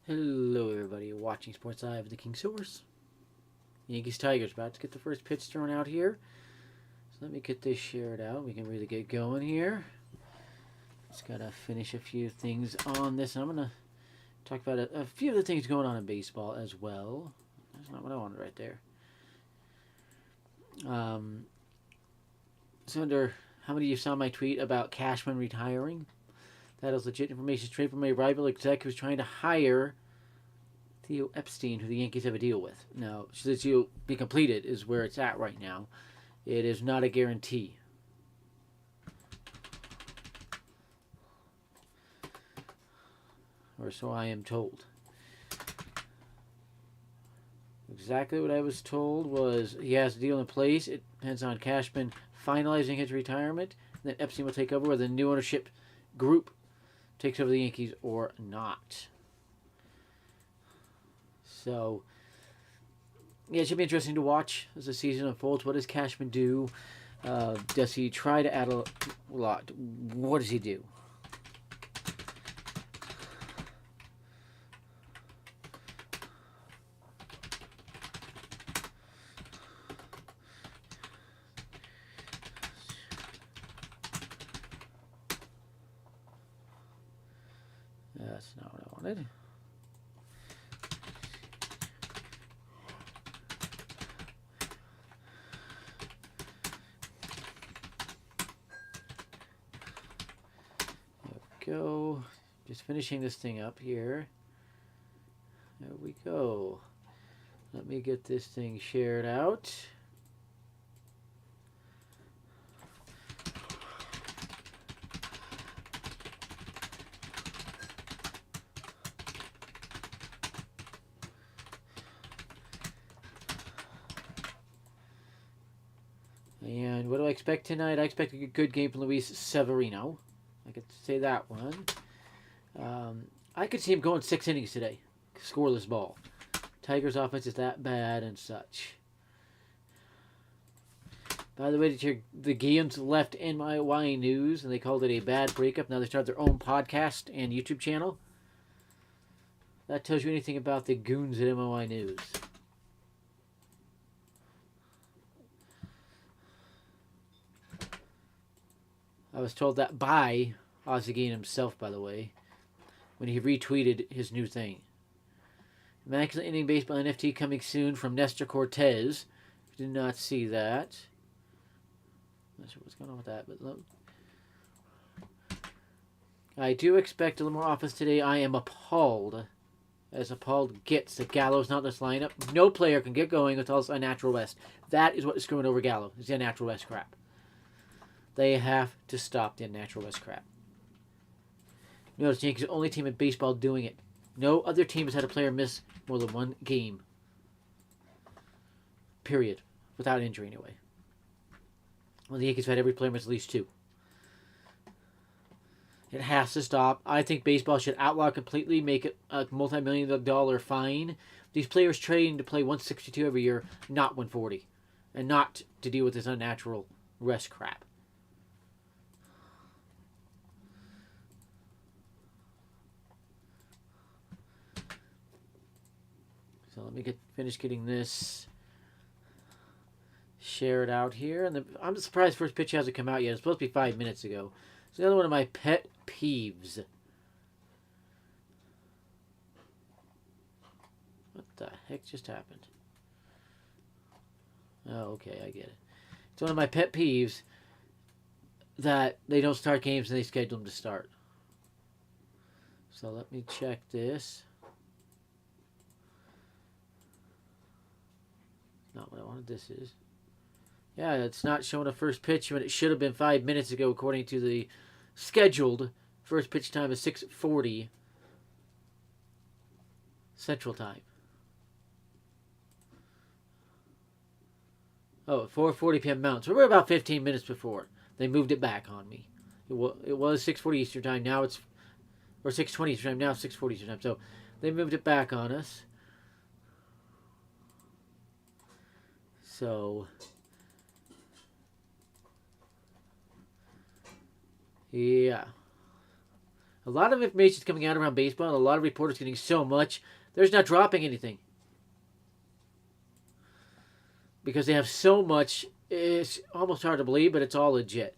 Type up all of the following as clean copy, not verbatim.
Hello, everybody watching Sports Live, TheKingSource. Yankees Tigers about to get the first pitch thrown out here. So let me get this shared out. We can really get going here. Just gotta finish a few things on this. I'm gonna talk about a few of the things going on in baseball as well. That's not what I wanted right there. So under how many of you saw my tweet about Cashman retiring? That is legit information straight from a rival exec who's trying to hire Theo Epstein, who the Yankees have a deal with. Now, should this deal be completed is where it's at right now. It is not a guarantee. Or so I am told. Exactly what I was told was he has a deal in place. It depends on Cashman finalizing his retirement. And then Epstein will take over, whether the new ownership group takes over the Yankees or not. So, yeah, it should be interesting to watch as the season unfolds. What does Cashman do? Does he try to add a lot? What does he do? That's not what I wanted. Go. Just finishing this thing up here. There we go. Let me get this thing shared out. And what do I expect tonight? I expect a good game from Luis Severino. I could say that one. I could see him going 6 innings today. Scoreless ball. Tigers' offense is that bad and such. By the way, the Guilliams left NYY News and they called it a bad breakup. Now they start their own podcast and YouTube channel. That tells you anything about the goons at NYY News. I was told that by Ozzie Guillen himself, by the way, when he retweeted his new thing. Immaculate Inning Baseball NFT coming soon from Nestor Cortez. Did not see that. Not sure what's going on with that, but look. I do expect a little more offense today. I am appalled, as appalled gets, that Gallo's not in this lineup. No player can get going with all this unnatural rest. That is what is screwing over Gallo, is the unnatural rest crap. They have to stop the unnatural rest crap. Notice the Yankees are the only team in baseball doing it. No other team has had a player miss more than one game. Period. Without injury, anyway. Well, the Yankees have had every player miss at least 2. It has to stop. I think baseball should outlaw completely, make it a multi-million-dollar fine. These players train to play 162 every year, not 140. And not to deal with this unnatural rest crap. So let me finish getting this shared out here. And I'm surprised first pitch hasn't come out yet. It's supposed to be 5 minutes ago. It's another one of my pet peeves. What the heck just happened? Oh, okay, I get it. It's one of my pet peeves that they don't start games and they schedule them to start. So let me check this. Not what I wanted. This is. Yeah, it's not showing a first pitch when it should have been 5 minutes ago, according to the scheduled first pitch time is 6:40 Central Time. Oh, 4:40 p.m. Mountain. So we're about 15 minutes before. They moved it back on me. It was 6:40 Eastern Time. Now it's, or 6:20 Eastern Time. Now it's 6:40 Eastern Time. So they moved it back on us. So, yeah. A lot of information is coming out around baseball, and a lot of reporters getting so much. They're not dropping anything because they have so much. It's almost hard to believe, but it's all legit.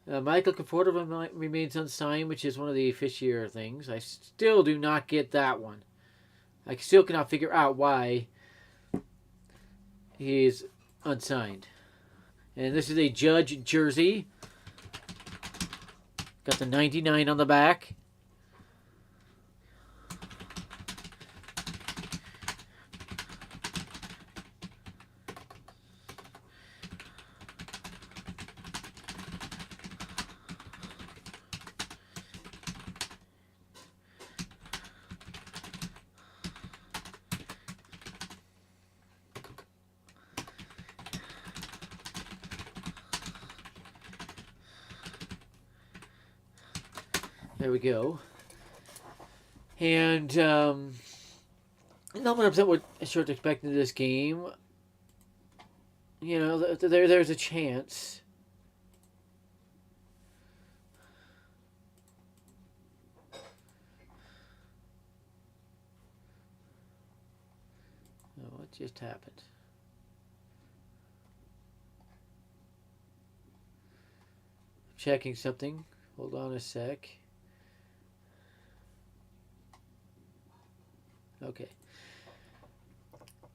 Michael Conforto remains unsigned, which is one of the fishier things. I still do not get that one. I still cannot figure out why he is unsigned. And this is a Judge jersey. Got the 99 on the back. There we go. And not 100% what Short's expecting this game. You know, there's a chance. Oh, what just happened? Checking something. Hold on a sec. Okay.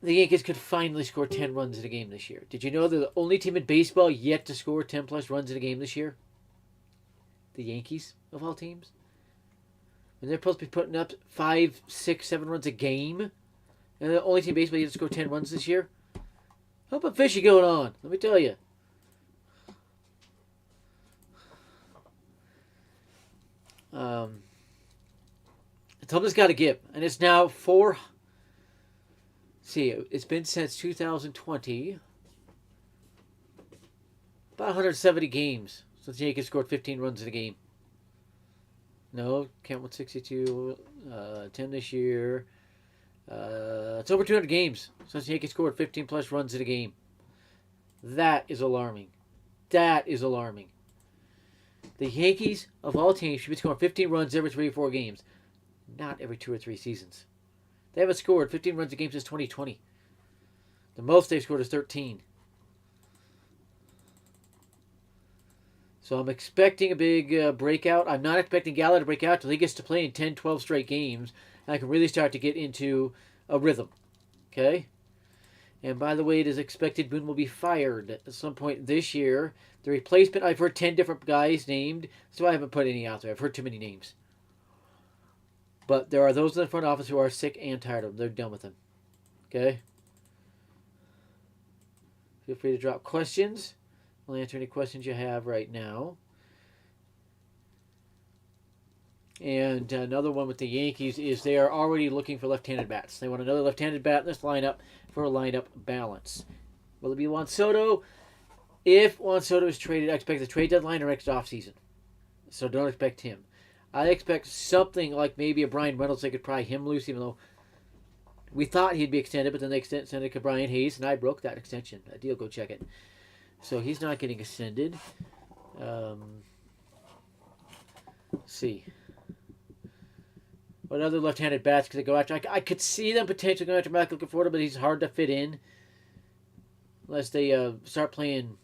The Yankees could finally score 10 runs in a game this year. Did you know they're the only team in baseball yet to score 10 plus runs in a game this year? The Yankees, of all teams. And they're supposed to be putting up 5, 6, 7 runs a game. And they're the only team in baseball yet to score 10 runs this year. Something fishy going on, let me tell you. Something's got to give. And it's now it's been since 2020. About 170 games since the Yankees scored 15 runs in a game. No, count 162, 10 this year. It's over 200 games since the Yankees scored 15 plus runs in a game. That is alarming. That is alarming. The Yankees, of all teams, should be scoring 15 runs every 3 or 4 games. Not every 2 or 3 seasons. They haven't scored 15 runs a game since 2020. The most they've scored is 13. So I'm expecting a big breakout. I'm not expecting Gallo to break out until he gets to play in 10, 12 straight games. And I can really start to get into a rhythm. Okay? And by the way, it is expected Boone will be fired at some point this year. The replacement, I've heard 10 different guys named, so I haven't put any out there. I've heard too many names. But there are those in the front office who are sick and tired of him. They're done with him. Okay? Feel free to drop questions. I'll answer any questions you have right now. And another one with the Yankees is they are already looking for left-handed bats. They want another left-handed bat in this lineup for a lineup balance. Will it be Juan Soto? If Juan Soto is traded, I expect the trade deadline or next offseason. So don't expect him. I expect something like maybe a Brian Reynolds. They could pry him loose, even though we thought he'd be extended, but then they extended to Brian Hayes, and I broke that extension. That deal, go check it. So he's not getting extended. Let's see. What other left-handed bats could they go after? I could see them potentially going after Michael Conforto, but he's hard to fit in. Unless they start playing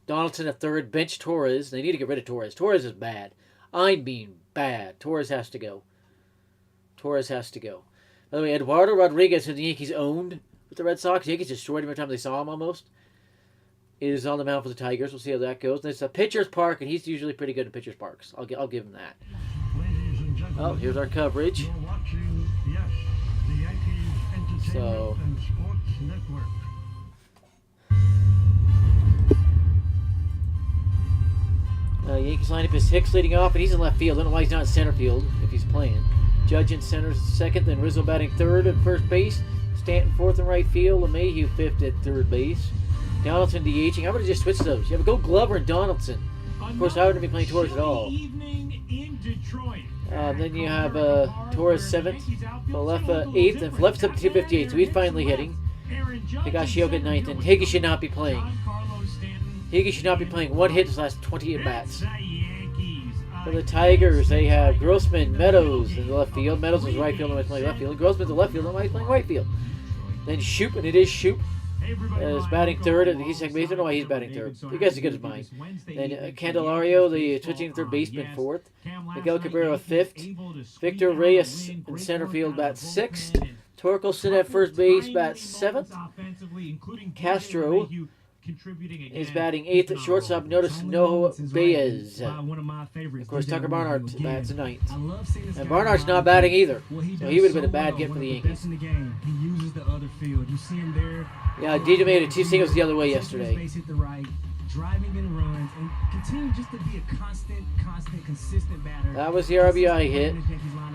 Donaldson at third, bench Torres. They need to get rid of Torres. Torres is bad. I'm being bad. Torres has to go. Torres has to go. By the way, Eduardo Rodriguez, who the Yankees owned with the Red Sox, the Yankees destroyed him every time they saw him almost, is on the mound for the Tigers. We'll see how that goes. And it's a pitcher's park, and he's usually pretty good at pitcher's parks. I'll give him that. Oh, here's our coverage. So, Yankees lineup is Hicks leading off, and he's in left field. I don't know why he's not in center field if he's playing. Judge in center second, then Rizzo batting third at first base. Stanton fourth in right field, LeMahieu fifth at third base. Donaldson DHing. I would have just switched those. You have a Gold Glover and Donaldson. Of course, I wouldn't be playing Torres at all. Then you have Torres 7th, Falefa 8th, and Falefa's up to 258, so he's finally hitting. Higashioka 9th, and Higgy should not be playing. Higgy should not be playing. One hit his last 20 at-bats. For the Tigers, they have Grossman, Meadows in the left field. Meadows is right field, and playing left field. Grossman's the left field, and he's playing right field. Then Shoop, and it is Shoop. Is batting third, and he's second baseman. No, he's batting third. You guys are good as mine. Then Candelario, the switching third baseman, fourth. Miguel Cabrera, fifth. Victor Reyes in center field, bats sixth. Torkelson at first base, bats seventh. Castro is batting eighth at shortstop. Notice Noah Baez. Of course, Tucker Barnhart bats ninth. And Barnhart's not batting either, so he would have been a bad get for the Yankees. Yeah, DJ made it 2 singles the other way yesterday. Driving in runs and continue just to be a consistent batter. That was the RBI hit.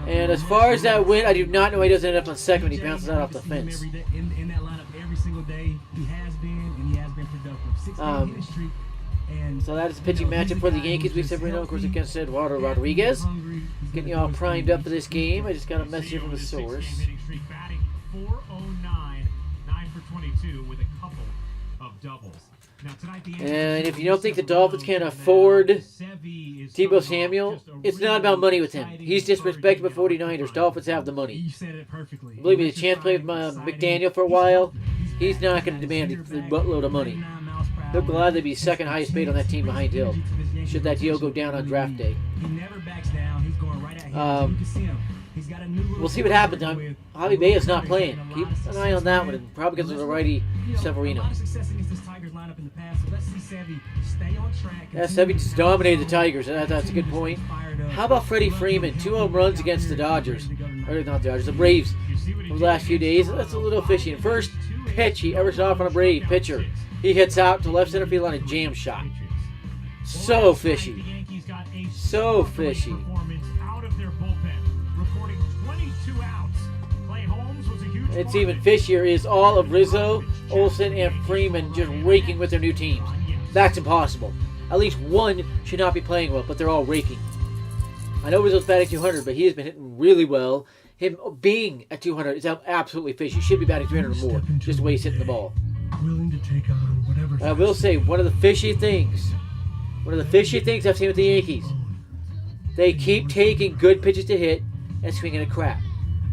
And as far as that win, I do not know why he doesn't end up on second when he bounces out off the fence. In that lineup every single day, he has been, and he has been productive. 6-game hitting streak. So that is the pitching matchup for the Yankees. We said of course, against Eduardo Rodriguez. Getting you all primed up for this game. I just got a message here from the source. 409, 9 for 22 with a couple of doubles. And if you don't think the Dolphins can afford Tebow Samuel, it's not about money with him. He's disrespected by 49ers. Dolphins have the money. Believe me, the chance to play with McDaniel for a while, he's not going to demand a buttload of money. He'll gladly be second highest paid on that team behind Hill, should that deal go down on draft day. We'll see what happens. Javi Baez not playing. Keep an eye on that one, probably because of the righty Severino. Yeah, Sevy just dominated the Tigers. That's a good point. How about Freddie Freeman? 2 home runs against the Dodgers. Or not the Dodgers, the Braves over the last few days. That's a little fishy. And first pitch he ever saw from a Brave pitcher. He hits out to left center field on a jam shot. So fishy. So fishy. It's even fishier is all of Rizzo, Olsen, and Freeman just raking with their new teams. That's impossible. At least one should not be playing well, but they're all raking. I know Rizzo's batting 200, but he has been hitting really well. Him being at 200 is absolutely fishy. He should be batting 300 or more, just the way he's hitting the ball. I will say, one of the fishy things I've seen with the Yankees, they keep taking good pitches to hit and swinging a crap.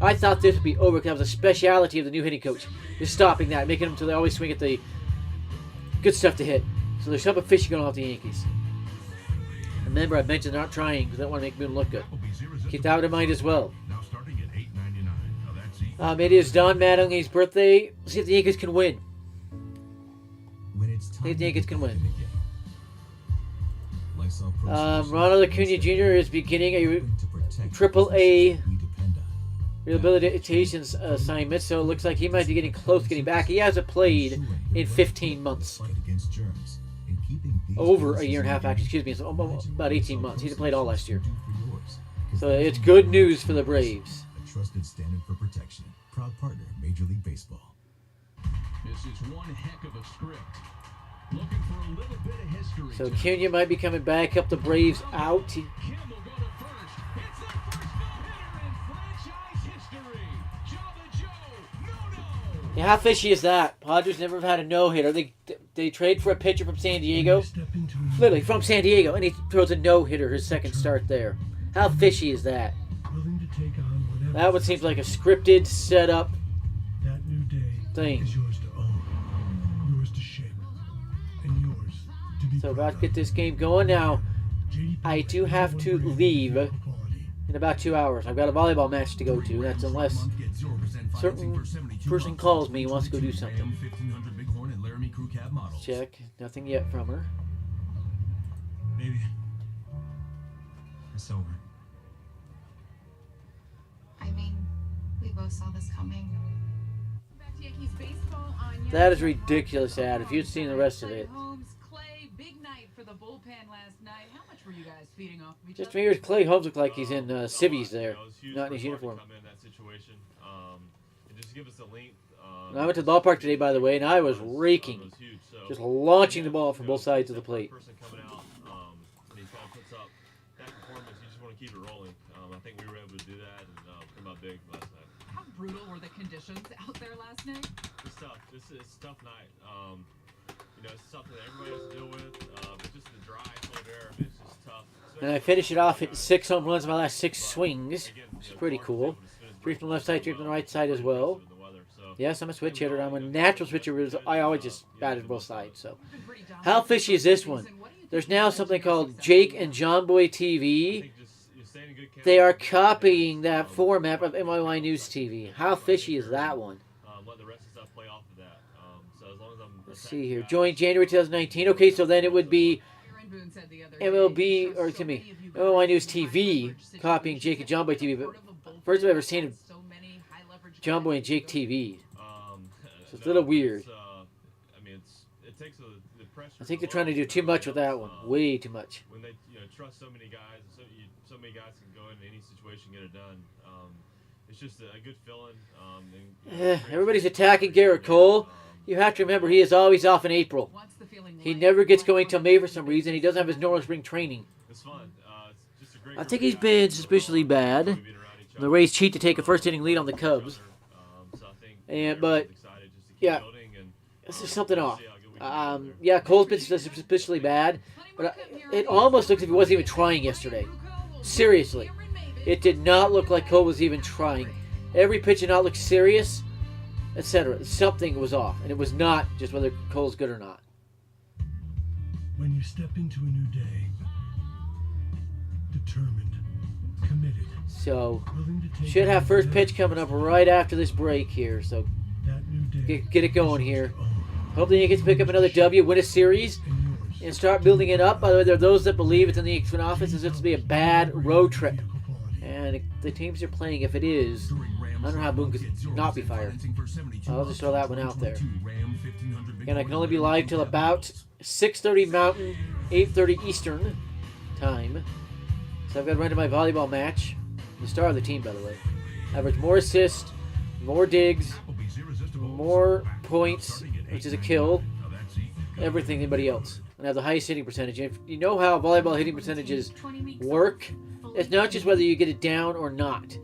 I thought this would be over because that was a speciality of the new hitting coach. Just stopping that, making them so they always swing at the good stuff to hit. So there's something fishy going on with the Yankees. Remember, I mentioned they're not trying because they don't want to make Boone look good. Keep that in mind as well. It is Don Mattingly's birthday. Let's see if the Yankees can win. See if the Yankees can win. Ronald Acuna Jr. is beginning a AAA rehabilitation assignment, so it looks like he might be getting close to getting back. He hasn't played in 15 months. Over a year and a half, actually. Excuse me. So about 18 months. He didn't play it all last year. So it's good news for the Braves. A trusted standard for protection. Proud partner, Major League Baseball. This is one heck of a script. Looking for a little bit of history. So Acuna might be coming back. Help the Braves out. Yeah, how fishy is that? Padres never have had a no-hitter. They trade for a pitcher from San Diego. Literally, from San Diego. And he throws a no-hitter his second start there. How fishy is that? That one seems like a scripted, set-up thing. So about to get this game going now. I do have to leave in about 2 hours. I've got a volleyball match to go to. That's unless certain person calls me and wants to go do something. Check. Nothing yet from her. Baby, it's over. I mean, we both saw this coming. That is ridiculous ad. If you'd seen the rest of it. Just to me, Clay Holmes looked like he's in civvies there, not in his uniform. And I went to the ballpark today, by the way, and I was raking, just launching the ball from both sides of the plate. want to keep it rolling. I think we were able to do that and come out big last night. How brutal were the conditions out there last night? It's tough. It's a tough night. You know, it's something that everybody has to deal with. But just the dry, cold air, I mean, it's just tough. And I finish it off at 6 home runs in my last 6 swings. It's pretty cool. 3 from the left side, 3 from the right side as well. Yes, I'm a switch hitter. I'm a natural switcher. I always just batted both sides. So, how fishy is this one? There's now something called Jake and John Boy TV. They are copying that format of MYY News TV. How fishy is that one? Let's see here. Joined January 2019. Okay, so then it would be MLB, or excuse me, MYY News TV copying Jake and John Boy TV. But first I've ever seen John Boy and Jake TV. So it's a little weird. I think they're trying to do too much with that one. Way too much. When they trust so many guys, so many guys can go into any situation and get it done. It's just a good feeling. Everybody's attacking Garrett Cole. You have to remember he is always off in April. He never gets going till May for some reason. He doesn't have his normal spring training. It's fun. It's just a great I think he's been suspiciously bad. The Rays cheat to take a first inning lead on the Cubs. But yeah, this is something off. Yeah, Cole's been suspiciously bad, but it almost looks like he wasn't even trying yesterday. Seriously, it did not look like Cole was even trying. Every pitch did not look serious, etc. Something was off, and it was not just whether Cole's good or not. When you step into a new day, determined, committed. So, should have first pitch coming up right after this break here. So, get it going here. Hope the Yankees pick up another W, win a series, and start building it up. By the way, there are those that believe it's in the Yankees front office is it's to be a bad road trip. And the teams are playing, if it is, I don't know how Boone could not be fired. I'll just throw that one out there. Again, I can only be live till about 6:30 Mountain, 8:30 Eastern time. So I've got to run to my volleyball match. The star of the team, by the way. Average more assists, more digs, more points, which is a kill. Everything anybody else. And I have the highest hitting percentage. If you know how volleyball hitting percentages work, it's not just whether you get it down or not.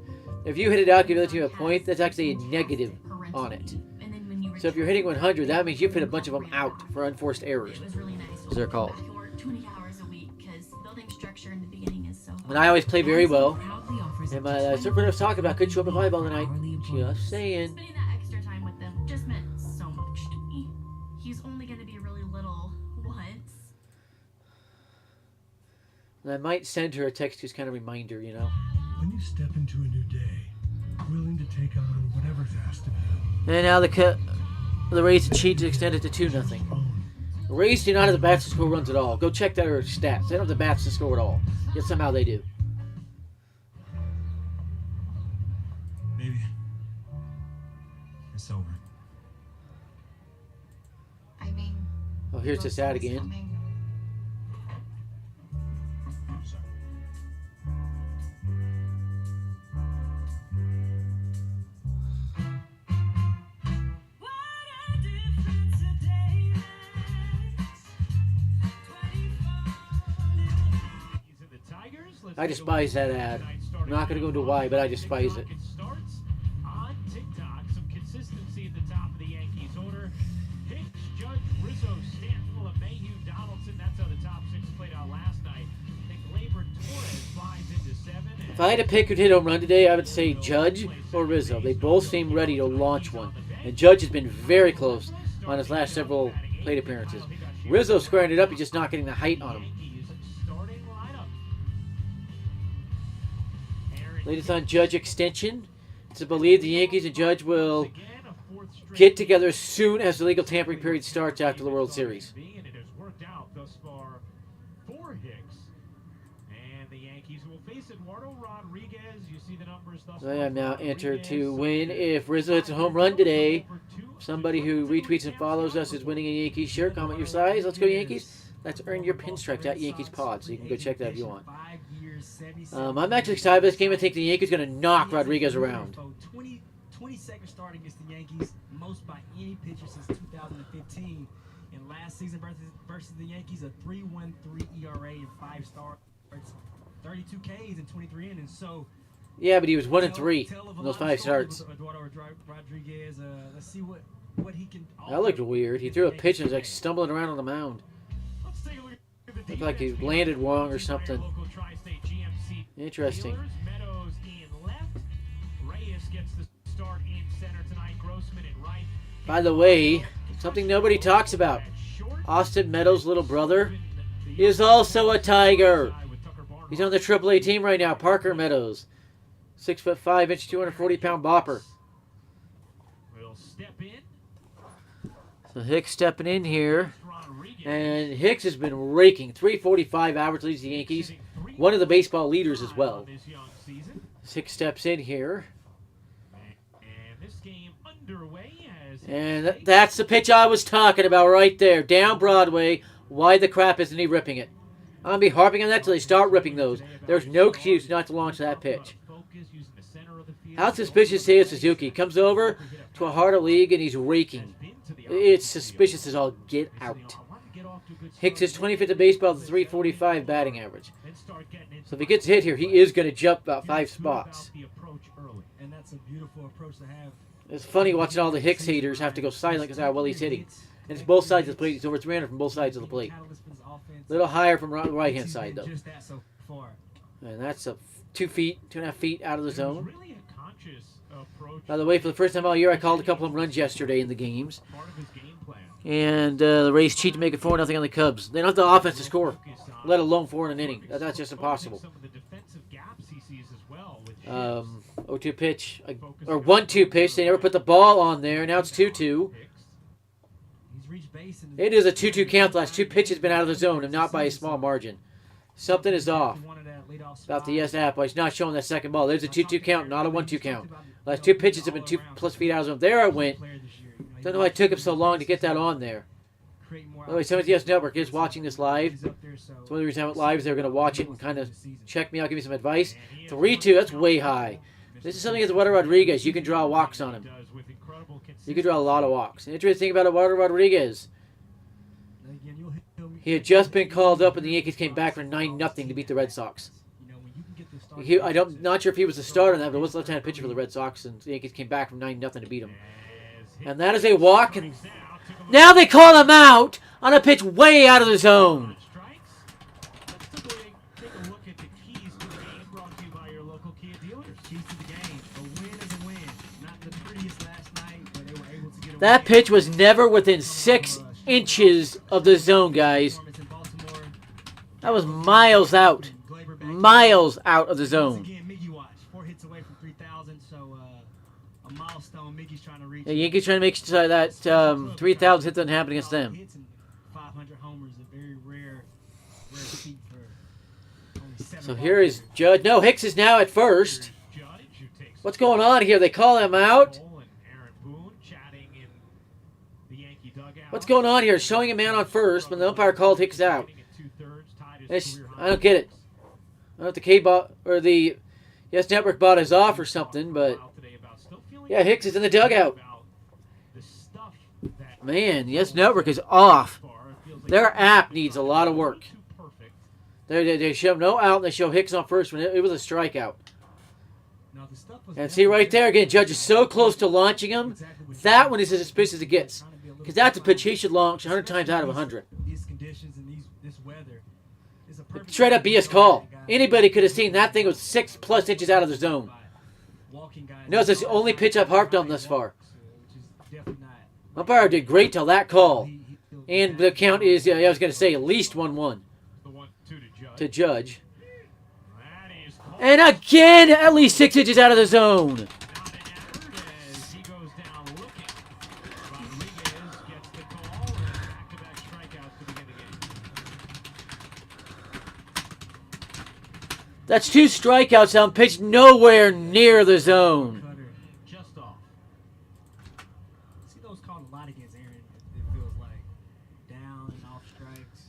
If you hit it out, give the other team a point, that's actually a negative on it. So if you're hitting 100, that means you've hit a bunch of them out for unforced errors, as they're called. And I always play very well. And my surfer was talking about could show up at volleyball tonight. Just saying. Spending that extra time with them just meant so much to me. He's only going to be really little once. And I might send her a text as kind of reminder, you know. When you step into a new day, willing to take on whatever's asked of you. And now the Rays cheat to extend it to 2-0. The Rays do not have the bats to score runs at all. Go check their stats. They don't have the bats to score at all. Yet somehow they do. Maybe it's over. I mean, Oh, here's this ad again. coming. Sorry. I despise that ad. I'm not going to go into why, but I despise it. Starts on TikTok. Some consistency at the top of the Yankees order. Hicks, Judge, Rizzo, Stanton, Mayhew, Donaldson. That's how the top six played out last night. I think Labor Torres flies into 7. If I had to pick who'd hit home run today, I would say Judge or Rizzo. They both seem ready to launch one. And Judge has been very close on his last several plate appearances. Rizzo squaring it up, he's just not getting the height on him. Latest on Judge extension. It's believed the Yankees and Judge will get together as soon as the legal tampering period starts after the World Series. And it has worked out thus far for Hicks. And the Yankees will face Eduardo Rodriguez. You see the numbers thus far. I am now entered to win if Rizzo hits a home run today. Somebody who retweets and follows us is winning a Yankees shirt. Comment your size. Let's go Yankees. Let's earn your pinstripes at Yankees Pod, so you can go check that if you want. I'm actually excited about this game. I think the Yankees are going to knock Rodriguez around. 22nd start against the Yankees, most by any pitcher since 2015. And last season versus the Yankees, a 3.13 ERA and 5 starts, 32 Ks in 23 innings. So Yeah, but he was 1 and 3 tell of a in those lot of 5 stories starts. with Eduardo Rodriguez. Let's see what he can. That looked weird. He threw a pitch and was like stumbling around on the mound. Let's take a look at the Looked like he defense landed behind the wrong or coaching by something. local Tri-State GMC Interesting. dealers. Meadows in left. Reyes gets the start in center tonight. Grossman in right. By the way, something nobody talks about. Austin Meadows' little brother is also a Tiger. He's on the AAA team right now. Parker Meadows. 6'5", 240-pound bopper. Will step in. So Hicks stepping in here. And Hicks has been raking. 345 average leads the Yankees. One of the baseball leaders as well. Hicks steps in here. And this game underway as And that's the pitch I was talking about right there. Down Broadway. Why the crap isn't he ripping it? I'm going to be harping on that till they start ripping those. There's no excuse not to launch that pitch. How suspicious is Suzuki? Comes over to a harder league and he's raking. It's suspicious as all get out. Hicks is 25th in baseball with a 345 batting average. So if he gets hit here, he is going to jump about 5 spots. And that's a beautiful approach to have. It's funny watching all the Hicks haters have to go silent because of how well he's hitting. And it's both sides of the plate. He's over 300 from both sides of the plate. A little higher from the right-hand side, though. And that's a 2.5 feet out of the zone. By the way, for the first time all year, I called a couple of runs yesterday in the games. And the Rays cheat to make it 4-0 on the Cubs. They don't have the offense to score, let alone 4 in an inning. That's just impossible. 0-2 pitch, or 1-2 pitch. They never put the ball on there. Now it's 2-2. It is a 2-2 count. The last 2 pitches been out of the zone, and not by a small margin. Something is off about the apple. He's not showing that second ball. There's a 2-2 count, not a 1-2 count. Last 2 pitches have been 2+ feet out of the zone. There it went. Don't know why it took him so long to get that on there. By the way, some of the Network is watching this live. It's one of the reasons I went live is they're going to watch it and kind of check me out, give me some advice. 3-2, that's way high. This is something as Eduardo Rodriguez. You can draw walks on him. You can draw a lot of walks. The interesting thing about Eduardo Rodriguez, he had just been called up and the Yankees came back for 9-0 to beat the Red Sox. I'm not sure if he was the starter on that, but it was the left-handed pitcher for the Red Sox, and the Yankees came back from 9-0 to beat him. And that is a walk, and now they call him out on a pitch way out of the zone. That pitch was never within 6 inches of the zone, guys. That was miles out. Miles out of the zone. The Yankees trying to make sure that 3,000 hit doesn't happen against them. 500 homers, a very rare feat for So here is Judge. No, Hicks is now at first. What's going on here? They call him out. What's going on here? Showing a man on first when the umpire called Hicks out. I don't get it. I don't know if the K-bot or the Yes Network bot is off or something, but yeah, Hicks is in the dugout. Man, Yes Network is off. Their app needs a lot of work. They show no out and they show Hicks on first when it was a strikeout. And see right there again, Judge is so close to launching him. That one is as suspicious as it gets. Because that's a pitch he should launch 100 times out of 100. Straight up BS call. Anybody could have seen that thing was 6+ inches out of the zone. No, it's the only pitch I've harped on thus far. Umpire did great till that call. And the count is, I was going to say, at least 1-1 to Judge. And again, at least 6 inches out of the zone. That's 2 strikeouts on pitch nowhere near the zone.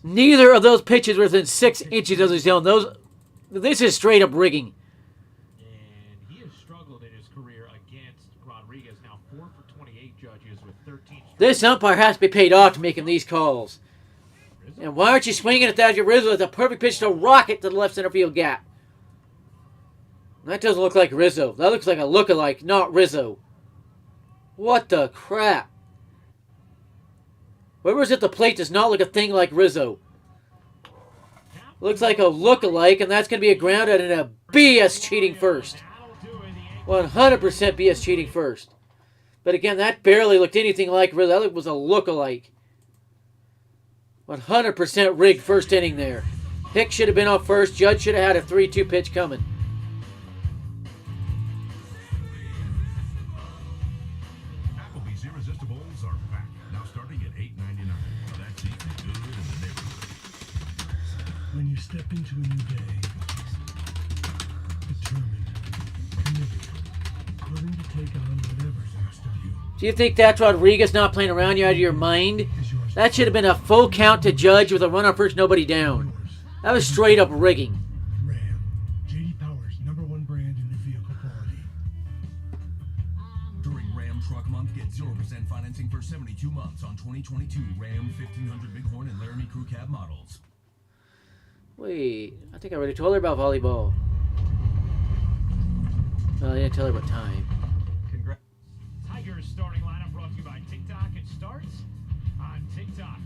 Neither of those pitches were within 6 inches of the zone. This is straight up rigging. And he has struggled in his career against Rodriguez. Now 4 for 28 Judges with 13. This umpire has to be paid off to making these calls. And why aren't you swinging at that? Rizzo with a perfect pitch to rocket to the left center field gap. That doesn't look like Rizzo. That looks like a look-alike, not Rizzo. What the crap? Whoever's at the plate does not look a thing like Rizzo. Looks like a look-alike, and that's going to be a ground out and a BS cheating first. 100% BS cheating first. But again, that barely looked anything like Rizzo. That was a look-alike. 100% rigged first inning there. Hicks should have been on first. Judge should have had a 3-2 pitch coming. Applebee's Irresistibles are back. Now starting at $8.99. That's eating good in the neighborhood. When you step into a new day, determined, committed, willing to take on whatever's asked of you. Do you think that's Rodriguez not playing around you out of your mind? That should have been a full count to Judge with a run on first, nobody down. That was straight up rigging. Ram, J.D. Power's #1 brand in new vehicle quality. During Ram Truck Month, get 0% financing for 72 months on 2022 Ram 1500 Bighorn and Laramie Crew Cab models. Wait, I think I already told her about volleyball. Well, I didn't tell her about time. Congrats. Tigers starting lineup brought to you by TikTok. It starts on TikTok.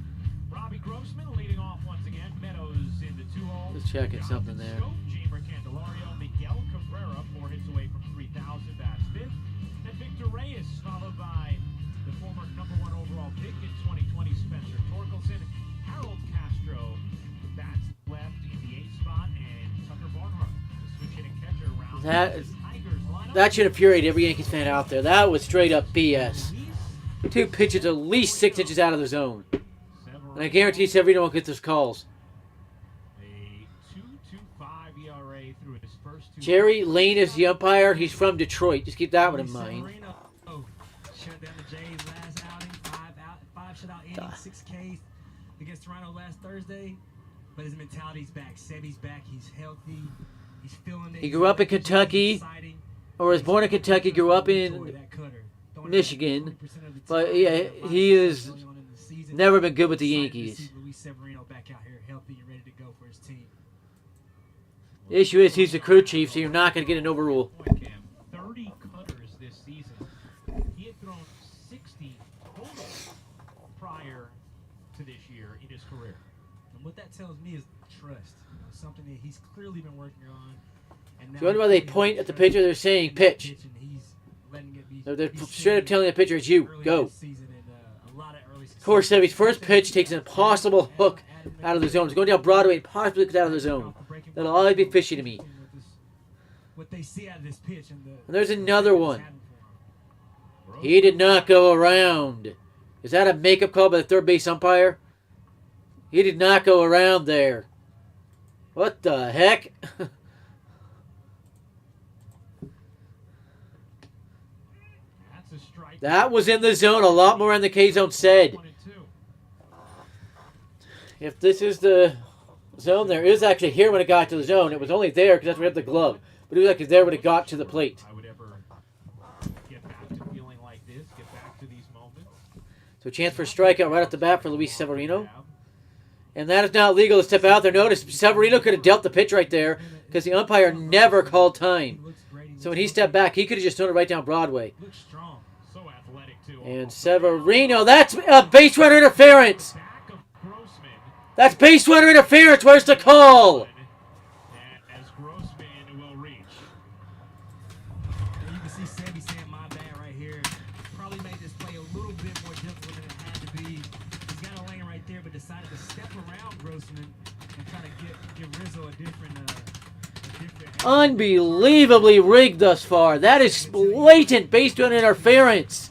Robbie Grossman leading off once again. Meadows in the 2-hole. Just checking something there. Jamer Candelario, Miguel Cabrera, 4 hits away from 3,000. That's fifth. And Victor Reyes, followed by the former #1 overall pick in 2020, Spencer Torkelson. Harold Castro, the bats left in the 8th spot, and Tucker Barnhart, the switch hitting catcher around. That should infuriate every Yankees fan out there. That was straight up BS. 2 pitches at least 6 inches out of the zone. And I guarantee Severino won't get those calls. A 2.25 ERA through his first 2. Jerry Lane is the umpire. He's from Detroit. Just keep that one in mind. Shut down the Jays last outing, 5 shutout innings, 6 Ks against Toronto last Thursday. But his mentality's back. Sevy's back. He's healthy. He's feeling it. He grew up in Kentucky, or was born in Kentucky, grew up in Michigan. But yeah, he has never been good with the Yankees. Luis Severino back out here healthy and ready to go for his team. The issue is he's the crew chief, so you're not going to get an overrule. 30 cutters this season. He had thrown 60 total prior to this year in his career. And what that tells me is trust. You know, something that he's clearly been working on. And now So why they point at the pitcher, they're saying pitch. They're straight up telling the pitcher, it's you, go. Of course, Sevy's first pitch takes an impossible hook out of the zone. It's going down Broadway and possibly gets out of the zone. That'll always be fishy to me. What they see out of this pitch and there's another one. He did not go around. Is that a makeup call by the third base umpire? He did not go around there. What the heck? That was in the zone. A lot more in the K-zone said. If this is the zone, there is actually here when it got to the zone. It was only there because that's where we have the glove. But it was actually there when it got to the plate. I would ever get back to feeling like this, get back to these moments. So a chance for a strikeout right off the bat for Luis Severino. And that is not legal to step out there. Notice Severino could have dealt the pitch right there because the umpire never called time. So when he stepped back, he could have just thrown it right down Broadway. And Severino, that's a base runner interference. That's base runner interference. Where's the call? As Grossman will reach. You can see Sevy saying my bad right here. Probably made this play a little bit more difficult than it had to be. He's got a lane right there, but decided to step around Grossman and try to give Rizzo a different Unbelievably rigged thus far. That is blatant base runner interference.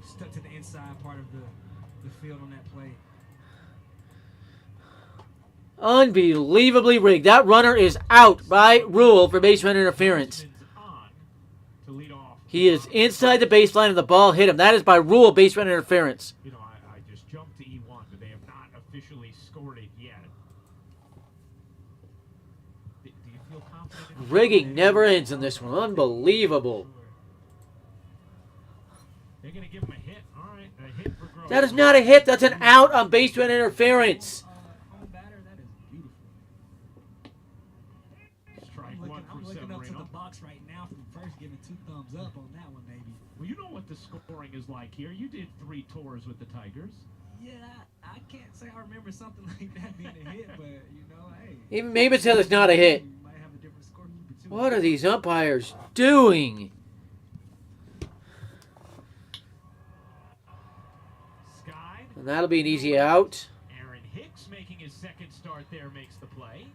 Stuck to the inside part of the field on that play. Unbelievably rigged. That runner is out by rule for base runner interference. He is inside the baseline and the ball hit him. That is by rule base runner interference. You know, I just jumped to E1, but they have not officially scored it yet. Do you feel confident? Rigging never ends in this one. Unbelievable. They're going to give him a hit. All right, a hit for Gross. That is not a hit. That's an out on base runner interference. Home batter, that is beautiful. Strike one for I'm looking up to Severino. the box right first giving 2 thumbs up on that one, maybe. Well, you know what the scoring is like here. You did 3 tours with the Tigers. Yeah, I can't say I remember something like that being a hit, but, you know, hey. Even maybe tell it's not a hit. You might have a different scorekeeper, too. What are these umpires doing? Sky. And that'll be an easy out. Aaron Hicks making his second start there makes the play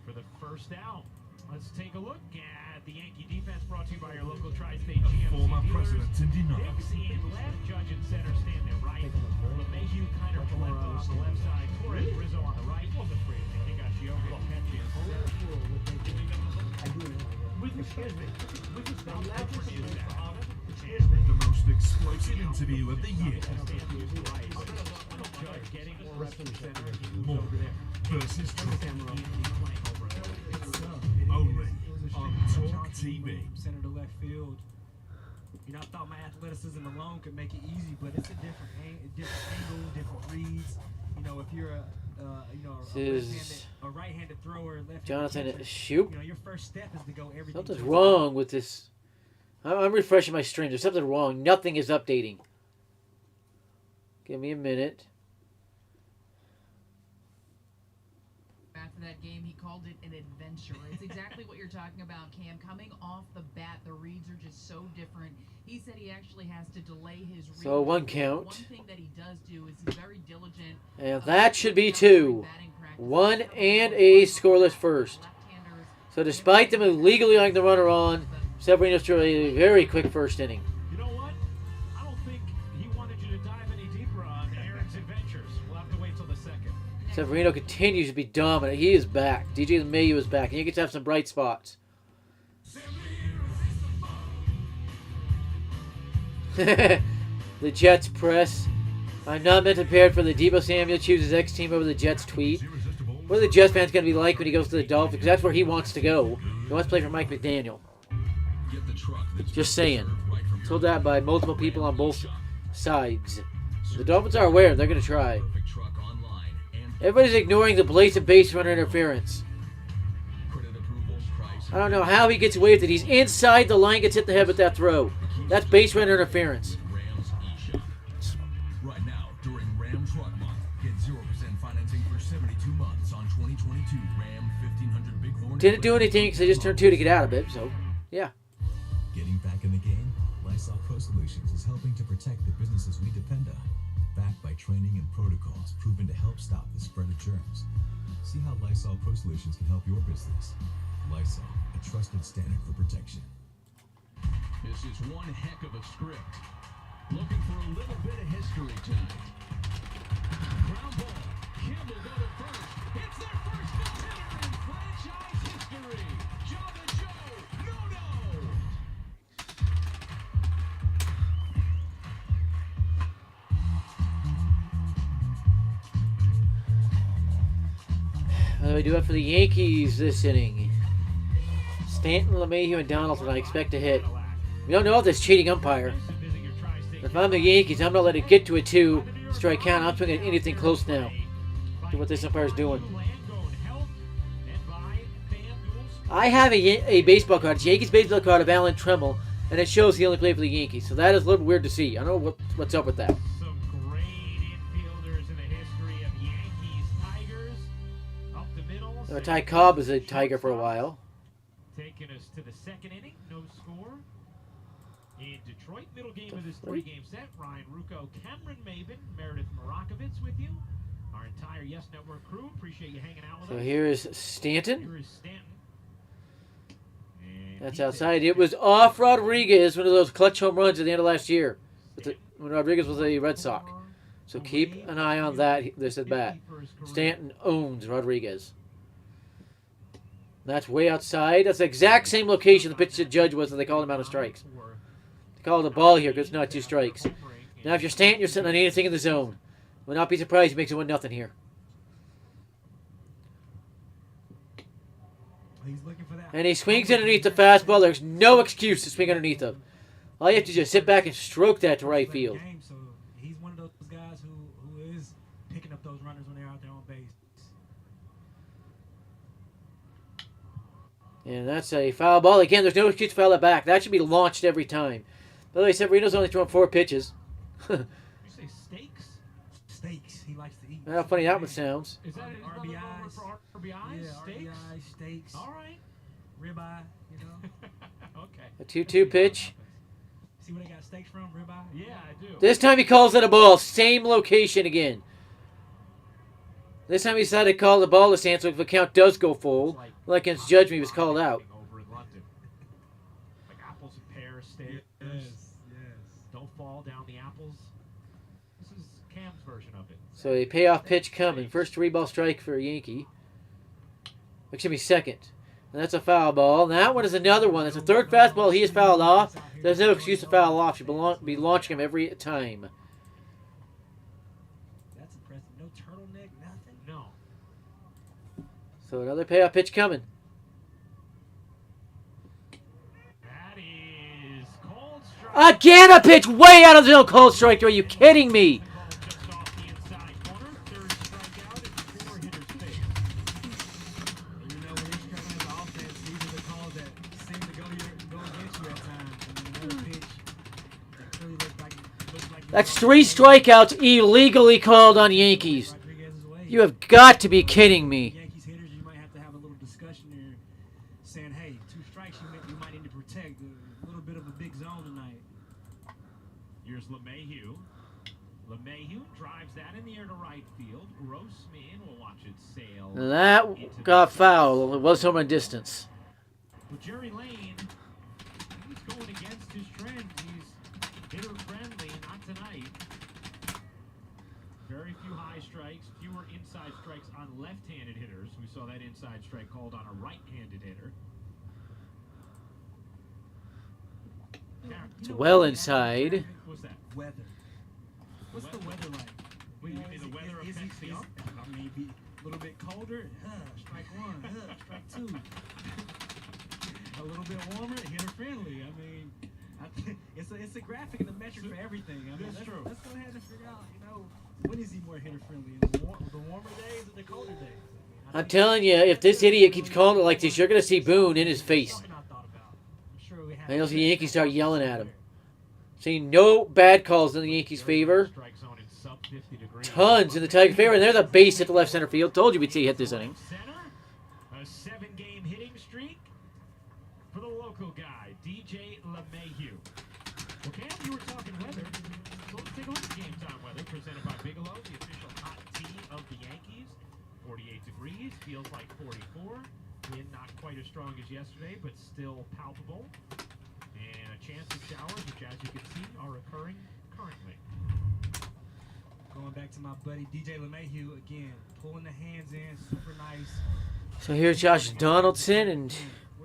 for the first out. Let's take a look at the Yankee defense brought to you by your local Tri-State GMC Former dealers. president Cindy Hicks in left, Judge and center stand there right. LeMahieu kind of left on the left side. Torres Rizzo on the right. Wasn't afraid to take Higashioka catch in center. With the how different is that? The most explosive interview of the year. Judge getting more reps in the center. More versus Trump. It Only was a on shame Talk Johnson TV. moved from center to left field. You know, I thought my athleticism alone could make it easy, but it's a different angle, different reads. You know, if you're a right-handed thrower, left-handed Jonathan, catcher, shoot. you know, your first step is to go everything. Something's to the wrong with this. I'm refreshing my stream. There's something wrong. Nothing is updating. Give me a minute. After that game, he called it an adventure. It's exactly what you're talking about, Cam. Coming off the bat, the reads are just so different. He said he actually has to delay his read. So 1 count. One thing that he does do is he's very diligent. And that should be 2. 1 and a scoreless first. So despite them illegally letting the runner on, Severino threw a very quick first inning. You know what? I don't think he wanted you to dive any deeper on Aaron's adventures. We'll have to wait till the second. Severino continues to be dominant. He is back. DJ LeMahieu is back. And you get to have some bright spots. The Jets press. I'm not mentally prepared for the Deebo Samuel chooses X team over the Jets tweet. What are the Jets fans going to be like when he goes to the Dolphins? Because that's where he wants to go. He wants to play for Mike McDaniel. Just saying. Told that by multiple people on both sides. The Dolphins are aware. They're going to try. Everybody's ignoring the blatant base runner interference. I don't know how he gets away with it. He's inside the line, gets hit the head with that throw. That's base runner interference. Right now, during Ram Truck Month, get 0% financing for 72 months on 2022 Ram 1500 Bighorn. Didn't do anything because they just turned 2 to get out of it. So, yeah. Getting back in the game, Lysol Pro Solutions is helping to protect the businesses we depend on. Backed by training and protocols proven to help stop the spread of germs. See how Lysol Pro Solutions can help your business. Lysol, a trusted standard for protection. This is one heck of a script. Looking for a little bit of history tonight. Ground ball. Campbell go to first. It's their first no-hitter in franchise history. Java Joe. No. What do we do have for the Yankees this inning? Stanton, LeMahieu, and Donaldson I expect to hit. We don't know if this cheating umpire. If I'm the Yankees, I'm going to let it get to a 2 strike count. I'm swinging anything close now to what this umpire's doing. I have a baseball card. It's Yankees baseball card of Alan Trammell, and it shows he only played for the Yankees. So that is a little weird to see. I don't know what's up with that. Some great infielders in the history of Yankees Tigers. Up the middle. Ty Cobb was a Tiger for a while. Taking us to the second inning, no score. In Detroit, middle game of this 3-game set. Ryan Rucco, Cameron Maben, Meredith Marakovitz with you. Our entire Yes Network crew. Appreciate you hanging out with So us. here is Stanton. Here is Stanton. And That's he outside. takes It was off Rodriguez, one of those clutch home runs at the end of last year when Rodriguez was a Red Sox. So keep an eye on that this at bat. Stanton owns Rodriguez. That's way outside. That's the exact same location the pitch to Judge was that they called him out of strikes. They called the ball here because it's not 2 strikes. Now if you're Stanton, you're sitting on anything in the zone. Will not be surprised he makes it 1-0 here. He's looking for that. And he swings underneath the fastball. There's no excuse to swing underneath him. All you have to do is sit back and stroke that to right field. So he's one of those guys who is picking up those runners when they're out there on base. And that's a foul ball. Again, there's no excuse to foul it back. That should be launched every time. By the way, Severino's only throwing 4 pitches. You say steaks? Steaks. He likes to eat. How funny that one sounds. Is that another word RBIs? for RBIs? Yeah, Steaks? RBIs, steaks. All right. Ribeye, you know. Okay. A 2-2 pitch. See where they got steaks from? Ribeye? Yeah, I do. This time he calls it a ball. Same location again. This time he decided to call the ball to stand, so if the count does go full, like against Judgment, he was called out. Over in London. Like apples and pears, steaks. Yes. Don't fall down the apples. This is Cam's version of it. So a payoff pitch coming. First 3-ball strike for a Yankee. Excuse me, second. And that's a foul ball. And that one is another one. That's a third fastball he is fouled off. There's no excuse to foul off. Should be launching him every time. That's impressive. No turtleneck, nothing. No. So another payoff pitch coming. That is cold strike. Again a pitch way out of the zone. Cold strike. Are you kidding me? Just off the inside corner. Third strikeout and 4 hitters face. You know, when you're struggling as an offense, these are the calls that seem to go against you at times. I mean, another pitch that clearly looks like That's 3 strikeouts illegally called on Yankees. Rodriguez's way. You have got to be kidding me. Yankees hitters, you might have to have a little discussion there, saying, "Hey, 2 strikes, you might need to protect a little bit of a big zone tonight." Here's LeMahieu. LeMahieu drives that in the air to right field. Grossman will watch it sail. That got foul. It was home run distance. But Jerry Lane, he's going against his trend. He's hitter friendly, not tonight. Very few high strikes, fewer inside strikes on left-handed hitters. We saw that inside strike called on a right-handed hitter. It's well inside. What's that? Weather. What's the weather like? Well, you mean the weather affects the ump? I mean, be a little bit colder, strike 1, strike 2. A little bit warmer, hitter friendly. I mean, it's a graphic and a metric for everything. I mean, That's true. Let's go ahead and figure out, you know, when is he more hitter friendly? In the warmer days or the colder days? I mean, I'm telling you, if this idiot keeps calling it like this, you're going to see Boone in his face. something I thought about. I'm sure we have. And you'll see the Yankees start yelling at him. See no bad calls in the Yankees' favor. Strike zone in sub 50 degrees. Tons in the Tigers' favor. And there's a base hit to left center field. Told you we'd see a hit this inning. Center, a 7-game hitting streak for the local guy, DJ LeMahieu. Well, Cam, you were talking weather, so let's take a look at game time weather presented by Bigelow, the official hot tea of the Yankees. 48 degrees, feels like 44. Wind not quite as strong as yesterday, but still palpable. And a chance of showers, which as you can see are occurring currently. Going back to my buddy DJ LeMahieu again, pulling the hands in, super nice. So here's Josh Donaldson, and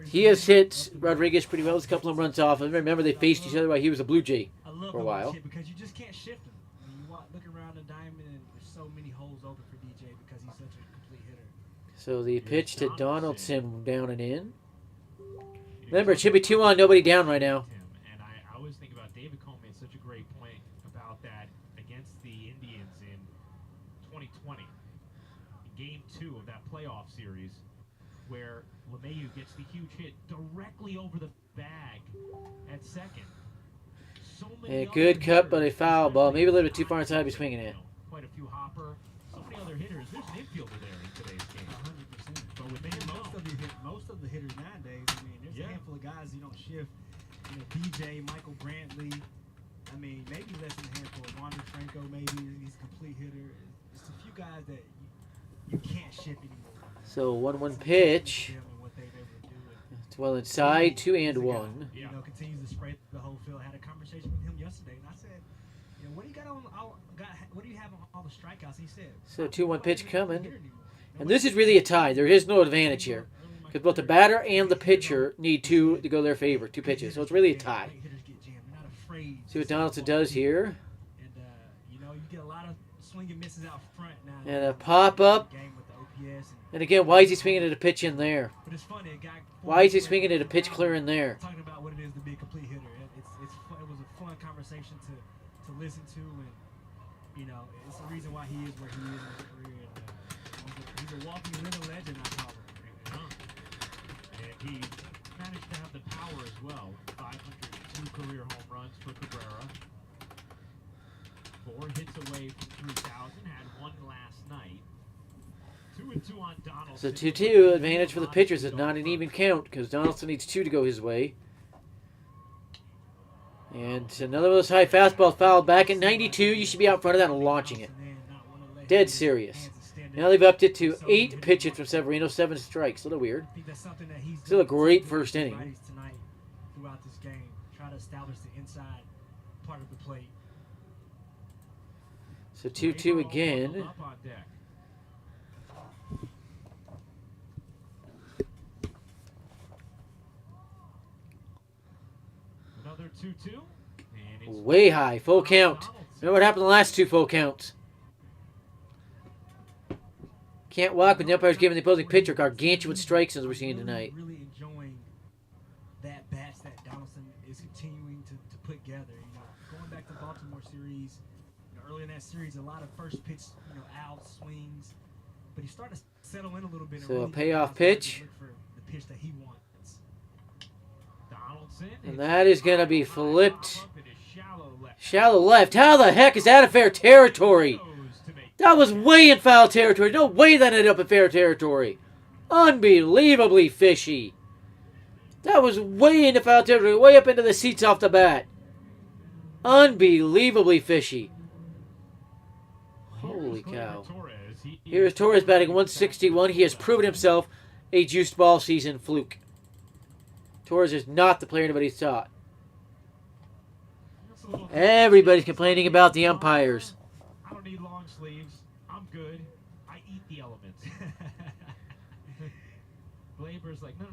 he has hit Rodriguez pretty well. There's a couple of runs off. And remember, they faced each other while he was a Blue Jay I love for a him while. because you just can't shift him. I mean, you look around the diamond, and there's so many holes open for DJ because he's such a complete hitter. So the pitch to Donaldson down and in. Remember, it should be 2-on, nobody down right now. And I always think about David Cole made such a great point about that against the Indians in 2020. Game 2 of that playoff series where LeMahieu gets the huge hit directly over the bag at second. So many A good other cut, but a hitters, foul ball. Maybe a little bit too especially far inside to be swinging it. Quite a few hopper. So many other hitters. There's an infielder there in today's game. 100%. But with Most of the hitters nowadays, I mean, there's a handful of guys you don't shift. You know, DJ, Michael Brantley. I mean, maybe less than a handful. Wander Franco, maybe he's a complete hitter. It's a few guys that you can't shift anymore. So 1-1 pitch. It's well inside, 2-1. You know, continues to spray the whole field. I had a conversation with him yesterday, and I said, you know, what do you got on? What do you have on all the strikeouts? He said. So 2-1 pitch coming. And this is really a tie. There is no advantage here. Because both the batter and the pitcher need 2 to go their favor. 2 pitches. So it's really a tie. See what Donaldson does here. And, you know, you get a lot of swing and misses out front now. And a pop-up. And again, why is he swinging at a pitch in there? But it's funny, a guy. Why is he swinging at a pitch clear in there? Talking about what it is to be a complete hitter. It was a fun conversation to listen to, and you know, it's the reason why he is where he is in his career. And, he's a walking living legend, I call him. And he managed to have the power as well. 502 career home runs for Cabrera. 4 hits away from 3,000. Had 1 last night. 2-2 on Donaldson. So 2-2 advantage for the pitchers. It's not an even count because Donaldson needs 2 to go his way. And another of those high fastballs fouled back at 92. You should be out front of that and launching it. Dead serious. Now they've upped it to 8 pitches from Severino, 7 strikes. A little weird. Still a great first inning. Throughout this game, try to establish the inside part of the plate. So 2-2 again. Another 2-2. Way high, full count. Remember what happened in the last 2 full counts. Can't walk when the umpire's giving the opposing pitcher gargantuan strikes as we're seeing tonight. Really enjoying that bats that Donaldson is continuing to put together. You know, going back to the Baltimore series, early in that series, a lot of first pitch, out swings, but he started to settle in a little bit. So really a payoff pitch. look for the pitch that he wants. And that is going to be flipped. Shallow left. How the heck is that a fair territory? That was way in foul territory. No way that ended up in fair territory. Unbelievably fishy. That was way into foul territory. Way up into the seats off the bat. Unbelievably fishy. Holy cow. Here's Torres batting 161. He has proven himself a juiced ball season fluke. Torres is not the player anybody's thought. Everybody's complaining about the umpires. I don't need long sleeves. I'm good. I eat the elements. Glaber's like, no,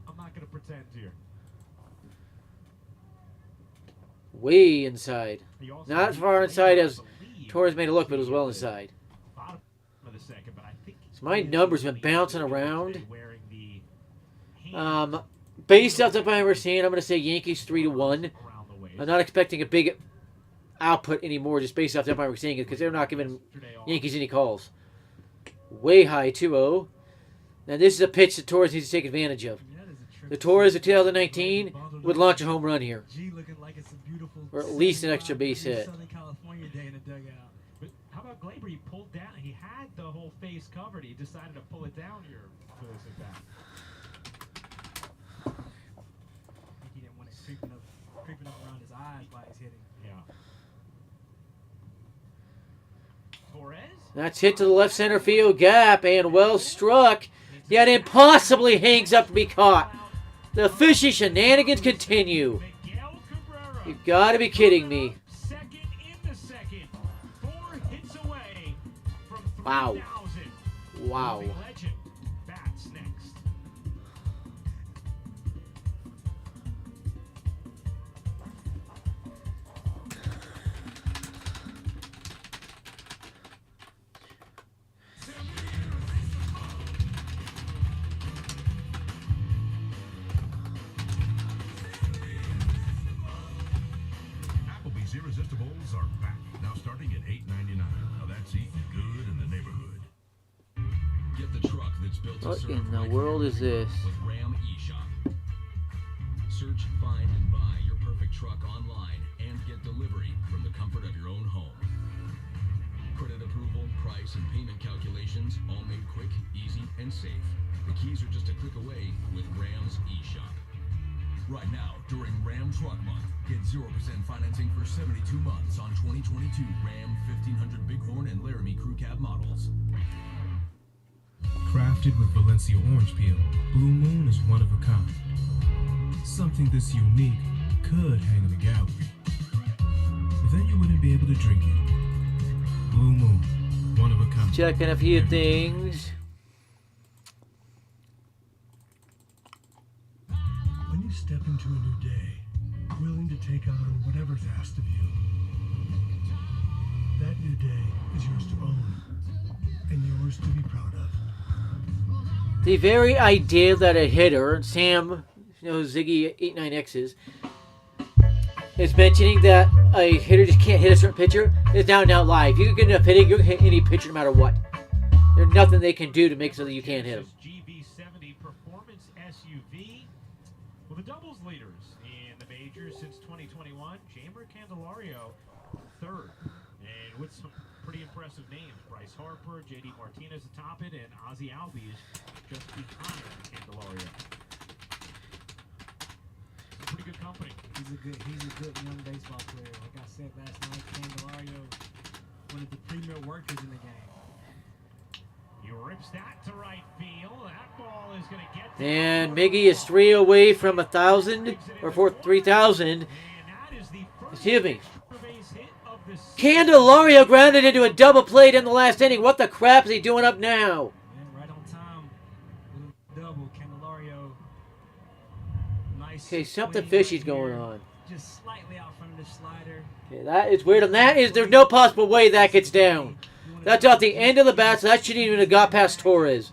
I'm not going to pretend here. Way inside. Not as far inside as Torres made it look, but it was well inside. So my numbers have been bouncing around. Based off the time we're seeing, I'm going to say Yankees 3-1. I'm not expecting a big output anymore just based off the umpire we're seeing it because they're not giving Yankees any calls. Way high, 2-0. Now this is a pitch that Torres needs to take advantage of. The Torres of 2019 would launch a home run here. Or at least an extra base hit. But how about Glaber? He pulled down. He had the whole face covered. He decided to pull it down here for this at bat. He didn't want it creeping up around his eyes while he's hitting. Yeah. Torres? That's hit to the left center field gap and well struck. Yet impossibly hangs up to be caught. The fishy shenanigans continue. You've got to be kidding me. Second in the second. 4 hits away from 3,000. Wow. Wow. Legend bats next. Applebee's Irresistibles are back. Now starting at $8.99. Now that's eating good in the neighborhood. Get the truck that's built to What serve in the right world here is this? with Ram eShop. Search, find, and buy your perfect truck online and get delivery from the comfort of your own home. Credit approval, price, and payment calculations all made quick, easy, and safe. The keys are just a click away with Ram's eShop. Right now, during Ram Truck Month, get 0% financing for 72 months on 2022 Ram 1500 Bighorn and Laramie Crew Cab models. Crafted with Valencia orange peel, Blue Moon is one of a kind. Something this unique could hang in the gallery. But then you wouldn't be able to drink it. Blue Moon, one of a kind. Checking a few things. When you step into a new day, willing to take on whatever's asked of you, that new day is yours to own and yours to be proud of. The very idea that a hitter, Sam, Ziggy89X's, is mentioning that a hitter just can't hit a certain pitcher is now live. You can get enough hitting, you can hit any pitcher no matter what. There's nothing they can do to make so that you can't hit them. GB70 Performance SUV. Well, the doubles leaders in the majors since 2021, Jeimer Candelario, third. And with some pretty impressive names. Bryce Harper, J.D. Martinez atop it, and Ozzie Albies just behind Candelario. Pretty good company. He's a good young baseball player. Like I said last night, Candelario, one of the premier workers in the game. He rips that to right field. That ball is going to get. And Miggy is 3 away from 1,000 or 3,000. Excuse me. Candelario grounded into a double play in the last inning. What the crap is he doing up now? Yeah, right on time. Double Candelario. Nice. Okay, something fishy's going on. Just slightly out front of the slider. Okay, that is weird. And that is, there's no possible way that gets down. That's off the end of the bat, so that shouldn't even have got past Torres.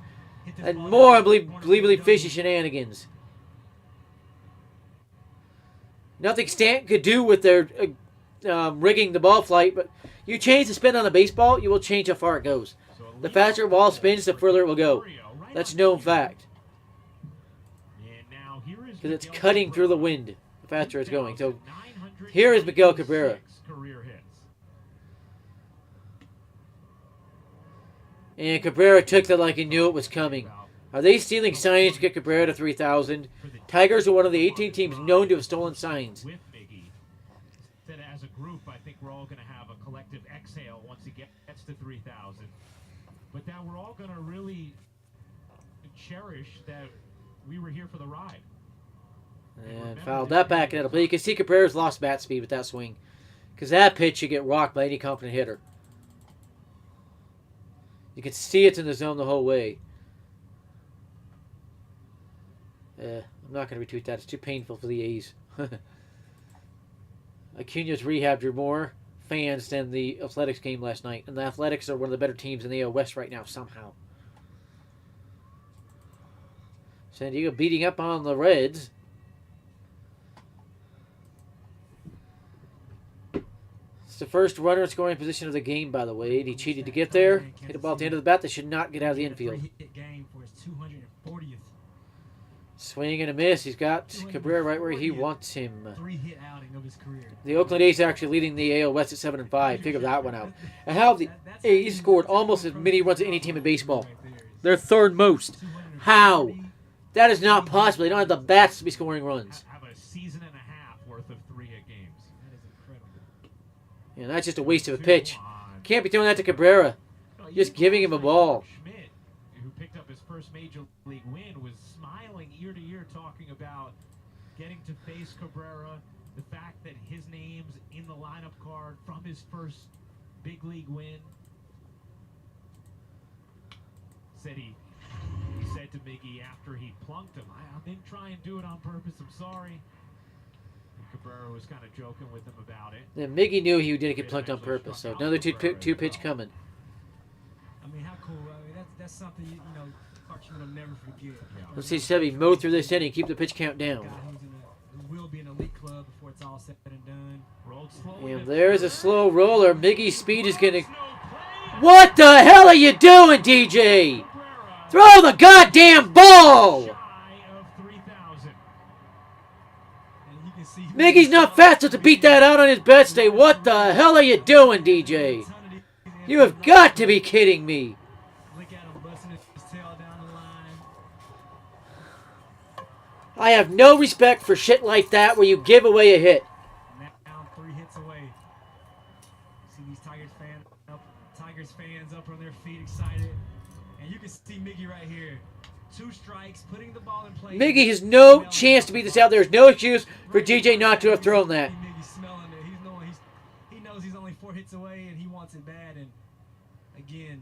And more unbelievably fishy shenanigans. Nothing Stanton could do with their rigging the ball flight, but you change the spin on a baseball, you will change how far it goes. The faster the ball spins, the further it will go. That's known fact. Because it's cutting through the wind the faster it's going. So here is Miguel Cabrera. And Cabrera took that like he knew it was coming. Are they stealing signs to get Cabrera to 3,000? Tigers are one of the 18 teams known to have stolen signs. That as a group, I think we're all going to have a collective exhale once he gets to 3,000. But that we're all going to really cherish that we were here for the ride. And fouled that back into play. You can see Cabrera's lost bat speed with that swing. Because that pitch should get rocked by any confident hitter. You can see it's in the zone the whole way. I'm not going to retweet that. It's too painful for the A's. Acuna's rehab drew more fans than the Athletics game last night. And the Athletics are one of the better teams in the AL West right now, somehow. San Diego beating up on the Reds. It's the first runner scoring position of the game, by the way. And he cheated to get there. Hit a ball at the end of the bat that should not get out of the infield. Swing and a miss. He's got Cabrera right where he wants him. The Oakland A's are actually leading the AL West at 7-5. Figure that one out. And how the A's scored almost as many runs as any team in baseball. They're third most. How? That is not possible. They don't have the bats to be scoring runs. Have a season and a half worth of 3-hit games. That is incredible. And that's just a waste of a pitch. Can't be throwing that to Cabrera. Just giving him a ball. Schmidt, who picked up his first major league win, was smiling ear to ear talking about getting to face Cabrera, the fact that his name's in the lineup card from his first big league win. Said he said to Miggy after he plunked him, I didn't try and do it on purpose, I'm sorry. And Cabrera was kind of joking with him about it. Yeah, Miggy knew he didn't get plunked on purpose, so another two pitch coming. I mean, how cool. I mean, that's something, you know, Clarkson will never forget. Let's see Sevy mow through this inning, keep the pitch count down. Who will be an elite club before it's all said and done. And there's a slow roller. Miggy's speed is going to... What the hell are you doing, DJ? Throw the goddamn ball! Miggy's not fast enough to beat that out on his best day. What the hell are you doing, DJ? You have got to be kidding me. I have no respect for shit like that where you give away a hit. Now 3 hits away. See these Tigers fans up on their feet, excited. And you can see Miggy right here. 2 strikes, putting the ball in play. Miggy has no chance to beat this out. There's no excuse for DJ not to have thrown that. Miggy's smelling it. He knows he's only 4 hits away and he wants it bad. And again,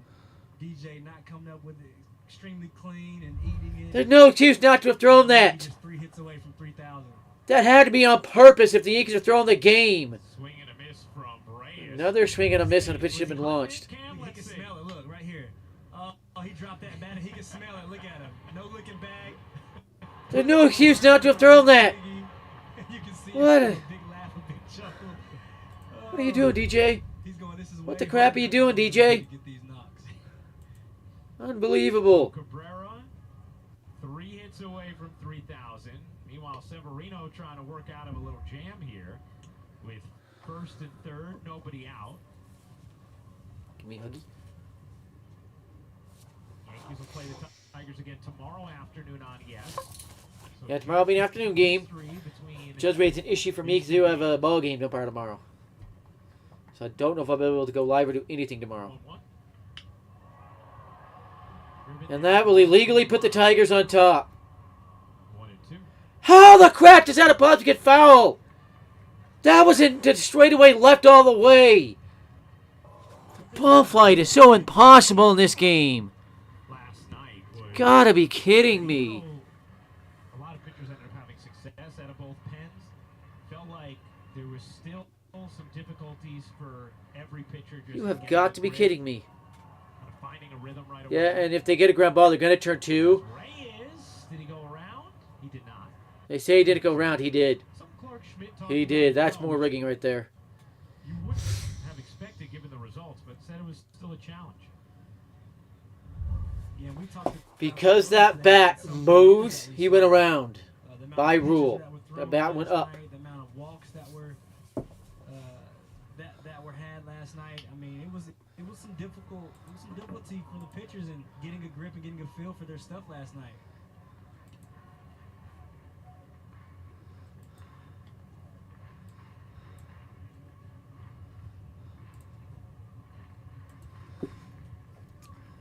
DJ not coming up with it extremely clean and eating it. There's no excuse not to have thrown that. Just 3 hits away from 3,000. That had to be on purpose if the Yankees are throwing the game. Swing and a miss from Reyes. Another swing and a miss on a pitch should have been launched. He can smell it. Look, right here. Oh, he dropped that bat. He can smell it. Look at him. No looking back. There's no excuse not to have thrown that. You can see What? a big laugh, a big chuckle. What are you doing, DJ? He's going, this is What way the crap are you doing, harder DJ? to get these knocks. Unbelievable. Cabrera, 3 hits away from 3,000. Meanwhile, Severino trying to work out of a little jam here with first and third, nobody out. Give me Huggy. Yankees will play the Tigers again tomorrow afternoon on Yes. So Yeah, tomorrow will be an afternoon game. between Judge rates an issue for me because I do have a ball game tomorrow. So I don't know if I'll be able to go live or do anything tomorrow. 1-1. And that will illegally put the Tigers on top. 1-2. How the crap does that about to get foul? That was in the straightaway left all the way. The ball flight is so impossible in this game. Last night was Gotta be kidding me. a lot of pitchers ended up having success out of both pens. Felt like there was still some difficulties for every pitcher. Just You have getting got the to be grip, kidding me. kind of finding a rhythm right Yeah, away. and if they get a ground ball, they're going to turn two. Reyes, did he go around? He did not. They say he didn't go around. He did. Some Clark Schmidt He did. That's more rigging right there. You wouldn't have expected given the results, but said it was still a challenge. Yeah, we talked Because that bat moves, he went around. By rule. The bat went up. The amount of walks that were that were had last night. I mean, it was some difficulty for the pitchers in getting a grip and getting a feel for their stuff last night.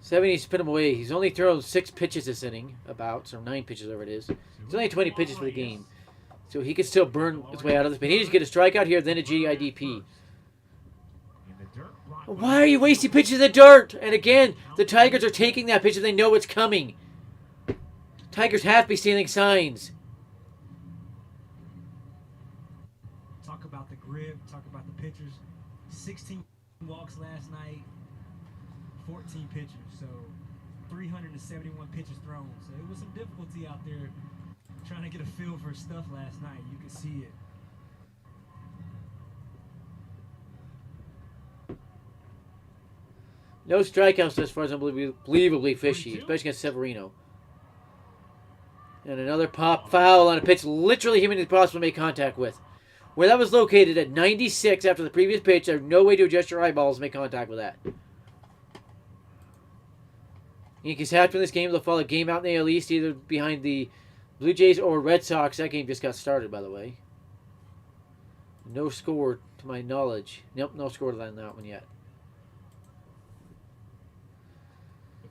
Seven needs to put him away. He's only thrown 6 pitches this inning, about, or 9 pitches, whatever it is. It's only 20 pitches for the game. So he can still burn his way out of this. But he needs to get a strikeout here, then a GIDP. Why are you wasting pitches in the dirt? And again, the Tigers are taking that pitch and they know it's coming. Tigers have to be stealing signs. Talk about the grip, talk about the pitchers. 16 walks last night, 14 pitchers, so 371 pitches thrown. So it was some difficulty out there trying to get a feel for stuff last night. You could see it. No strikeouts as far as unbelievably fishy, especially against Severino. And another pop foul on a pitch literally humanly possible to make contact with. Where that was located at 96 after the previous pitch, there's no way to adjust your eyeballs to make contact with that. Yankees have to win this game. They'll follow a game out in the AL East, either behind the Blue Jays or Red Sox. That game just got started, by the way. No score to my knowledge. Nope, no score on that one yet.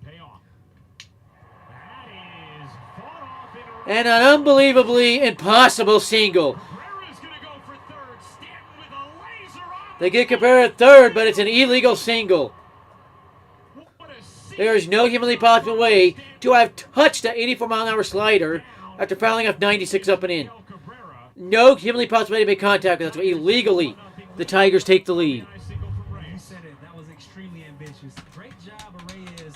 Payoff. That is fought off in And an unbelievably impossible single. Cabrera's gonna go for third. Stanton with a laser on. They get Cabrera at third, but it's an illegal single. What a seat. There is no humanly possible way to have touched that 84-mile-an-hour slider after fouling off 96 up and in. Cabrera. No humanly possible way to make contact with that. So illegally, the Tigers take the lead. Nice single from You Reyes. said it. That was extremely ambitious. Great job of Reyes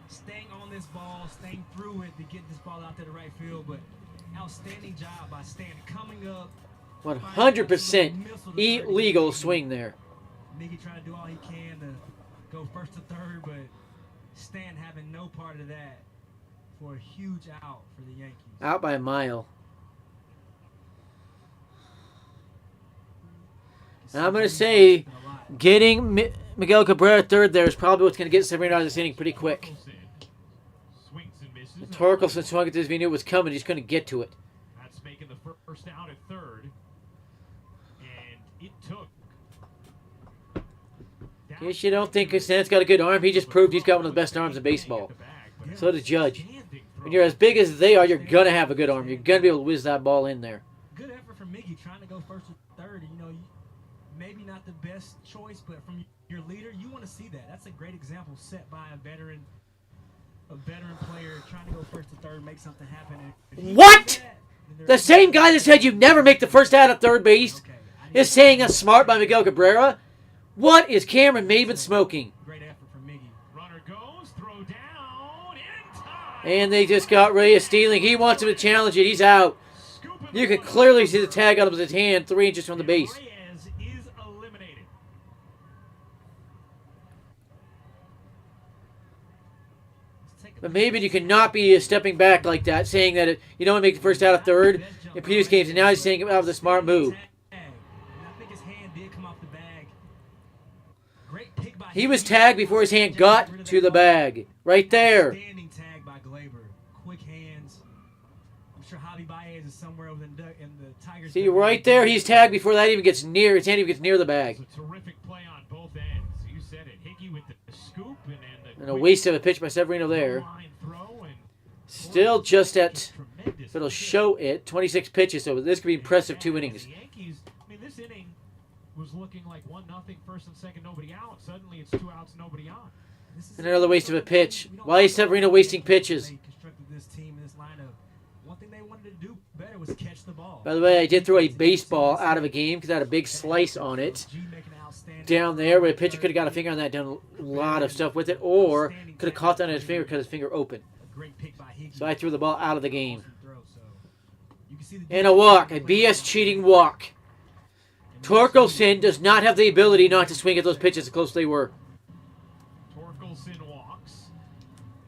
staying on this ball, staying through it to get this ball out to the right field. But outstanding job by Stan coming up. 100% illegal swing there. Miggy trying to do all he can to go first to third, but Stan having no part of that for a huge out for the Yankees. Out by a mile. And I'm going to say getting Miguel Cabrera third there is probably what's going to get Severino out of this inning pretty quick. Swings and misses. Torkelson swung at this. We knew it was coming. He just couldn't get to it. That's making the first out at third. And it took. Guess you don't think Stan's got a good arm. He just proved he's got one of the best arms in baseball. So does Judge. When you're as big as they are, you're going to have a good arm. You're going to be able to whiz that ball in there. Good effort from Miggy trying to go first to third. You know, maybe not the best choice, but from your leader, you want to see that. That's a great example set by a veteran player trying to go first to third, make something happen. If he What? does that, then The same guy that said you never make the first out at third base is saying that's smart by Miguel Cabrera. What is Cameron Maben smoking? Great effort from Miggy. Runner goes, throw down, in time. And they just got Reyes stealing. He wants him to challenge it. He's out. You can clearly see the tag on his hand 3 inches from the base. Reyes is eliminated. Let's But maybe you cannot be stepping back like that, saying that you don't want to make the first out of third in previous games, and now he's saying it was a smart move. I think his hand did come off the bag. Great pick by He was tagged before his hand got to the bag. Right there. Standing tag by Glaber. Quick hands. I'm sure Javi Baez is somewhere over in the Tigers. See, right there, he's tagged before that even gets near. His hand even gets near the bag. It's a terrific play on both ends. You said it. Hickey with the scoop And a waste of a pitch by Severino there. Still just at, it'll show it, 26 pitches, so this could be impressive 2 innings. The Yankees, I mean, this inning was looking like 1-0, first and second, nobody out. Suddenly it's 2 outs, nobody on. And another waste of a pitch. Why is Severino wasting pitches? They constructed this team, this lineup. One thing they wanted to do better was catch the ball. By the way, I did throw a baseball out of a game because I had a big slice on it. Down there, where the pitcher could have got a finger on that, done a lot of stuff with it, or could have caught that on his finger because his finger opened. So I threw the ball out of the game. And a walk, a BS cheating walk. Torkelson does not have the ability not to swing at those pitches as close as they were. Torkelson walks.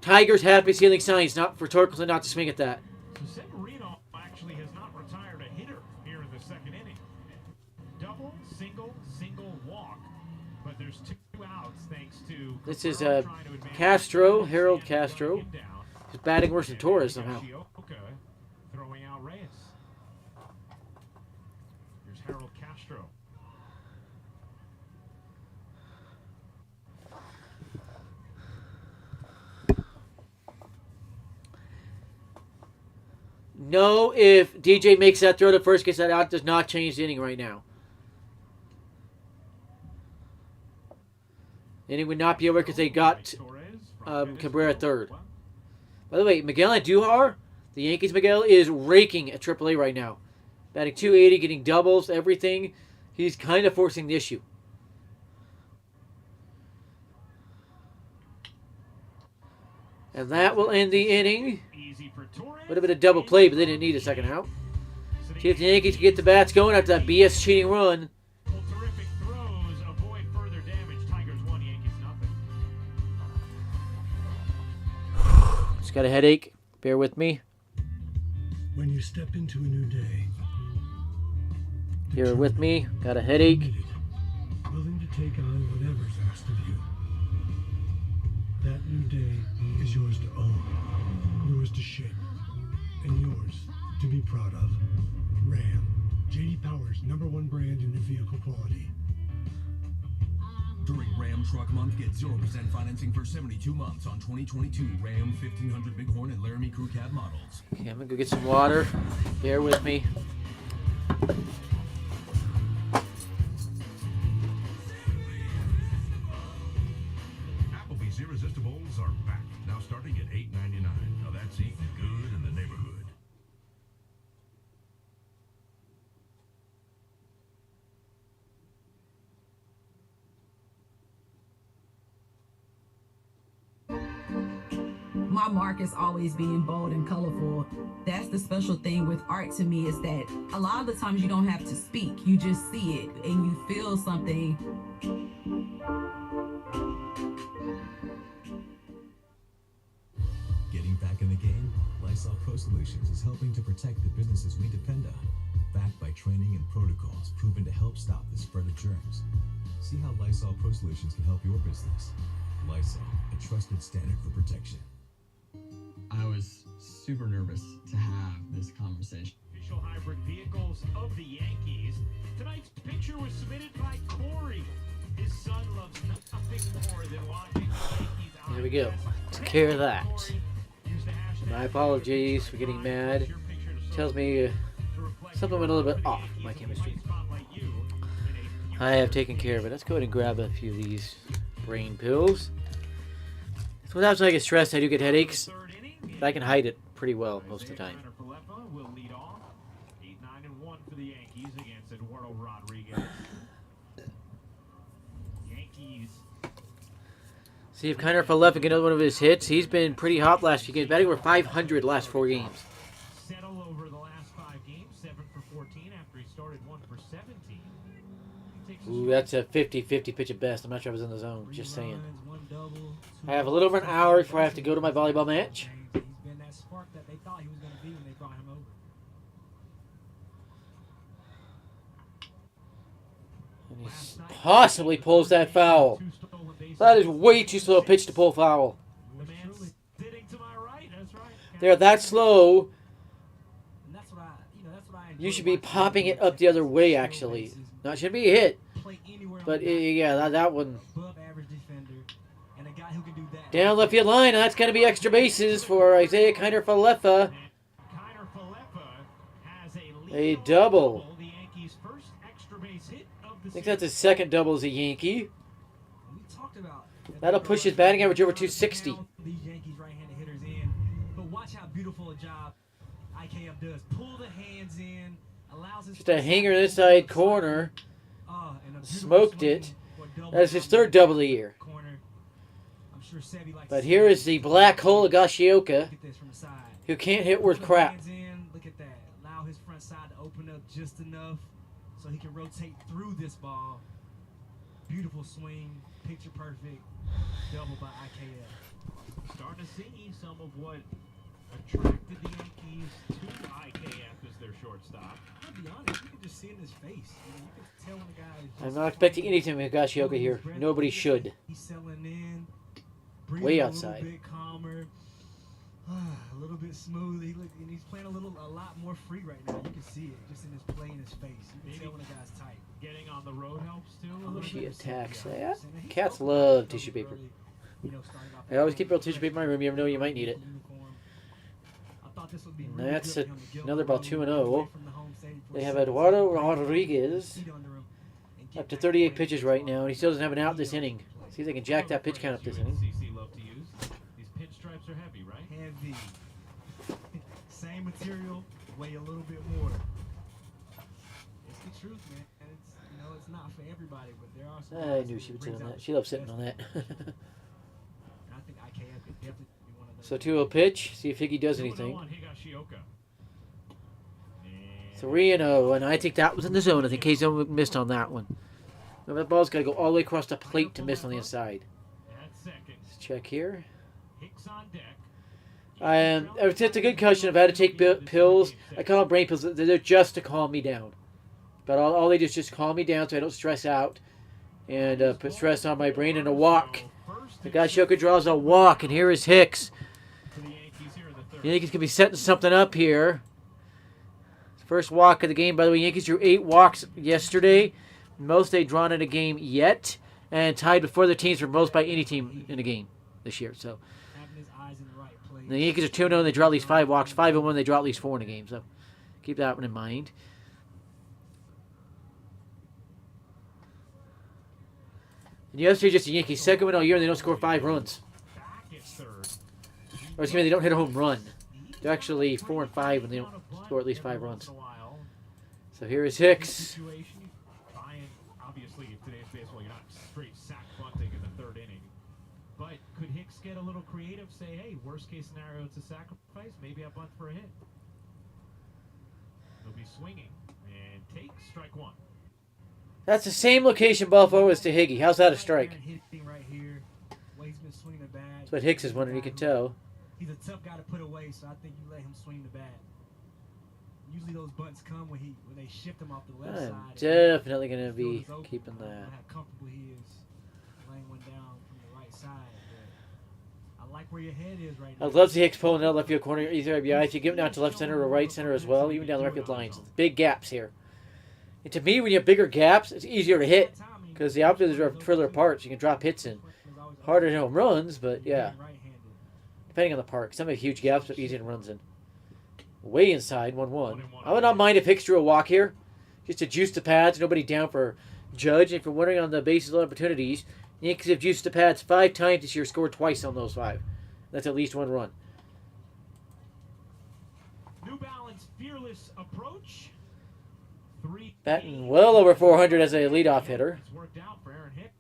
Tigers have been stealing signs not for Torkelson not to swing at that. So Severino actually has not retired a hitter here in the second inning. Double, single, walk. But there's 2 outs thanks to... This is Castro, Harold Castro. He's batting worse than Torres somehow. Throwing out Reyes. Here's Harold Castro. No, if DJ makes that throw to first, gets that out, does not change the inning right now. Inning would not be over because they got Cabrera third. By the way, Miguel Andujar, the Yankees Miguel, is raking at AAA right now. Batting .280, getting doubles, everything. He's kind of forcing the issue. And that will end the inning. Would have been a double play, but they didn't need a second out. See if the Yankees can get the bats going after that BS cheating run. Terrific throws, avoid further damage. Tigers 1, Yankees nothing. Just got a headache. Bear with me. When you step into a new day, Bear with me. Got a headache. committed, willing to take on whatever's asked of you. That new day is yours to own, yours to shape, and yours to be proud of. Ram, J.D. Power's #1 brand in new vehicle quality. During Ram Truck Month, get 0% financing for 72 months on 2022 Ram 1500 Bighorn and Laramie Crew Cab models. Okay, I'm going to go get some water. Bear with me. Applebee's Irresistibles are back, now starting at $8.99. Now that's eating good in the neighborhood. My mark is always being bold and colorful. That's the special thing with art to me, is that a lot of the times you don't have to speak. You just see it and you feel something. Getting back in the game, Lysol Pro Solutions is helping to protect the businesses we depend on. Backed by training and protocols proven to help stop the spread of germs. See how Lysol Pro Solutions can help your business. Lysol, a trusted standard for protection. I was super nervous to have this conversation. Official hybrid vehicles of the Yankees. Tonight's picture was submitted by Corey. His son loves nothing more than watching the Yankees. There we go. Took care of that. My apologies for getting mad. Tells me something went a little bit off my chemistry. I have taken care of it. Let's go ahead and grab a few of these brain pills. Sometimes when I get stressed, I do get headaches. But I can hide it pretty well most of the time. Will lead off. 8-9-1 for the Yankees against Eduardo Rodriguez. Yankees. See if Kiner Falefa can get another one of his hits. He's been pretty hot last few games. Batting over 500 last 4 games. Settle over the last 5 games. 7 for 14 after he started 1 for 17. Ooh, that's a 50-50 pitch at best. I'm not sure I was in the zone. Just saying. 1 dog. I have a little over an hour before I have to go to my volleyball match. He's been that spark that they thought he was going to be when they brought him over. And he possibly pulls that foul. That is way too slow a pitch to pull foul. The man's sitting to my right. That's right. They're that slow. And that's what I, that's what I enjoy You should be watching popping it people up the other Texas way, slow actually. bases, No, it shouldn't be a hit. play anywhere on But the diamond, yeah, that one. above average defender, and a guy who can do that. Down left field line. That's going to be extra bases for Isaiah Kiner-Falefa. Has A double. The Yankees' first extra base hit of the I think that's his second double as a Yankee. We talked about That'll push his batting average over 260. These Yankees right-handed hitters in, but watch how beautiful a job IKF does. Pull the hands in, allows his Just a hanger inside corner. and a beautiful Smoked swing it. for a double That's his down third double of the year. corner. I'm sure Sebi likes But to here see is the that. black hole of Gashioka, Look at this from the side. who can't hit worth Put crap. hands in, look at that. Allow his front side to open up just enough so he can rotate through this ball. Beautiful swing, picture perfect, double by IKF. Starting to see some of what attracted the Yankees to IKF as their shortstop. I'll be honest, you can just see in his face. You can tell when the guy is I'm just not expecting anything with Gashioka here. Nobody should. He's settling in, breathing Way a outside. little bit calmer, a little bit smooth. And he's playing a lot more free right now. You can see it just in his play in his face. You can tell when the guy's tight. Getting on the road helps too. A little She bit. attacks that. Cats love tissue paper. Starting off I always keep a little tissue paper in my room. You never know you might need it. I thought this would be And really that's good for him to get another on ball the 2-0. road, away from the home stadium for They have seconds. Eduardo Rodriguez Heat under him and get up to back 38 where pitches he right is. now, and he still doesn't have an out this inning. See if they can jack that pitch count up this inning. CC love to use. These pinstripes are heavy, right? Heavy. Same material, weigh a little bit more. It's the truth, man. And it's not for everybody, but there are some I guys knew who she would it sit brings on out that. She loves the sitting on best that. in them. And I think IKF could definitely be one of those. So 2-0 pitch. See if Higgy does 2-0 anything. on Higashioka. And 3-0, and I think that was in the zone. I think K-Zone missed on that one. Now that ball's got to go all the way across the plate to miss on the inside. at second. Let's check here. Hicks on deck. It's a good question. I've had to take pills. I call them brain pills. They're just to calm me down. But all they do is just calm me down so I don't stress out and put stress on my brain. And a walk. The guy Shoka draws a walk, and here is Hicks. For the Yankees here in the third. The Yankees could be setting something up here. First walk of the game. By the way, Yankees drew 8 walks yesterday. Most they've drawn in a game yet. And tied before the teams for most by any team in a game this year. So Having his eyes in the right place. the Yankees are 2-0 and they draw at least 5 walks. 5-1, they draw at least 4 in a game. So keep that one in mind. And yesterday, just the Yankees' second win all year, and they don't score 5 runs. Back at third. Or excuse me, they don't hit a home run. They're actually 4 and 5 when they don't score at least 5 runs. So here is Hicks. Situation, you try and obviously in today's baseball, you're not straight sack bunting in the third inning. But could Hicks get a little creative? Say, hey, worst case scenario, it's a sacrifice. Maybe I bunt for a hit. He'll be swinging and take strike one. That's the same location Buffalo is to Higgy. How's that a strike? Hitting right here. Way he's been swinging the bat. That's what Hicks is wondering. You can tell. He's a tough guy to put away, so I think you let him swing the bat. Usually those bunts come when they shift him off the left I'm side. definitely going to The field be is open. keeping I don't know that. how comfortable he is laying one down from the right side. But I like where your head is right now. I'd love to see Hicks pulling out left field corner either RBI. If you give it down to left center or right center as well, even down the right field lines. Big gaps here. And to me, when you have bigger gaps, it's easier to hit because the outfielders are further apart, so you can drop hits in. Harder to hit home runs, but yeah, depending on the park. Some have huge gaps, but easier to runs in. Way inside, 1-1. I would not mind if Hicks drew a walk here, just to juice the pads. Nobody down for Judge. If you're wondering on the bases of opportunities, the Yankees have juiced the pads 5 times this year, scored twice on those 5. That's at least 1 run. New Balance fearless approach. Batting well over 400 as a leadoff hitter. It's worked out for Aaron Hicks.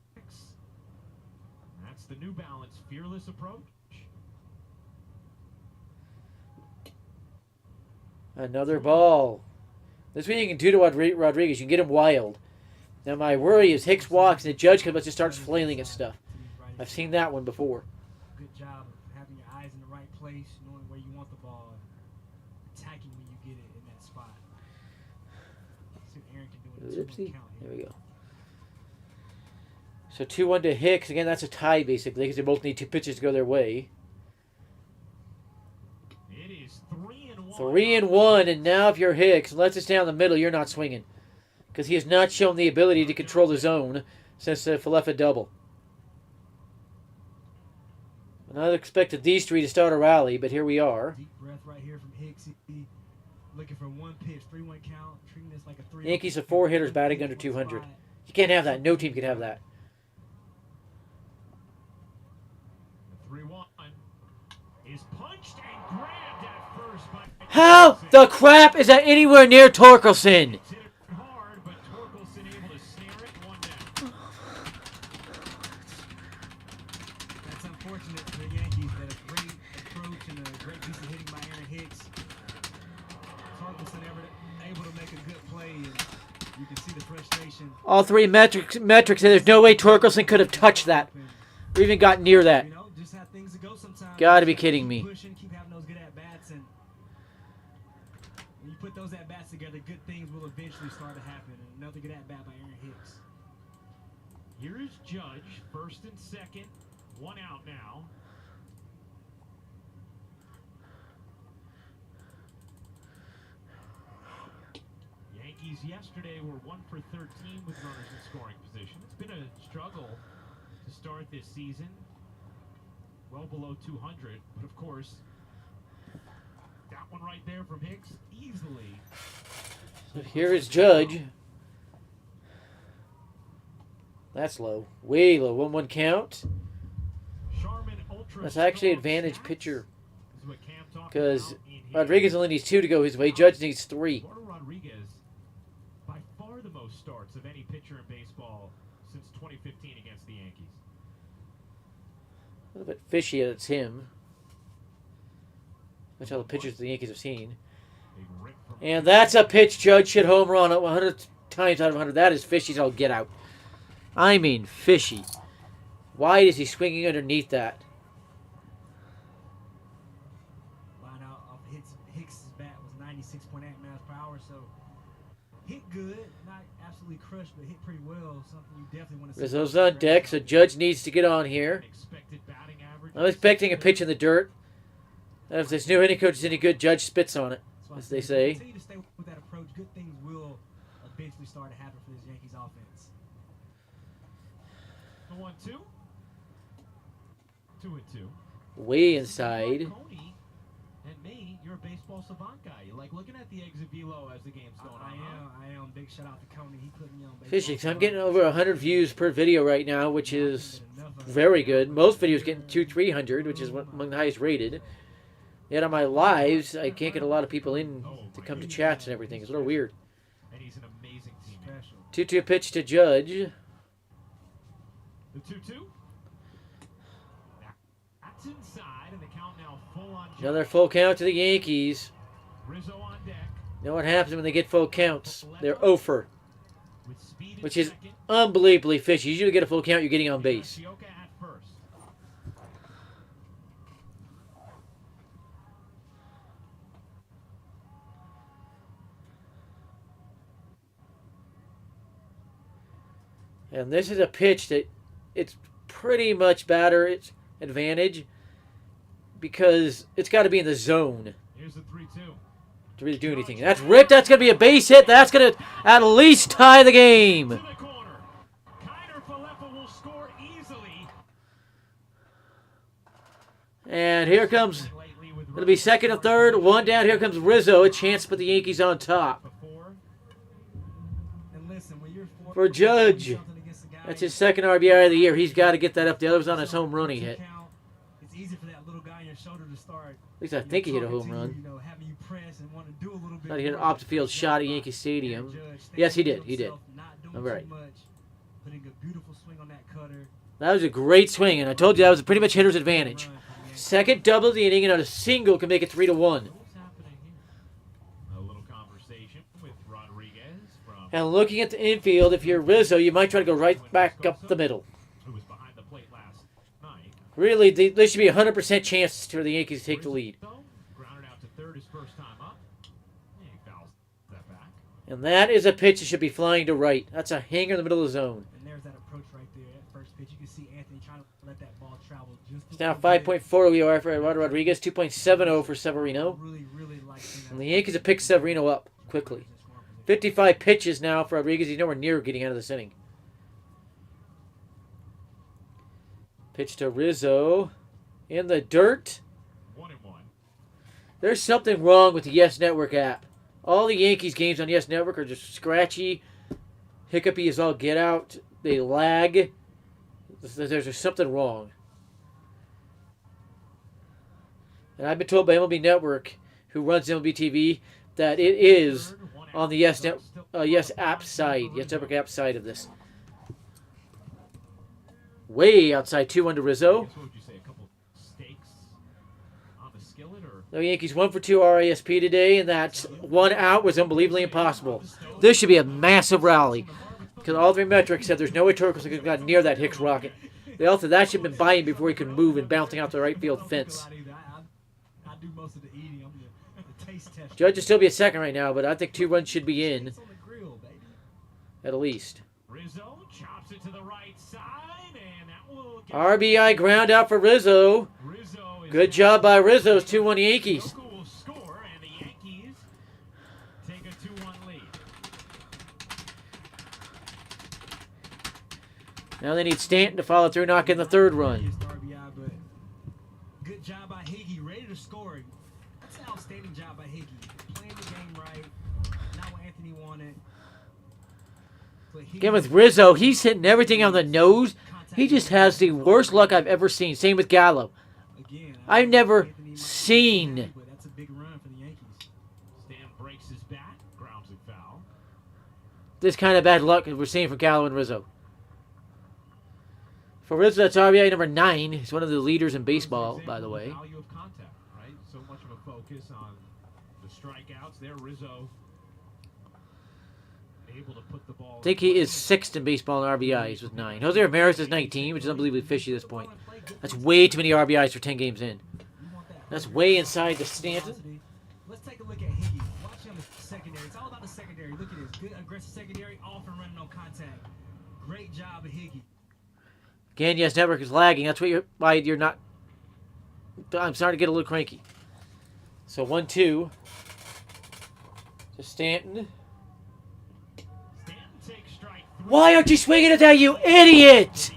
That's the New Balance fearless approach. Another ball. This is what you can do to Rodriguez. You can get him wild. Now my worry is Hicks walks and the Judge comes up and just starts flailing at stuff. I've seen that one before. Good job of having your eyes in the right place, knowing where you want the ball, attacking when you get it in that spot. See what Aaron can do with a 2-1 Oopsie. count There here. we go. So 2-1 to Hicks. Again, that's a tie, basically, because they both need 2 pitches to go their way. It is 3-1. 3-1, and now if you're Hicks, unless it's down the middle, you're not swinging. Because he has not shown the ability to control the zone since the Falefa double. And I expected these 3 to start a rally, but here we are. Deep breath right here from Hicks. He looking for 1 pitch, 3-1 count, treating this like a 3. Yankees have 4 hitters batting under 200. You can't have that. No team can have that. 3-1 is punched and grabbed at first by How the crap is that anywhere near Torkelson? hit it hard, but Torkelson able to snare it. 1 down. That's unfortunate for the Yankees. That a great approach and a great piece of hitting by Aaron Hicks. Torkelson able to make a good play, and you can see the frustration. All 3 metrics say there's no way Torkelson could have touched that. Or even got near that. You know, just how things go sometimes. Gotta be kidding me. Pushing, keep having those good at-bats, and when you put those at-bats together, good things will eventually start to happen. And another good at-bat by Aaron Hicks. Here is Judge, first and second. 1 out now. Yankees yesterday were 1 for 13 with runners in scoring position. It's been a struggle to start this season. Well below 200, but of course, that one right there from Hicks easily. So here is Judge. That's low. Way low. 1-1 count. Sharman ultra That's actually strong advantage stats. pitcher. This is what Cam talked Because about in here. Rodriguez only needs 2 to go his way. Judge needs 3. Eduardo Rodriguez, by far the most starts of any pitcher in baseball since 2015 against the Yankees. A little bit fishy that it's him. That's all the pitchers the Yankees have seen. Big rip from And that's a pitch Judge should home run at 100 times out of 100. That is fishy as all get out. I mean fishy. Why is he swinging underneath that? Line out off Hicks' bat was 96.8 miles per hour, so hit good, not absolutely crushed, but hit pretty well. Something you definitely want to see. Rizzo's on deck, so Judge needs to get on here. expected batting average. I'm expecting a pitch in the dirt. And if this new hitting coach is any good, Judge spits on it, That's why I as they said, say. Continue to stay with that approach. Good things will eventually start to happen for this Yankees offense. The 1-2. 2-2. Way inside. Coney and me, you're a baseball savant guy. You like looking at the exit velo as the game's going on. I am. Big shout out to Coney. He put me on baseball. Fishy, 'cause I'm getting over 100 views per video right now, which is very good. Most videos getting 200-300, which is among the highest rated. Yet on my lives, I can't get a lot of people in to come to chats and everything. It's a little weird. And he's an amazing teammate. Special. 2-2 pitch to Judge. The 2-2. That's inside, and the count now full on. Another full count to the Yankees. Rizzo on deck. You know what happens when they get full counts? They're over, With speed which at is second. unbelievably fishy. Usually get a full count, you're getting on base. Shioka at first. And this is a pitch that it's pretty much batter its advantage because it's got to be in the zone Here's the 3-2. to really do anything. That's ripped. That's going to be a base hit. That's going to at least tie the To game. the corner. Kiner Falefa will score easily. And here comes, Lately with it'll be second and third. 1 down. Here comes Rizzo. A chance to put the Yankees on top. before. And listen, when you're For Judge. something against a guy, That's his second RBI of the year. He's got to get that up. The other was on his home run he hit. It's easy for that little guy on your shoulder to start. At least I think he hit a home run. You know, having you press and want to do a little bit. Thought he hit an more. off-the-field shot at Yankee Stadium. Yes, he did. He did. Not doing I'm too right. much, putting a beautiful swing on that cutter. That was a great swing, and I told you that was pretty much hitter's advantage. Second double of the inning, and on a single can make it 3-1. What's happening here? A little conversation with Rodriguez from And looking at the infield, if you're Rizzo, you might try to go right back up the middle. who was behind the plate last Really, there should be 100% chance for the Yankees to take the lead. Grounded out to third his first time up. He fouls that back. And that is a pitch that should be flying to right. That's a hanger in the middle of the zone. And there's that approach right there at first pitch. You can see Anthony trying to let that ball travel just It's now 5.4 WR for Eduardo Rodriguez, 2.70 for Severino. And the Yankees have picked Severino up quickly. 55 pitches now for Rodriguez. He's nowhere near getting out of this inning. Pitch to Rizzo. In the dirt. 1-1. There's something wrong with the Yes Network app. All the Yankees games on Yes Network are just scratchy. Hiccupy is all get out. They lag. There's just something wrong. And I've been told by MLB Network, who runs MLB TV, that it is on the Yes app side, Yes Network app side of this. Way outside 2-1 to Rizzo. What would you say, a couple steaks on the skillet, or? The Yankees 1 for 2 RASP today, and that 1 out was unbelievably impossible. This should be a massive rally, because all 3 metrics said there's no way Turcos could have gotten near that Hicks rocket. They all said that should have been by him before he could move and bouncing out the right field fence. I do most of the eating. I'm the taste tester. Judge will still be a second right now, but I think 2 runs should be in. At least. Rizzo chops it to the right side, and that will get RBI ground out for Rizzo. Good job by Rizzo. It's 2-1 Yankees. Will score, and the Yankees take a 2-1 lead. Now they need Stanton to follow through, knock in the 3rd run. RBI, but good job by Higgy, ready to score. That's an outstanding job by Higgy. Playing the game right, not what Anthony wanted. Again with Rizzo, he's hitting everything on the nose. He just has the worst luck I've ever seen. Same with Gallo. I've never seen. That's a big run for the Yankees. Stan breaks his bat, grounds it foul. This kind of bad luck we're seeing from Gallo and Rizzo. For Rizzo, that's RBI number 9. He's one of the leaders in baseball, by the way. Value of contact, right? So much of a focus on the strikeouts there. Rizzo able to put the ball. I think he is 6th in baseball in RBIs with 9. Jose Ramirez is 19, which is unbelievably fishy at this point. That's way too many RBIs for 10 games in. That's way inside the Stanton. Let's take a look at Higgy. Watch him the secondary. It's all about the secondary. Look at this. Good aggressive secondary, off and running on contact. Great job of Higgy. Again, Yes Network is lagging. That's why you're not. I'm starting to get a little cranky. So 1-2 to Stanton. Why aren't you swinging at that, you idiot?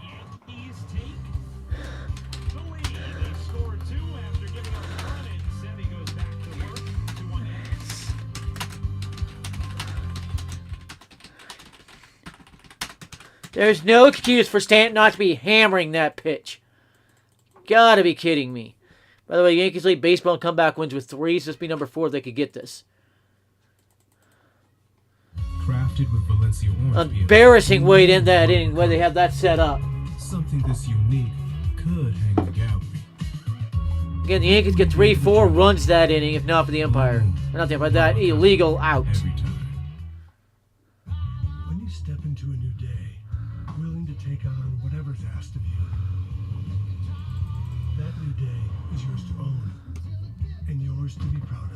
There's no excuse for Stanton not to be hammering that pitch. Gotta be kidding me. By the way, Yankees lead baseball and comeback wins with 3, so this will be number 4 if they could get this. Crafted with Valencia orange peel. Embarrassing way to end that inning where they have that set up. Something this unique could hang the gallery. Again, the Yankees get 3-4 runs that inning, if not for the umpire. Or not the umpire, that illegal out. Every time. When you step into a new day, willing to take on whatever's asked of you, that new day is yours to own and yours to be proud of.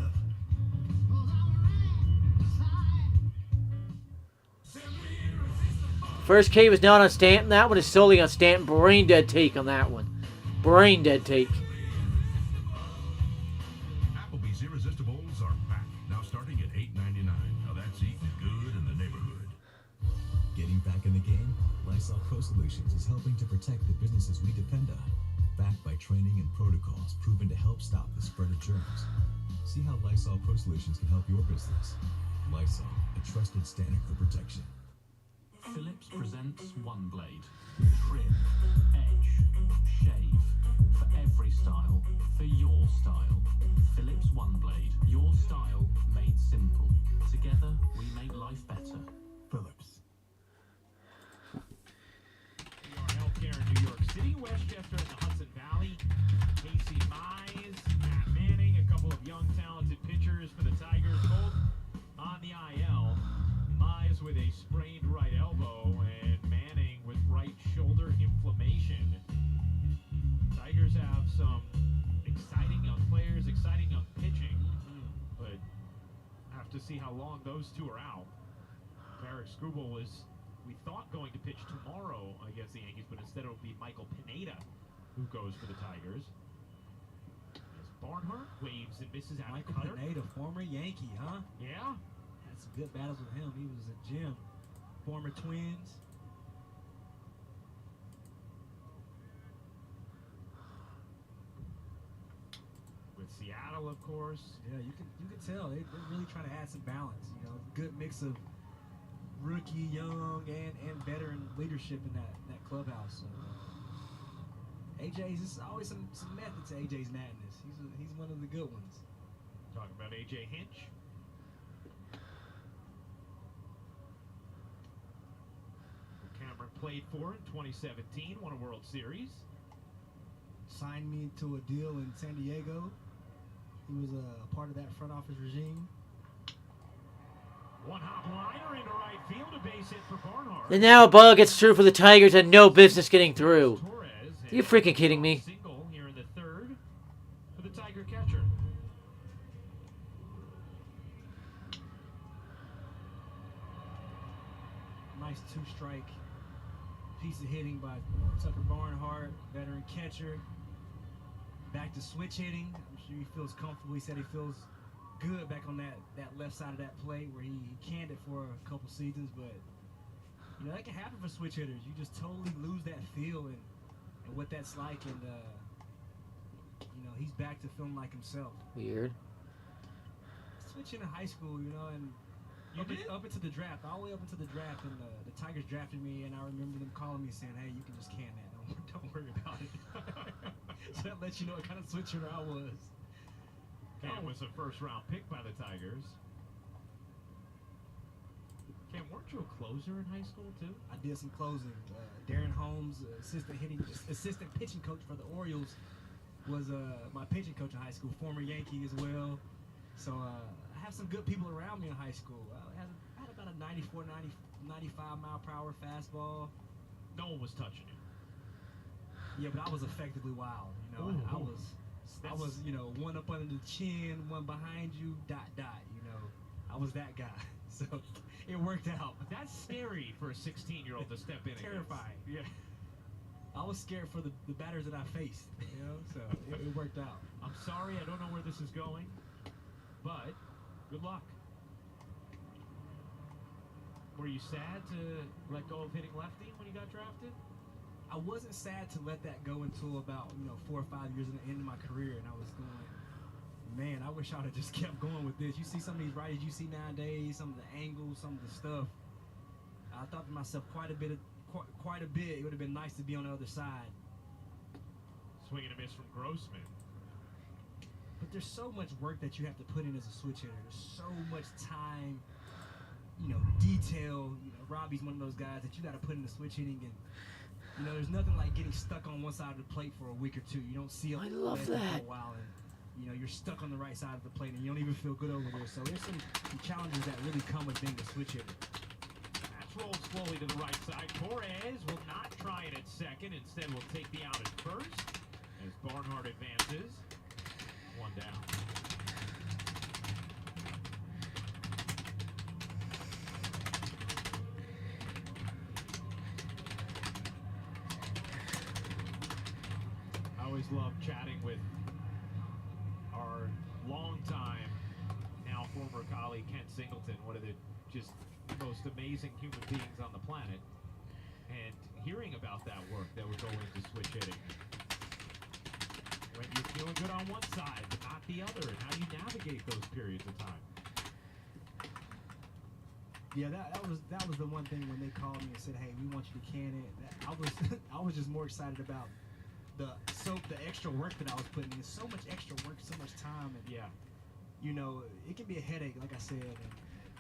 First K was not on Stanton. That one is solely on Stanton. Brain dead take on that one. Brain dead take. Applebee's Irresistibles are back. Now starting at $8.99. Now that's eating good in the neighborhood. Getting back in the game? Lysol Pro Solutions is helping to protect the businesses we depend on. Backed by training and protocols proven to help stop the spread of germs. See how Lysol Pro Solutions can help your business. Lysol, a trusted standard for protection. Philips presents One Blade. Trim, edge, shave. For every style, for your style. Philips One Blade. Your style made simple. Together, we make life better. Phillips. Healthcare in New York City, Westchester in the Hudson Valley. Casey Mize, Matt Manning, a couple of young, talented pitchers for the Tigers, both on the IL. Mize with a sprained right elbow and Manning with right shoulder inflammation. Tigers to see how long those two are out. Tarek Skubal was, we thought, going to pitch tomorrow against the Yankees, but instead it'll be Michael Pineda who goes for the Tigers. As Barnhart waves and misses out. Michael Cutter. Pineda, former Yankee, huh? Yeah. Had some good battles with him. He was a gem. Former Twins. With Seattle, of course. Yeah, you can tell they're really trying to add some balance. You know, good mix of rookie, young, and veteran leadership in that clubhouse. So, AJ's, there's always some method to AJ's madness. He's one of the good ones. Talking about AJ Hinch. Cameron played for in 2017, won a World Series. Signed me to a deal in San Diego. He was a part of that front office regime. One hop liner into right field, a base hit for Barnhart. And now a ball gets through for the Tigers and no business getting through. Are you freaking kidding me? Single here in the third for the Tiger catcher. Nice two-strike piece of hitting by Tucker Barnhart, veteran catcher. Back to switch hitting. I'm sure he feels comfortable. He said he feels good back on that left side of that plate where he canned it for a couple seasons, but you know that can happen for switch hitters. You just totally lose that feel and what that's like, and you know he's back to feeling like himself. Weird. Switching in high school, you know, and up into the draft, all the way up into the draft, and the Tigers drafted me, and I remember them calling me saying, "Hey, you can just can that. Don't worry about it." So that lets you know what kind of switch hitter I was. Cam was a first-round pick by the Tigers. Cam, weren't you a closer in high school, too? I did some closing. Darren Holmes, assistant pitching coach for the Orioles, was my pitching coach in high school, former Yankee as well. So I have some good people around me in high school. I had about a 94, 95 mile per hour fastball. No one was touching you. Yeah, but I was effectively wild. You know, I was, you know, one up under the chin, one behind you, ... You know, I was that guy. So it worked out. But that's scary for a 16-year-old to step in. Terrifying. Yeah. I was scared for the batters that I faced. You know, so it worked out. I'm sorry, I don't know where this is going, but good luck. Were you sad to let go of hitting lefty when you got drafted? I wasn't sad to let that go until about 4 or 5 years in the end of my career, and I was going, man, I wish I would have just kept going with this. You see some of these righties you see nowadays, some of the angles, some of the stuff. I thought to myself quite a bit. It would have been nice to be on the other side. Swing and a miss from Grossman. But there's so much work that you have to put in as a switch hitter. There's so much time, detail. Robbie's one of those guys that you got to put in the switch hitting, and there's nothing like getting stuck on one side of the plate for a week or two. You don't see I love that. for a while, and you're stuck on the right side of the plate, and you don't even feel good over there. So there's some challenges that really come with being a switch hitter. That's rolled slowly to the right side. Torres will not try it at second. Instead, will take the out at first as Barnhart advances. One down. I always love chatting with our longtime, now former colleague, Ken Singleton, one of the just most amazing human beings on the planet, and hearing about that work that would go into switch hitting. When you're feeling good on one side, but not the other, and how do you navigate those periods of time? Yeah, that was the one thing when they called me and said, "Hey, we want you to can it." I was just more excited about the extra work that I was putting in. So much extra work, so much time, and it can be a headache, like I said.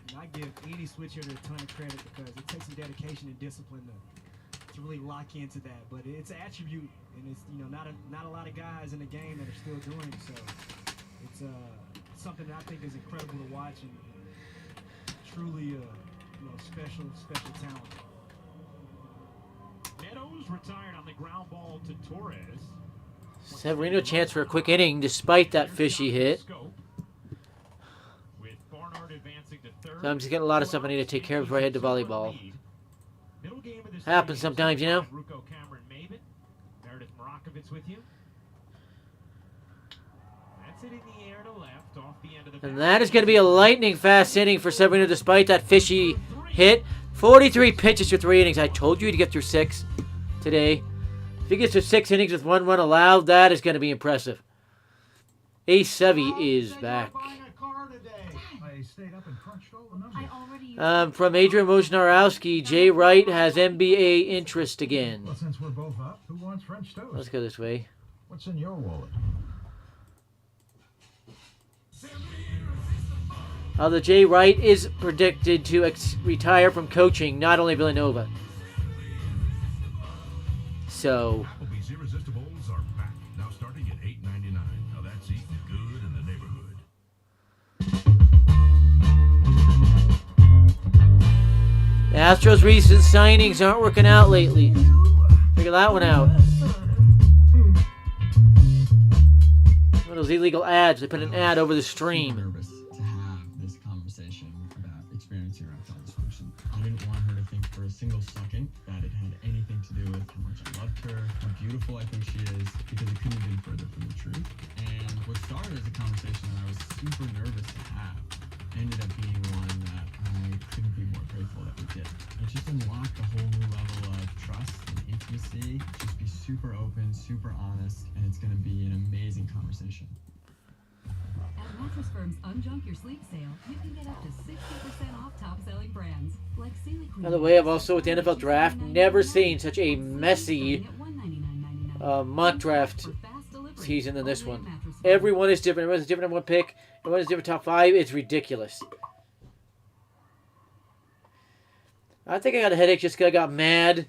And I give any switch hitter a ton of credit because it takes some dedication and discipline to really lock into that. But it's an attribute, and it's not a lot of guys in the game that are still doing it. So it's something that I think is incredible to watch and truly special talent. Meadows retired on the ground ball to Torres. Severino chance for a quick inning despite that fishy hit. With Barnhart advancing So I'm just getting a lot of stuff I need to take care of before I head to volleyball. Happens sometimes, you know. And that is going to be a lightning fast inning for Severino despite that fishy hit. 43 pitches for 3 innings. I told you to get through 6 today. If he gets to 6 innings with 1 run allowed, that is going to be impressive. Ace Sevy is back. From Adrian Wojnarowski, Jay Wright has NBA interest again. Well, since we're both up, who wants French toast? Let's go this way. What's in your wallet? The Jay Wright is predicted to retire from coaching, not only Villanova. So, Applebee's Irresistibles are back. Now starting at $8.99. Now that's eating good in the neighborhood. the Astros' recent signings aren't working out lately. Figure that one out. One of those illegal ads. They put an ad over the stream. Nervous to have this conversation about experiencing erectile dysfunction. I didn't want her to think for a single second that it had anything to do with how much I loved her, how beautiful I think she is, because it couldn't have been further from the truth. And what started as a conversation that I was super nervous to have ended up being one that I couldn't be more grateful that we did. It just unlocked a whole new level of trust and intimacy. Just be super open, super honest, and it's going to be an amazing conversation. At Mattress Firm's Unjunk Your Sleep sale, you can get up to 60% off top-selling brands like Sealy Queen. By the way, I've also with the NFL draft never seen such a messy mock draft season than this one. Everyone is different. Everyone's a different number 1 pick. Everyone is different top 5. It's ridiculous. I think I got a headache just because I got mad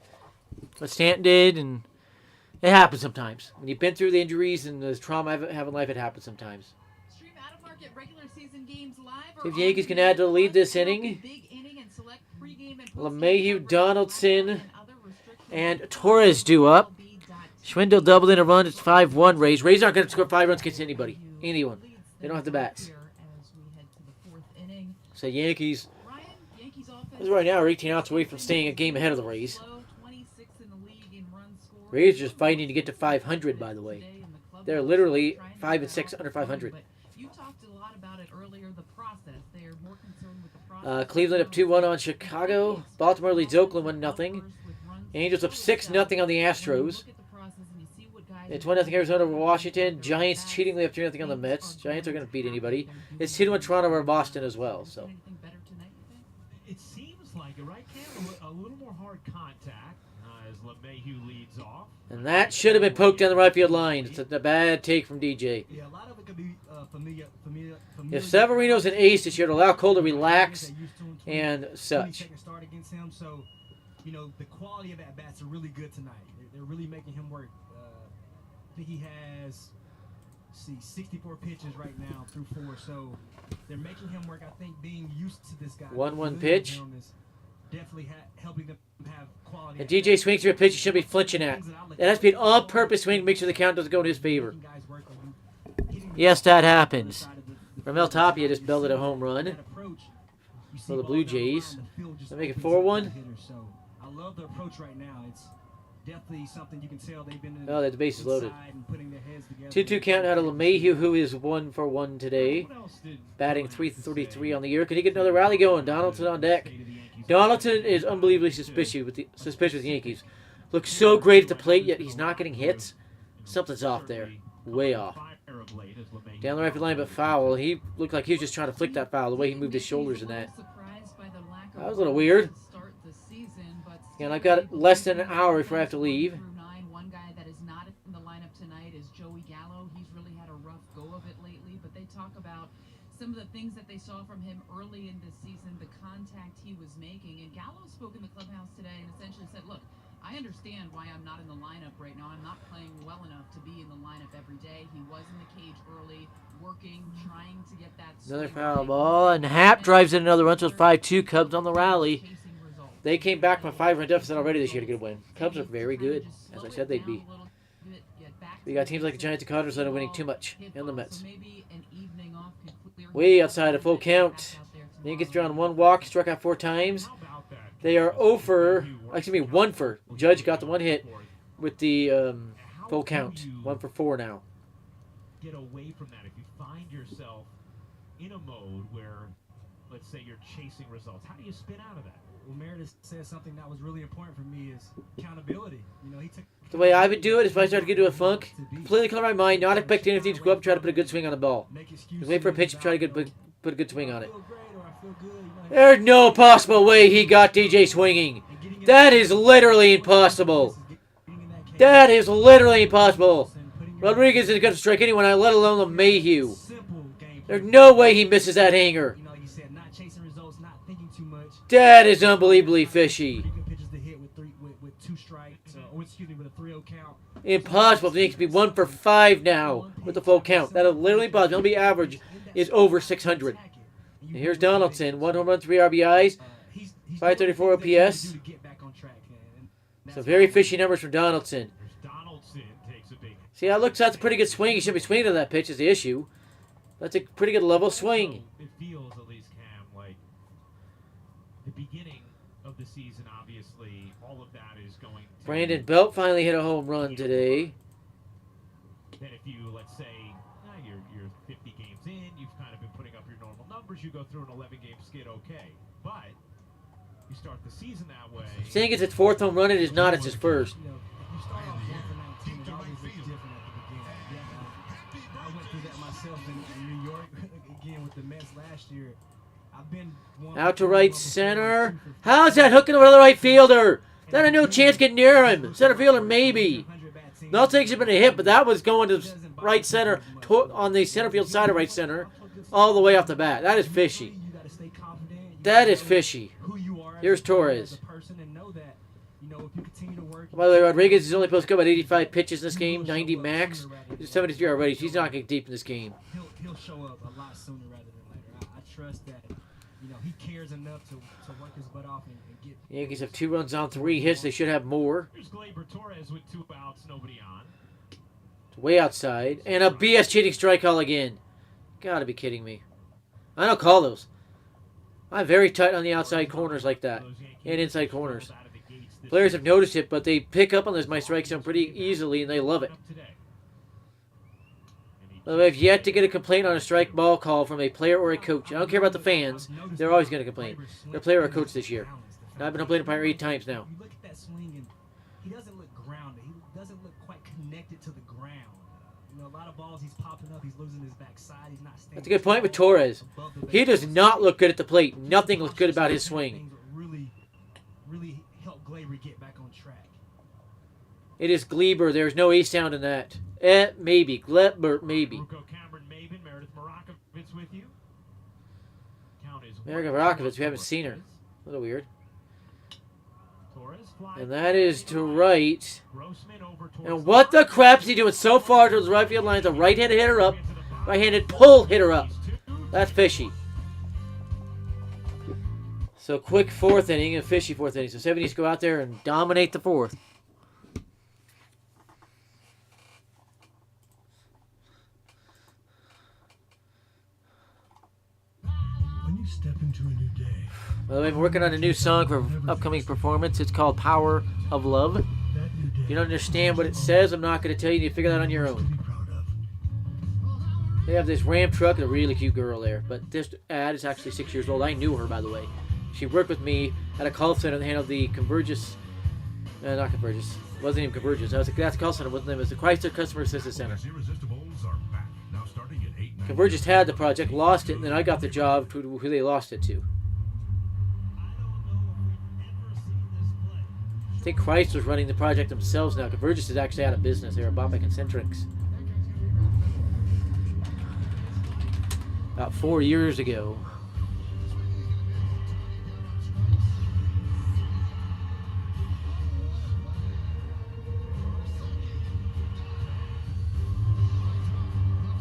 what Stanton did, and it happens sometimes. When you've been through the injuries and the trauma I have in life, it happens sometimes. Stream out-of-market regular season games live If the Yankees can add to the lead this inning, LeMahieu, Donaldson, and Torres due up. Schwindel doubled in a run. It's 5-1 Rays. Rays aren't going to score 5 runs against anybody. Anyone. They don't have the bats. So Yankees, as right now, are 18 outs away from staying a game ahead of the Rays. Rays are just fighting to get to 500, by the way. They're literally 5-6 under 500. Cleveland up 2-1 on Chicago. Baltimore leads Oakland 1-0. Angels up 6-0 on the Astros. It's 1-0 Arizona over Washington. Giants cheatingly up 2-0 on the Mets. Giants are going to beat anybody. It's 2-1 Toronto over Boston as well. So. It seems like it, right, Cam? A little more hard contact as LeMahieu leads off. And that should have been poked down the right field line. It's a bad take from DJ. Yeah, a lot of it could be familiar. If Severino's an ace, it should allow Cole to relax and such. Start against him, so you know the quality of at bats are really good tonight. They're really making him work. I think he has 64 pitches right now through 4, so they're making him work. I think being used to this guy. 1-1 pitch. Definitely helping them have quality. And DJ swings through a pitch he shouldn't be flinching at. It has to be an all-purpose swing to make sure the count doesn't go in his favor. Yes, that happens. Ramel Tapia just belted a home run for the Blue Jays. They make it 4-1. I love the approach right now. It's definitely something you can tell they've been. Oh, the base is loaded. 2-2 count out of LeMahieu, who is 1-for-1 today, batting .333 on the year. Can he get another rally going? Donaldson on deck. Donaldson is unbelievably suspicious with the Yankees. Looks so great at the plate, yet he's not getting hits. Something's off there. Way off. Down the right field line, but foul. He looked like he was just trying to flick that foul, the way he moved his shoulders in that. That was a little weird. And I've got less than an hour before I have to leave. One guy that is not in the lineup tonight is Joey Gallo. He's really had a rough go of it lately, but they talk about some of the things that they saw from him early in this season, the contact he was making. And Gallo spoke in the clubhouse today and essentially said, look, I understand why I'm not in the lineup right now. I'm not playing well enough to be in the lineup every day. He was in the cage early, working, trying to get that. Another foul ball, and Happ drives in another run, so it's 5-2 Cubs on the rally. They came back from a 5-run deficit already this year to get a win. Cubs are very good, as I said they'd be. We got teams like the Giants and Cardinals that are winning too much, and the Mets. Way outside a full count. The Yankees drawn 1 walk, struck out 4 times. They are 1 for. Judge got the 1 hit with the full count. 1 for 4 now. Get away from that. If you find yourself in a mode where, let's say, you're chasing results, how do you spin out of that? Well, Meredith said something that was really important for me is accountability. You know, he took The way I would do it is if I start to get into a funk, completely clear my mind, not expect anything to go up, try to put a good swing on the ball. Just wait for a pitch to try to put a good swing on it. There's no possible way he got DJ swinging. That is literally impossible. That is literally impossible. Rodriguez is going to strike anyone, let alone the Mayhew. There's no way he misses that hanger. That is unbelievably fishy. Impossible. The Yankees be 1 for 5 now with the full count. That is literally impossible. The average is over 600. And here's Donaldson. 1 home run, 3 RBIs, 534 OPS. So very fishy numbers from Donaldson. See, that's a pretty good swing. He should be swinging to that pitch is the issue. That's a pretty good level swing. It feels, at least, Cam, like the beginning of the season, obviously, all of that is going to... Brandon Belt finally hit a home run today. Then if you, let's say, you're 50 games in, you've kind of been putting up your normal numbers, you go through an 11-game skid, okay. But you start the season that way... Saying it's his 4th home run, it is not. It's his 1st. in New York again with the Mets last year. I've been out to right center. How's that hooking over the right fielder? That had no chance getting near him. Center fielder maybe. Not saying it's been a hit, but that was going to right center on the center field side of right center, all the way off the bat. That is fishy. That is fishy. Here's Torres. By the way, Rodriguez is only supposed to go about 85 pitches in this game, 90 max. He's 73 already. He's not getting deep in this game. He'll show up a lot sooner rather than later. I trust that. He cares enough to work his butt off and get. The Yankees have 2 runs on 3 hits. They should have more. Here's Gleyber Torres with 2 outs, nobody on. It's way outside, and a BS cheating strike call again. Gotta be kidding me. I don't call those. I'm very tight on the outside corners like that, and inside corners. Players have noticed it, but they pick up on my strike zone pretty easily, and they love it. By the way, I've yet to get a complaint on a strike ball call from a player or a coach. I don't care about the fans. They're always going to complain. They're a player or a coach this year. Now, I've been complaining probably 8 times now. You look at that swing, and he doesn't look grounded. He doesn't look quite connected to the ground. A lot of balls he's popping up. He's losing his backside. He's not staying. That's a good point with Torres. He does not look good at the plate. Nothing looks good about his swing. Really help Gleyber get back on track. It is Gleyber. There's no E sound in that. Maybe. Gleyber, maybe. America Verakovich, we haven't seen her. A little weird. And that is to right. And what the crap is he doing so far to the right field line? The right-handed hitter up. Right-handed pull hitter up. That's fishy. So quick 4th inning and fishy 4th inning. So 70s go out there and dominate the 4th. When you step into a new day. By the way, I'm working on a new song for upcoming performance. It's called Power of Love. If you don't understand what it says, I'm not going to tell you. You need to figure that out on your own. They have this Ram truck and a really cute girl there. But this ad is actually 6 years old. I knew her, by the way. She worked with me at a call center that handled the Convergys. Not Convergys. It wasn't even Convergys. That's a call center. It wasn't them. It was the Chrysler Customer Assistance Center. Convergys had the project, lost it, and then I got the job to who they lost it to. I think Chrysler's running the project themselves now. Convergys is actually out of business. They're bought by Concentrix. About 4 years ago.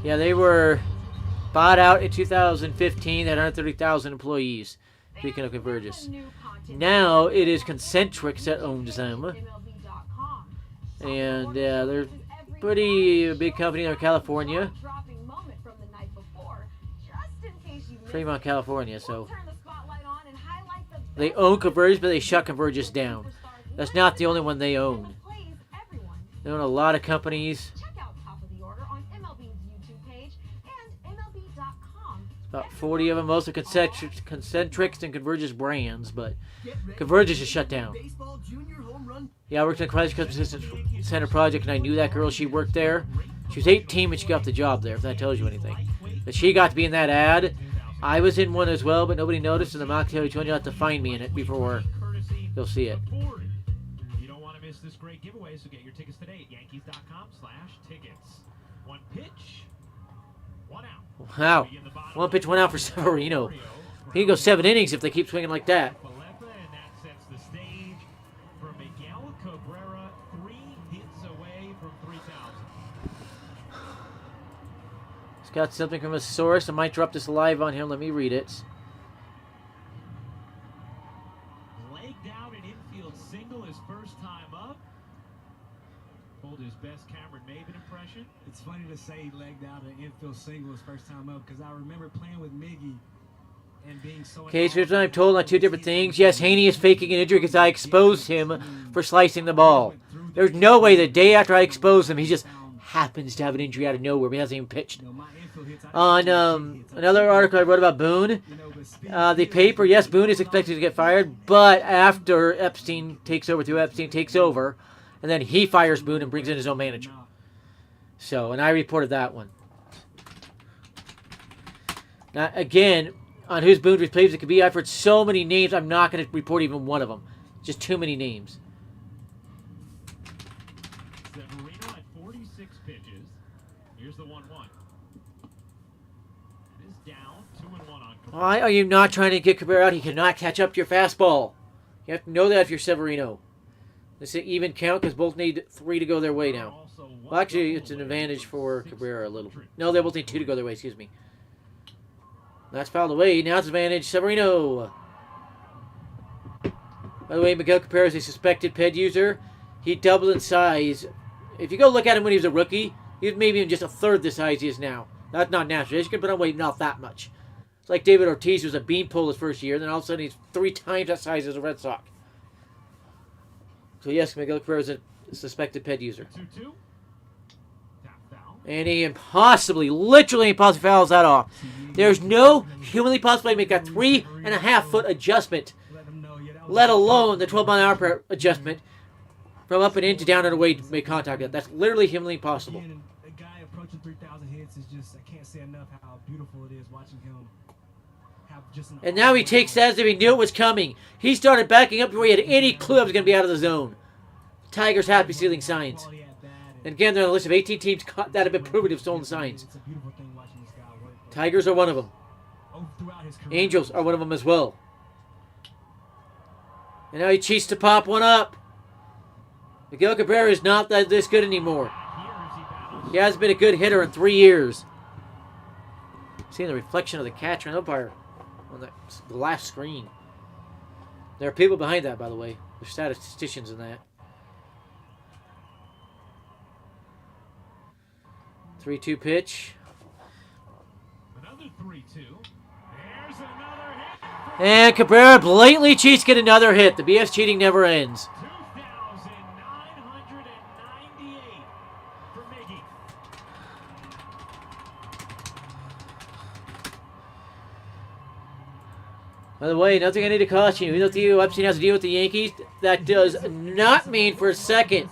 Yeah, they were bought out in 2015. They had 130,000 employees. Speaking of Convergys. Now it is Concentrix that owns them. And they're pretty big company in California. Fremont, California. So They own Converge, but they shut Convergence down. That's not the only one they own. They own a lot of companies. Check out Top of the Order on MLB's YouTube page and MLB.com. About 40 of them, mostly Concentrics and Convergence brands, but Convergence is shut down. Yeah, I worked in the Crisis Customer Center project, and I knew that girl. She worked there. She was 18 when she got the job there, if that tells you anything. But she got to be in that ad. I was in one as well, but nobody noticed, and the Mocktail told you not to find me in it before you'll see it. You don't want to miss this great giveaway, so get your tickets today at Yankees.com/tickets. One pitch, one out. Wow. One pitch, one out for Severino. He can go 7 innings if they keep swinging like that. And that sets the stage for Miguel Cabrera, 3 hits away from 3,000. He's got something from a source. I might drop this live on him. Let me read it. Leg down an infield single his first time up. Pulled his best Cameron Maven impression. It's funny to say legged out an infield single his first time up because I remember playing with Miggy and being so. Okay, so here's what I'm told on 2 different things. Yes, Haney is faking an injury because I exposed him for slicing the ball. There's no way the day after I exposed him, he just happens to have an injury out of nowhere. He hasn't even pitched. On another article I wrote about Boone, the paper, yes, Boone is expected to get fired, but after Epstein takes over, and then he fires Boone and brings in his own manager. So, and I reported that one. Now, again, on who's Boone replaces it could be, I've heard so many names, I'm not going to report even one of them. Just too many names. Severino at 46 pitches. Here's the 1-1. It is down, 2-1 on Cabrera. Why are you not trying to get Cabrera out? He cannot catch up to your fastball. You have to know that if you're Severino. This is even count because both need 3 to go their way now. Well, actually, it's an advantage for Cabrera a little. No, they both need 2 to go their way, excuse me. That's fouled away. Now it's advantage Severino. By the way, Miguel Cabrera is a suspected PED user. He doubled in size. If you go look at him when he was a rookie, he was maybe even just a third the size he is now. That's not natural. He's going to put on weight not that much. It's like David Ortiz, who was a beanpole his first year, and then all of a sudden he's 3 times that size as a Red Sox. So yes, Miguel Cabrera is a suspected PED user. 2-2. And he literally impossibly fouls that off. There's no humanly possible way to make that 3.5-foot adjustment, let alone the 12-mile-an-hour adjustment from up and in to down and away to make contact. That's literally humanly impossible. A guy approaching 3,000 hits is just, I can't say enough how beautiful it is watching him. And now he takes that as if he knew it was coming. He started backing up before he had any clue I was going to be out of the zone. Tigers happy stealing signs. And again, they're on a list of 18 teams that have been proven to have stolen signs. Tigers are one of them. Angels are one of them as well. And now he cheats to pop one up. Miguel Cabrera is not this good anymore. He hasn't been a good hitter in 3 years. Seeing the reflection of the catcher and umpire on that glass screen. There are people behind that, by the way. There's statisticians in that. 3-2 pitch. Another 3-2. There's another hit. And Cabrera blatantly cheats, get another hit. The BS cheating never ends. 2,998 for Miggy. By the way, nothing I need to caution you. Even though Epstein has to deal with the Yankees, that does not mean for a second.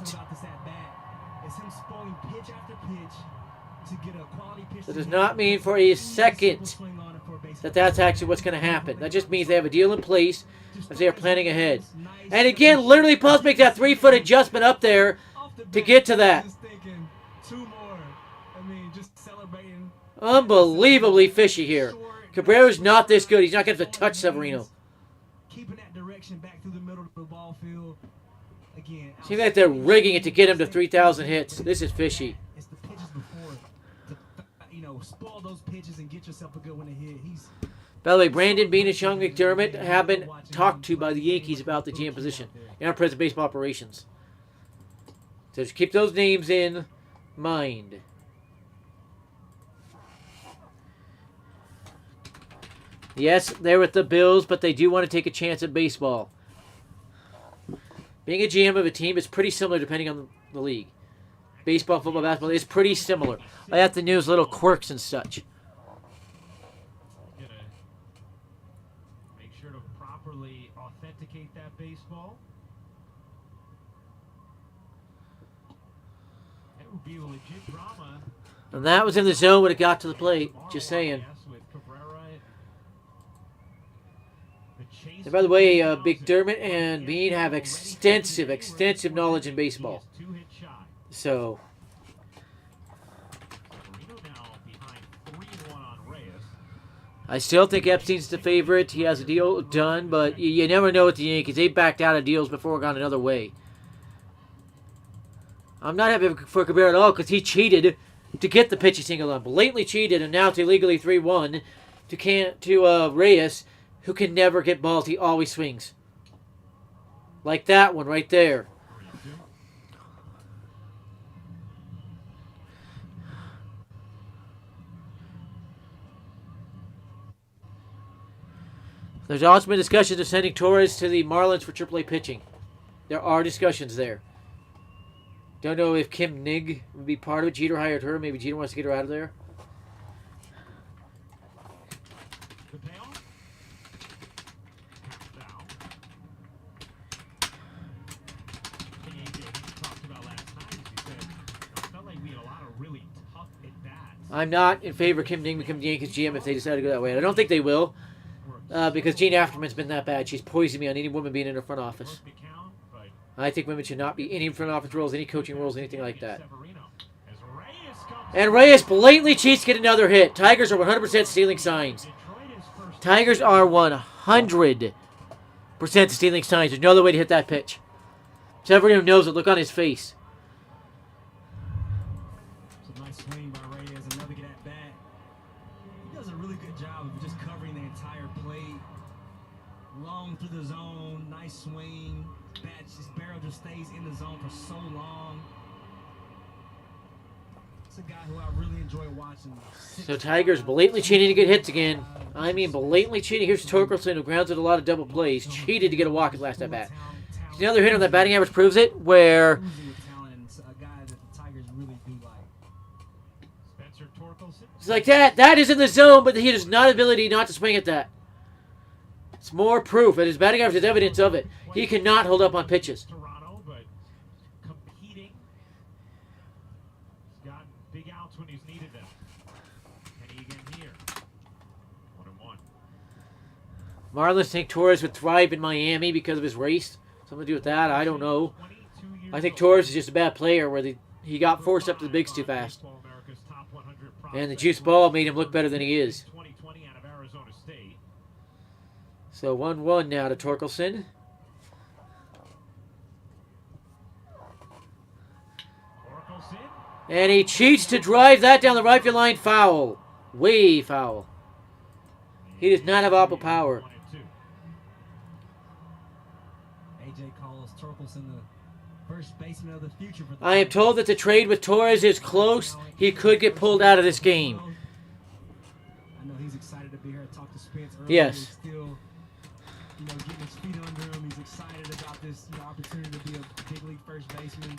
That does not mean for a second that that's actually what's going to happen. That just means they have a deal in place as they are planning ahead. And again, literally, Pulse makes that 3-foot adjustment up there to get to that. Unbelievably fishy here. Cabrera's not this good. He's not going to have to touch Severino. Keeping that direction back through the middle of the ball field. Again, seems like they're rigging it to get him to 3,000 hits. This is fishy. It's the pitches before, spoil those pitches and get yourself a good one to hit. By the way, Brandon Bean and Sean McDermott have been talked to by the Yankees about the GM position in our present baseball operations. So just keep those names in mind. Yes, they're with the Bills, but they do want to take a chance at baseball. Being a GM of a team is pretty similar depending on the league. Baseball, football, basketball is pretty similar. I have to use little quirks and such. Gonna make sure to properly authenticate that baseball. That would be a legit drama. And that was in the zone when it got to the plate. Just saying. And by the way, McDermott and Bean have extensive knowledge in baseball. So, I still think Epstein's the favorite. He has a deal done, but you never know with the Yankees. They backed out of deals before it gone another way. I'm not happy for Cabrera at all because he cheated to get the pitching single on. Blatantly cheated, and now it's illegally 3-1 to Reyes, who can never get balls. He always swings. Like that one right there. There's also been discussions of sending Torres to the Marlins for AAA pitching. There are discussions there. Don't know if Kim Nig would be part of it. Jeter hired her. Maybe Jeter wants to get her out of there. I'm not in favor of Kim Ning becoming the Yankees GM if they decide to go that way. I don't think they will. Because Gene Afterman's been that bad. She's poisoned me on any woman being in her front office. I think women should not be any front office roles, any coaching roles, anything like that. And Reyes blatantly cheats to get another hit. Tigers are 100% stealing signs. Tigers are 100% stealing signs. There's no other way to hit that pitch. Severino knows it. Look on his face. It's a nice swing by Reyes. Another get at bat. He does a really good job of just covering the entire plate. Long through the zone. Nice swing. His barrel just stays in the zone for so long. It's a guy who I really enjoy watching. So Tigers blatantly cheating to get hits again. I mean, blatantly cheating. Here's Torkelson, who grounds out a lot of double plays. Cheated to get a walk at last at bat. Another hit on that batting average proves it, where it's like that. That is in the zone, but he has not ability not to swing at that. It's more proof, and his batting average is evidence of it. He cannot hold up on pitches. Toronto, but competing. He's got big outs when he's needed them. And he again here. 1-1. Marlins think Torres would thrive in Miami because of his race. Something to do with that, I don't know. I think Torres is just a bad player where he got forced up to the bigs too fast. And the juice ball made him look better than he is. So 1-1 now to Torkelson. And he cheats to drive that down the right field line. Foul. Way foul. He does not have oppo power. AJ calls Torkelson the first baseman of the future. For the I am told that the trade with Torres is close. He could get pulled out of this game. I know he's excited to be here. I talked to Spence earlier. Yes. He's still, getting his feet under him. He's excited about this opportunity to be a big league first baseman.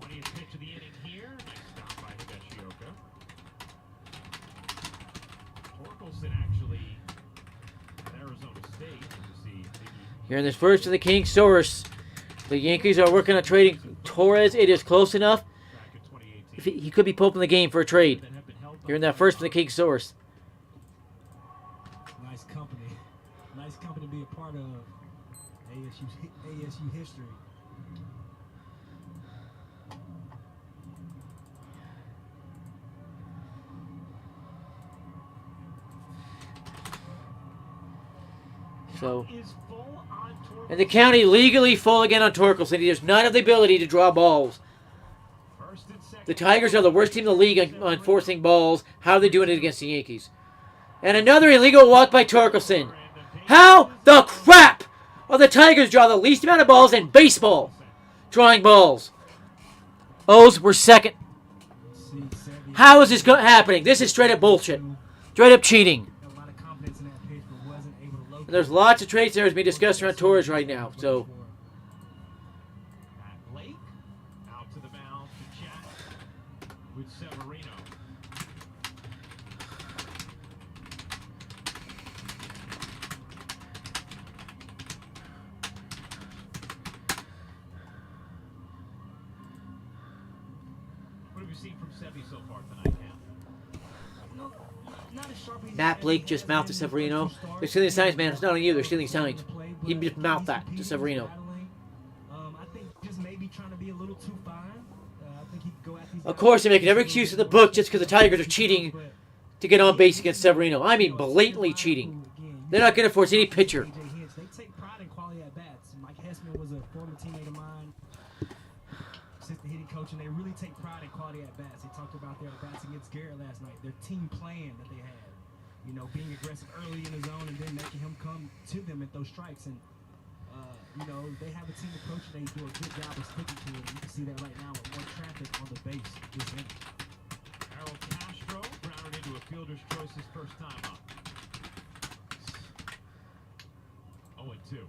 20th pitch of the inning here. Nice stop by Higashioka. Torkelson actually at Arizona State. Here in this first of the TheKingSource, the Yankees are working on trading Torres. It is close enough. If he could be pulled from the game for a trade. Here in that first of the TheKingSource. Nice company. Nice company to be a part of. ASU history. So, and the county legally full again on Torkelson. He does not have the ability to draw balls. The Tigers are the worst team in the league on forcing balls. How are they doing it against the Yankees? And another illegal walk by Torkelson. How the crap are the Tigers draw the least amount of balls in baseball? Drawing balls. O's were second. How is this happening? This is straight up bullshit. Straight up cheating. A lot of confidence in that pitch, but wasn't able to locate. And there's lots of trade scenarios being discussed around Torres right now. So Matt Blake out to the mound to chat with Severino. What have you seen from Sevy so far tonight, Cam? Matt Blake just mouthed to Severino. They're stealing signs, man. It's not on you. They're stealing signs. He just mouthed that to Severino. I think just maybe trying to be a little too fine. I think he could go at these Of course, they make every excuse in the book just because the Tigers are cheating to get on base against Severino. I mean, blatantly cheating. They're not going to force any pitcher. They take pride in quality at bats. Mike Hessman was a former teammate of mine, assistant hitting coach, and they really take pride in quality at bats. They talked about their at bats against Garrett last night, their team plan that they had. You know, being aggressive early in the zone and then making him come to them at those strikes. And, you know, they have a team approach. They do a good job of sticking to it. You can see that right now with more traffic on the base this inning. Harold Castro grounded into a fielder's choice his first time up. 0-2.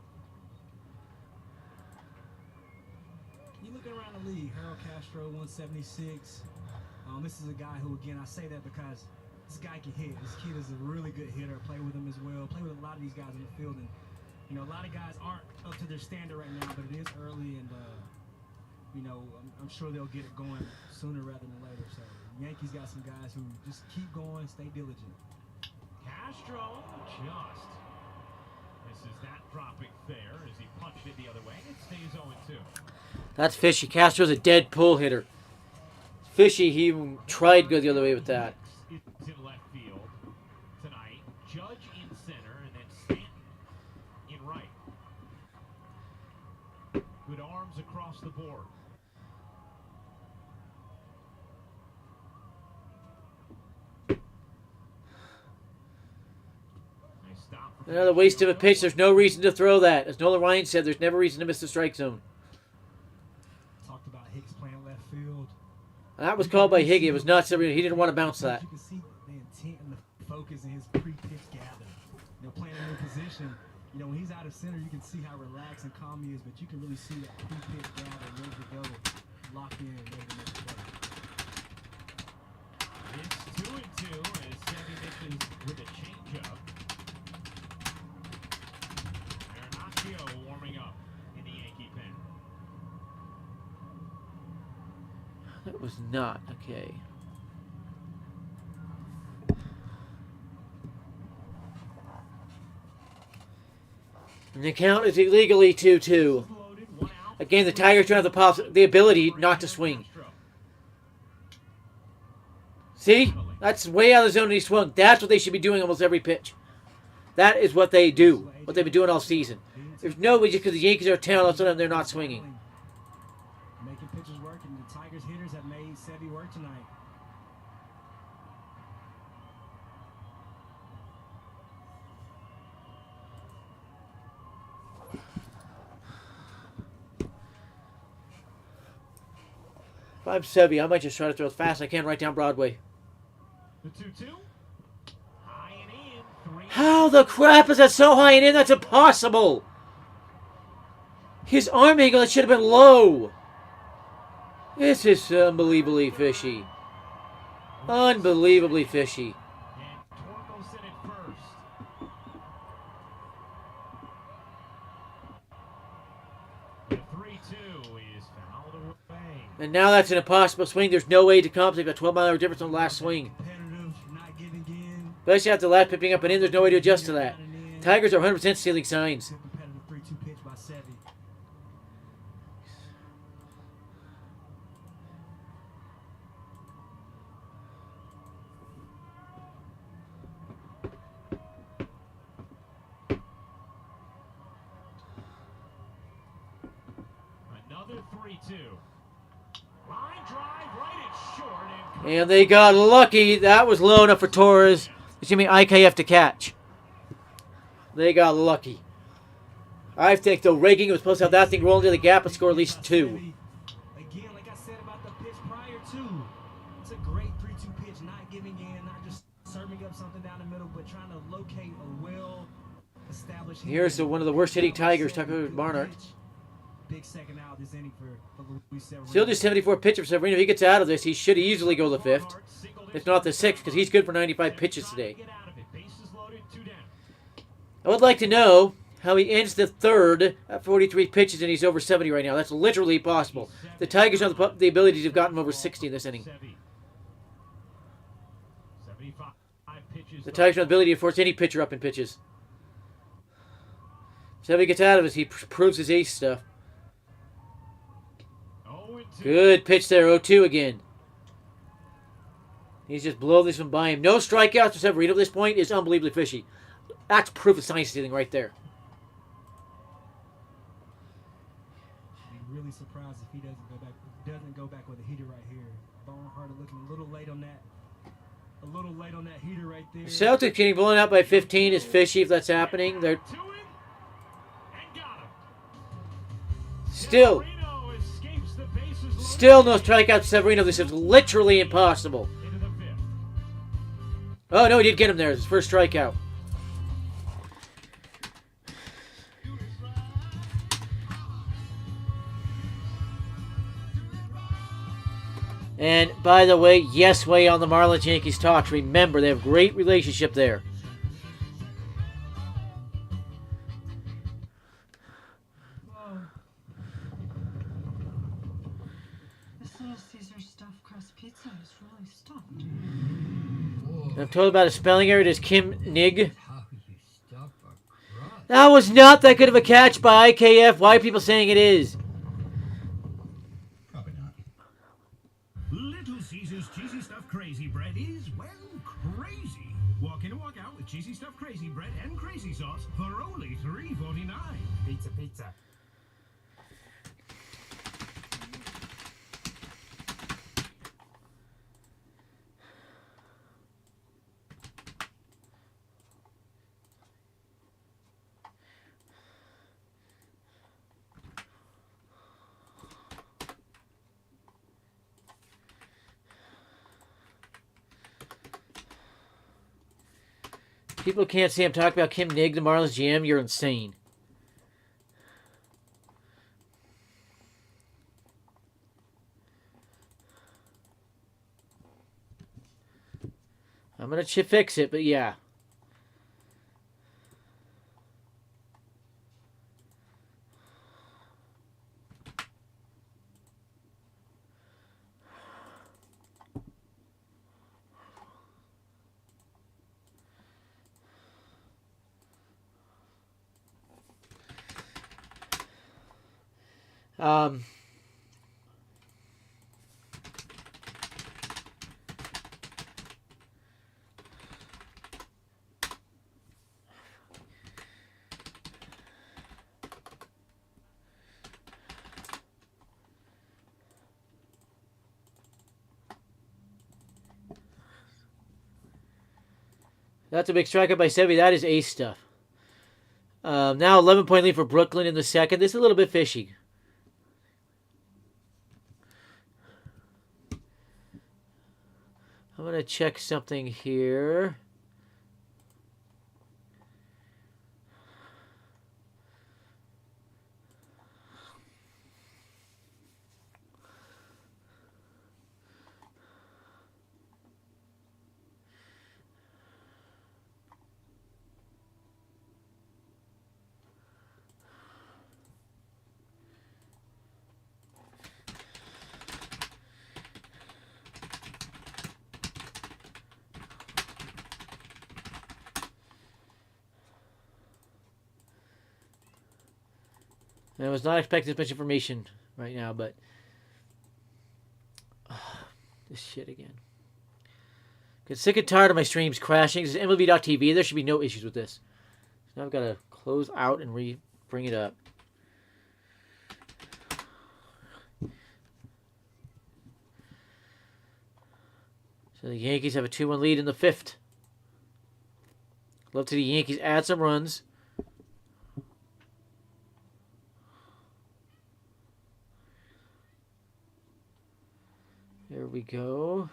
You looking around the league, Harold Castro, 176. This is a guy who, again, I say that because this guy can hit. This kid is a really good hitter. Play with him as well. Play with a lot of these guys in the field. And, you know, a lot of guys aren't up to their standard right now, but it is early. And, you know, I'm sure they'll get it going sooner rather than later. So, Yankees got some guys who just keep going, stay diligent. Castro just misses that dropping fair as he punched it the other way. It stays 0-2. That's fishy. Castro's a dead pull hitter. Fishy, he tried to go the other way with that. To left field tonight. Judge in center and then Stanton in right. Good arms across the board. Another waste of a pitch. There's no reason to throw that. As Nolan Ryan said, there's never reason to miss the strike zone. Talked about Hicks playing left field. That was called by Higgy. It was not Severino. He didn't want to bounce that. You can see the intent and the focus in his pre-pitch gather. You know, playing in a position. You know, when he's out of center, you can see how relaxed and calm he is, but you can really see that pre-pitch gather, ready to go, locked in, ready to make the play. It's 2-2 as Sevy misses with a changeup. Marinaccio warming up in the Yankee pen. That was not okay. And the count is illegally 2-2. Again, the Tigers don't have the ability not to swing. See? That's way out of the zone and he swung. That's what they should be doing almost every pitch. That is what they do. What they've been doing all season. There's no way just because the Yankees are talented, all of a sudden they're not swinging. Making pitches work, and the Tigers hitters have made Sevy work tonight. If I'm Sevy, I might just try to throw as fast as I can right down Broadway. The 2-2. High and in. 3. How the crap is that so high and in? That's impossible. His arm angle, that should have been low. This is unbelievably fishy. Unbelievably fishy. And Torkelson at first. The 3-2 is fouled away. And now that's an impossible swing. There's no way to compensate. Got 12-mile difference on the last swing. Especially after the last pipping up and in, there's no way to adjust to that. Tigers are 100% stealing signs. Competitive 3-2 pitch by Sevy. Another 3-2. Line drive right at short. And they got lucky. That was low enough for Torres. Excuse me, IKF to catch. They got lucky. I think the raking was supposed to have that thing roll into the gap and score at least 2. Again, like I said about the pitch prior to, it's a great 3-2 something down the middle, but trying to locate a well-established. Here's one of the worst hitting Tigers, Tucker Barnhart. Big second out this inning for Luis Severino. Still just 74 pitch for Severino. If he gets out of this, he should easily go the 5th. If not the 6th, because he's good for 95 pitches today. I would like to know how he ends the 3rd at 43 pitches and he's over 70 right now. That's literally possible. The Tigers have the ability to have gotten him over 60 in this inning. The Tigers have the ability to force any pitcher up in pitches. So if he gets out of this, he proves his ace stuff. Good pitch there, 0-2 again. He's just blowing this one by him. No strikeouts for Severino at this point is unbelievably fishy. That's proof of science stealing right there. I'd be really surprised if he doesn't go back with a heater right here. Barnhart looking a little late on that. A little late on that heater right there. Celtics getting blown out by 15 is fishy if that's happening. They're still no strikeout to Severino. This is literally impossible. Oh, no, he did get him there. His first strikeout. And, by the way, yes way on the Marlins-Yankees talks. Remember, they have a great relationship there. I'm told about a spelling error. It is Kim Nig. That was not that good of a catch by IKF. Why are people saying it is? Probably not. Little Caesar's Cheesy Stuffed Crazy Bread is, well, crazy. Walk in and walk out with Cheesy Stuffed Crazy Bread and Crazy Sauce for only $3.49. Pizza, pizza. People can't see I'm talking about Kim Nig, the Marlins GM. You're insane. I'm going to fix it, but yeah. That's a big strikeout by Sevy. That is ace stuff. Now 11-point lead for Brooklyn in the 2nd. This is a little bit fishy. I'm going to check something here. I was not expecting this much information right now, but this shit again. Get sick and tired of my streams crashing. This is MLB.TV. There should be no issues with this. So now I've got to close out and bring it up. So the Yankees have a 2-1 lead in the 5th. Love to see the Yankees add some runs. There we go.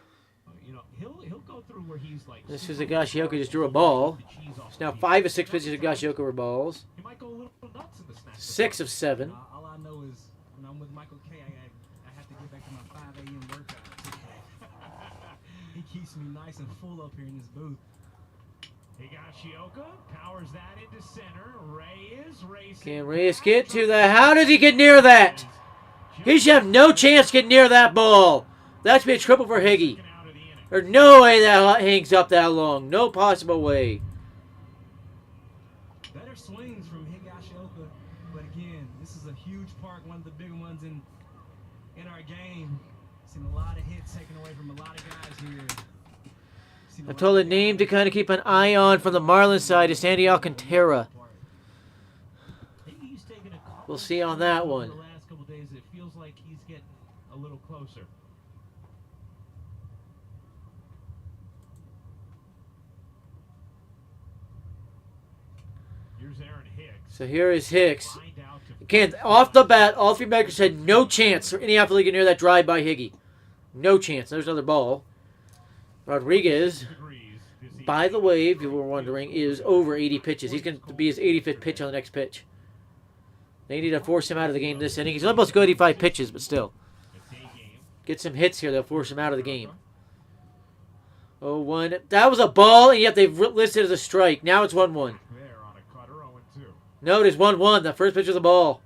You know, he'll go through where he's like. This is Higashioka just drew a ball. It's now 5 of 6 pitches Higashioka were balls. He might go a little nuts in the snap. 6 of 7. All I know is when I'm with Michael K, I have to get back to my 5 a.m. workout. He keeps me nice and full up here in this booth. Higashioka powers that into center. Reyes racing. Can Reyes get to the... How does he get near that? He should have no chance to get near that ball. That should be a triple for Higgy. There's no way that hangs up that long. No possible way. Better swings from Higashioka, but again, this is a huge park, one of the bigger ones in our game. Seen a lot of hits taken away from a lot of guys here. I'm told the name to kind of keep an eye on from the Marlins side is Sandy Alcantara. We'll see on that one. The last couple days, it feels like he's getting a little closer. Here's Aaron Hicks. So here is Hicks. Again, off the bat, all three backers had no chance for any outfielder to get near that drive by Higgy. No chance. There's another ball. Rodriguez, by the way, if you were wondering, is over 80 pitches. He's going to be his 85th pitch on the next pitch. They need to force him out of the game this inning. He's almost to go 85 pitches, but still. Get some hits here. They'll force him out of the game. 0-1. That was a ball, and yet they've listed it as a strike. Now it's 1-1. No, it is 1-1. The first pitch was a ball.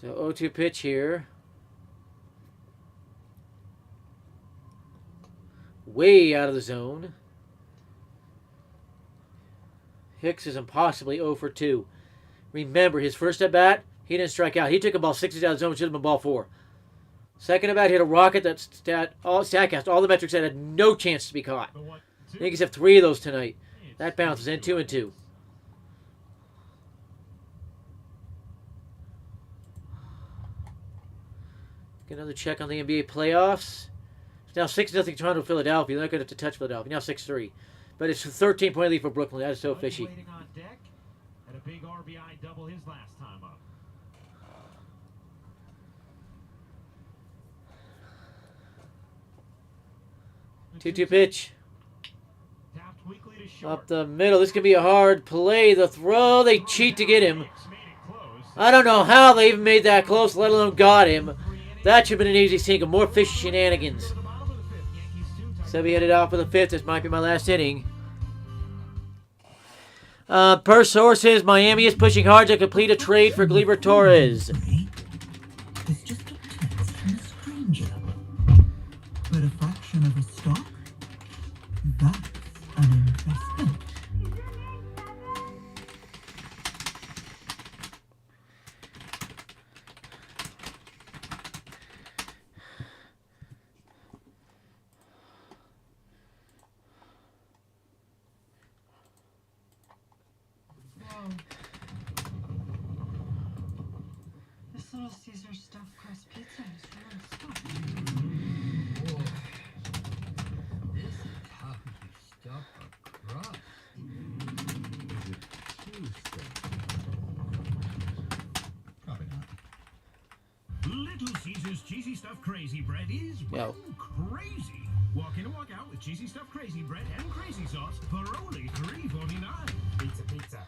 So 0-2 pitch here. Way out of the zone. Hicks is impossibly 0 for 2. Remember, his first at bat, he didn't strike out. He took a ball 6 out of the zone, which should have been ball 4. Second at bat, hit a rocket that Statcast, all the metrics said had no chance to be caught. Yankees have 3 of those tonight. That bounces in 2-2. Get another check on the NBA playoffs. It's now 6-0 Toronto, Philadelphia. They're not going to touch Philadelphia. Now 6-3. But it's a 13-point lead for Brooklyn. That is so fishy. Waiting on deck. Had a big RBI double his last time up. Two pitch. Up the middle. This could be a hard play. The throw. They cheat to get him. I don't know how they even made that close, let alone got him. That should have been an easy single. More fishy shenanigans. Sebi headed out for the 5th. This might be my last inning. Per sources, Miami is pushing hard to complete a trade for Gleyber Torres. It's just a text from a stranger. But a fraction of a stock? That's an investment. This Little Caesar stuffed crust pizza is really stuffed. Whoa. This is how you stuff a crust. Is it too stuffed? Probably not. Little Caesar's Cheesy Stuffed Crazy Bread is, well, crazy. Walk in and walk out with Cheesy Stuffed Crazy Bread and Crazy Sauce for only $3.49. Pizza, pizza.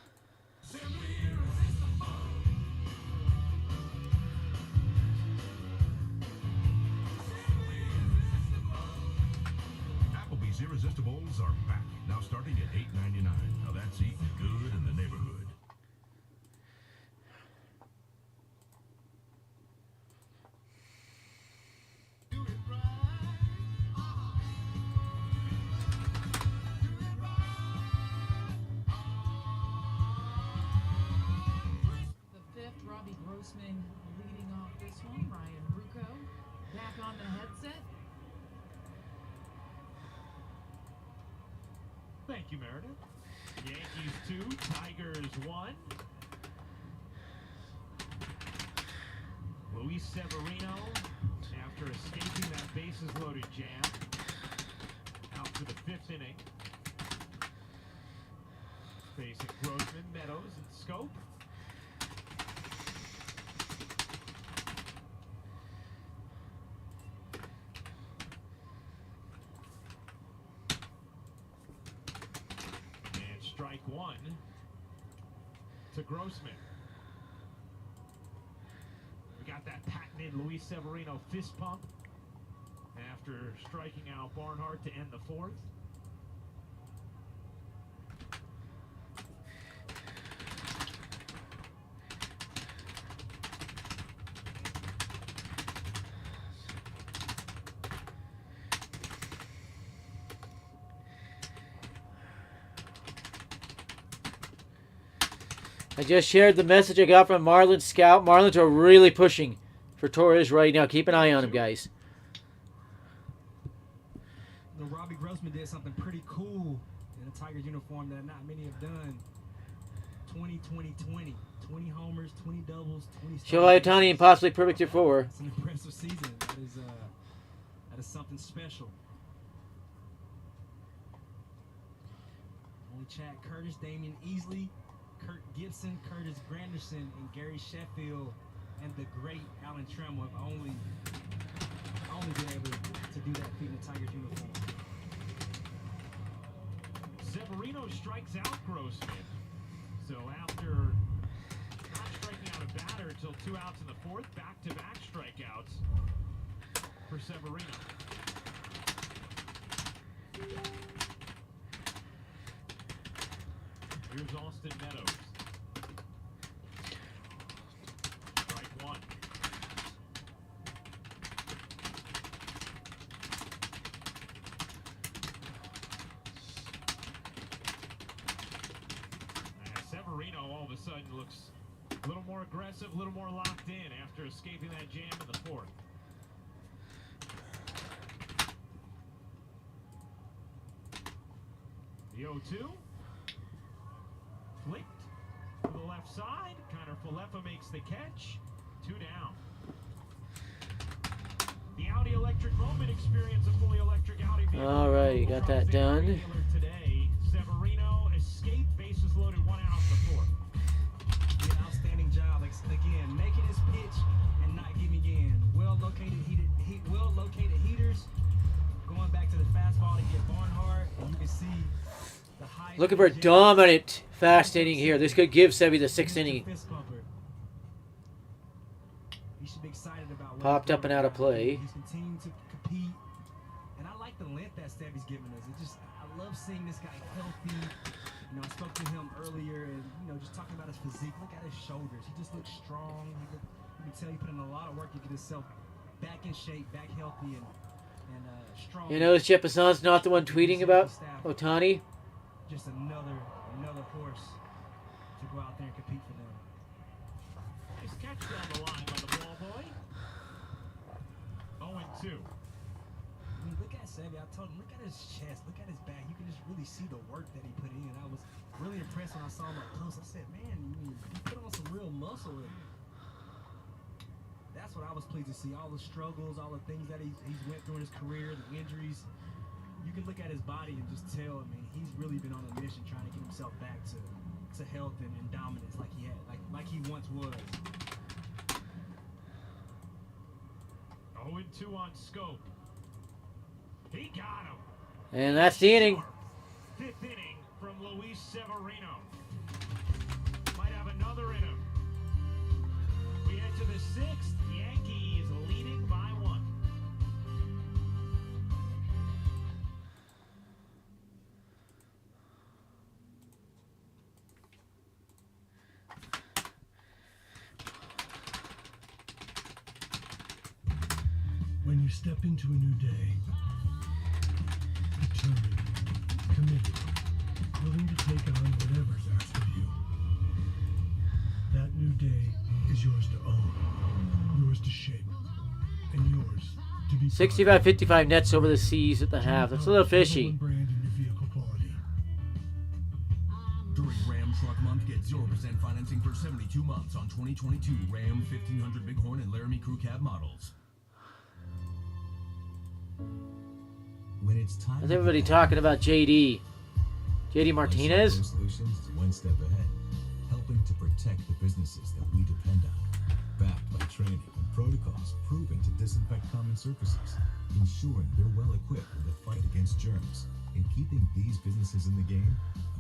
Applebee's Irresistibles are back, now starting at $8.99. Now that's eating good in the neighborhood. The 5th, Robbie Grossman leading off this one. Ryan Rucco back on the headset. Thank you, Meredith. Yankees 2, Tigers 1. Luis Severino, after escaping that bases-loaded jam, for the 5th inning. Facing Grossman, Meadows, and Scope. And strike one to Grossman. We got that patented Luis Severino fist pump after striking out Barnhart to end the 4th. I just shared the message I got from Marlins Scout. Marlins are really pushing for Torres right now. Keep an eye on him, guys. You know, Robbie Grossman did something pretty cool in a Tigers uniform that not many have done. 20-20-20. 20 homers, 20 doubles, 20 Shohei Ohtani and possibly perfect at 4. It's an impressive season. That is something special. Only Chad Curtis, Damian Easley, Kurt Gibson, Curtis Granderson, and Gary Sheffield, and the great Alan Trammell have only been able to do that feat in the Tigers uniform. Severino strikes out Grossman. So after not striking out a batter until 2 outs in the 4th, back-to-back strikeouts for Severino. Here's Austin Meadows. Strike one. Severino all of a sudden looks a little more aggressive, a little more locked in after escaping that jam in the 4th. The 0-2. Flicked to the left side. Connor Falefa makes the catch. 2 down. The Audi electric moment experience, a fully electric Audi vehicle. All right, you got that done. Today, Severino escaped, bases loaded, 1 out the 4th. Did an outstanding job, again, making his pitch and not giving in. Well-located heaters. Going back to the fastball to get Barnhart, and you can see the high. Looking for a dominant fast inning here. This could give Sevy the 6th inning. He should be excited about Popped up and out of play. He's continuing to compete, and I like the length that Sevy's giving us. I love seeing this guy healthy. You know, I spoke to him earlier, and just talking about his physique. Look at his shoulders. He just looks strong. You can tell he put in a lot of work to get himself back in shape, back healthy, and strong. You know, Chip Hassan's not the one tweeting about Ohtani. Just another horse to go out there and compete for them. Nice catch down the line by the ball boy. 0-2. Look at Sevy. I told him, look at his chest, look at his back. You can just really see the work that he put in. I was really impressed when I saw him up close. I said, man, he put on some real muscle. That's what I was pleased to see. All the struggles, all the things that he's went through in his career, the injuries. You can look at his body and just tell, he's really been on a mission trying to get himself back to health and dominance like he had, like he once was. 0-2 on Scope. He got him. And that's the inning. 5th inning from Luis Severino. Might have another in him. We head to the 6th. Yankees leading by 1. When you step into a new day, determined, committed, willing to take on whatever's asked of you, that new day is yours to own, yours to shape, and yours to be 65-55 nets over the seas at the half. That's a little fishy. brand in your vehicle quality. During Ram Truck Month, get 0% financing for 72 months on 2022 Ram 1500 Bighorn and Laramie Crew Cab models. When it's time Is everybody talking about JD? JD Martinez? Lifecycle Solutions is one step ahead, helping to protect the businesses that we depend on. Backed by training and protocols proven to disinfect common surfaces, ensuring they're well equipped in the fight against germs. In keeping these businesses in the game,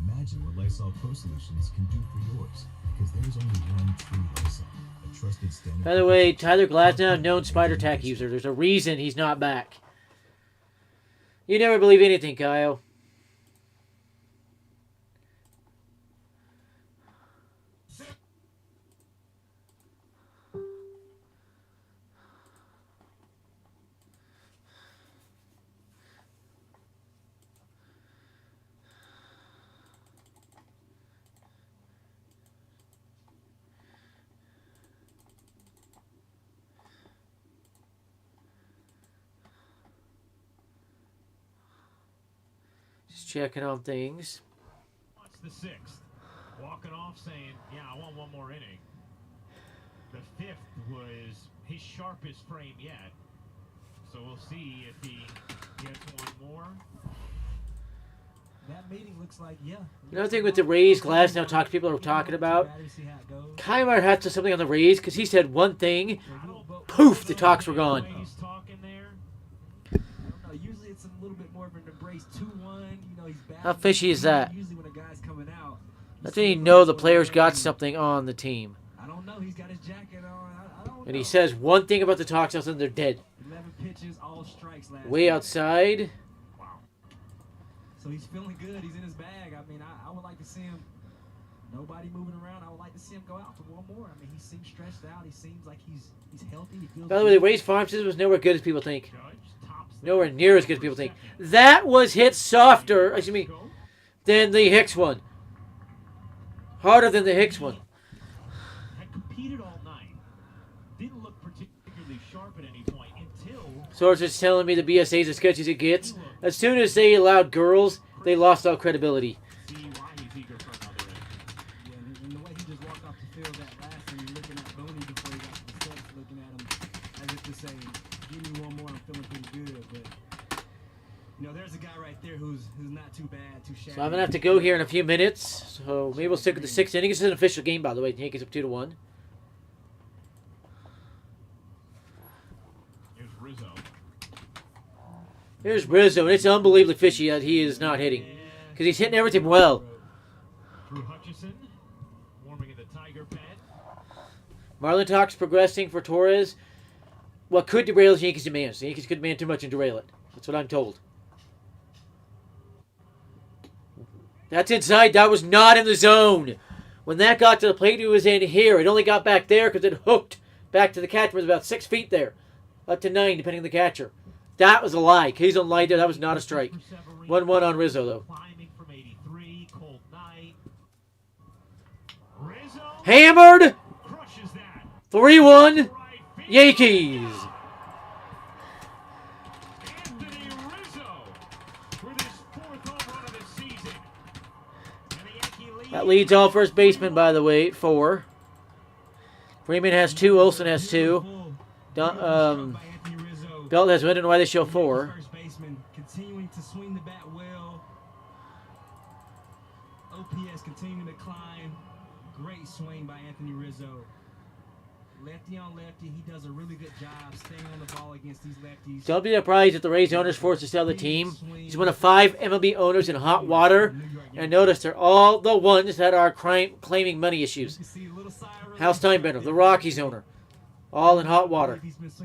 imagine what Lysol Pro Solutions can do for yours. Because there's only one true Lysol, a trusted standard. By the way, Tyler Glasnow, known spider tack user. There's a reason he's not back. You never believe anything, Kyle. Just checking on things. What's the sixth? Walking off saying, yeah, I want one more inning. The fifth was his sharpest frame yet. So we'll see if he gets one more. That meeting looks like, yeah. Another thing with the Rays, Glasnow talk people are talking about. Kymar had to something on the Rays because he said one thing, poof, the talks were gone. Usually it's a little bit more of an embrace 2-1. You know, he's back. How fishy is that? Usually when a guy's coming out, That's when you know the player's got something on the team. I don't know. He's got his jacket on. I don't know. And he says one thing about the talks, else they're dead. 11 pitches, all strikes last Way night. outside. So he's feeling good. He's in his bag. I mean, I would like to see him. Nobody moving around. I would like to see him go out for one more. I mean, he seems stressed out. He seems like he's healthy. He feels By the way, the good. Rays farm system was nowhere good as people think. Nowhere near as good as people think. That was hit softer, excuse me, than the Hicks one. Harder than the Hicks one. Had competed all night. Didn't look particularly sharp at any point until... Sources telling me the BSA is as sketchy as it gets. As soon as they allowed girls, they lost all credibility. Yeah, and the way he just walked off the field that last time, you're looking at Boney before he got to the steps, looking at him as if to say, give me one more, I'm feeling pretty good. But, you know, there's a guy right there who's not too bad, too shabby. So I'm going to have to go here in a few minutes. So maybe we'll stick with the sixth inning. This is an official game, by the way. The Yankees up 2-1. Here's Rizzo. Here's Rizzo, and it's unbelievably fishy that he is not hitting. Because he's hitting everything well. Drew Hutchison, warming in the Tiger pad. Marlon talks progressing for Torres. What could derail the Yankees' demands. The Yankees could demand too much and derail it. That's what I'm told. That's inside. That was not in the zone. When that got to the plate, it was in here. It only got back there because it hooked back to the catcher. It was about 6 feet there. Up to 9, depending on the catcher. That was a lie. He's on lie there. That was not a strike. 1-1 on Rizzo, though. Climbing from 83, cold night. Rizzo Hammered! crushes that. 3-1, Yankees. Anthony Rizzo with his fourth home run of the season. And the Yankee lead. That leads all first basemen, by the way, 4. Freeman has 2. Olsen has 2. Belt has 1. I don't know why they show 4. First baseman continuing to swing the bat well. OPS continuing to climb. Great swing by Anthony Rizzo. Lefty on lefty, he does a really good job staying on the ball against these lefties. Don't be surprised if the Rays owners forced to sell the team. He's one of 5 MLB owners in hot water. And notice they're all the ones that are claiming money issues. Hal Steinbrenner, the Rockies owner. All in hot water.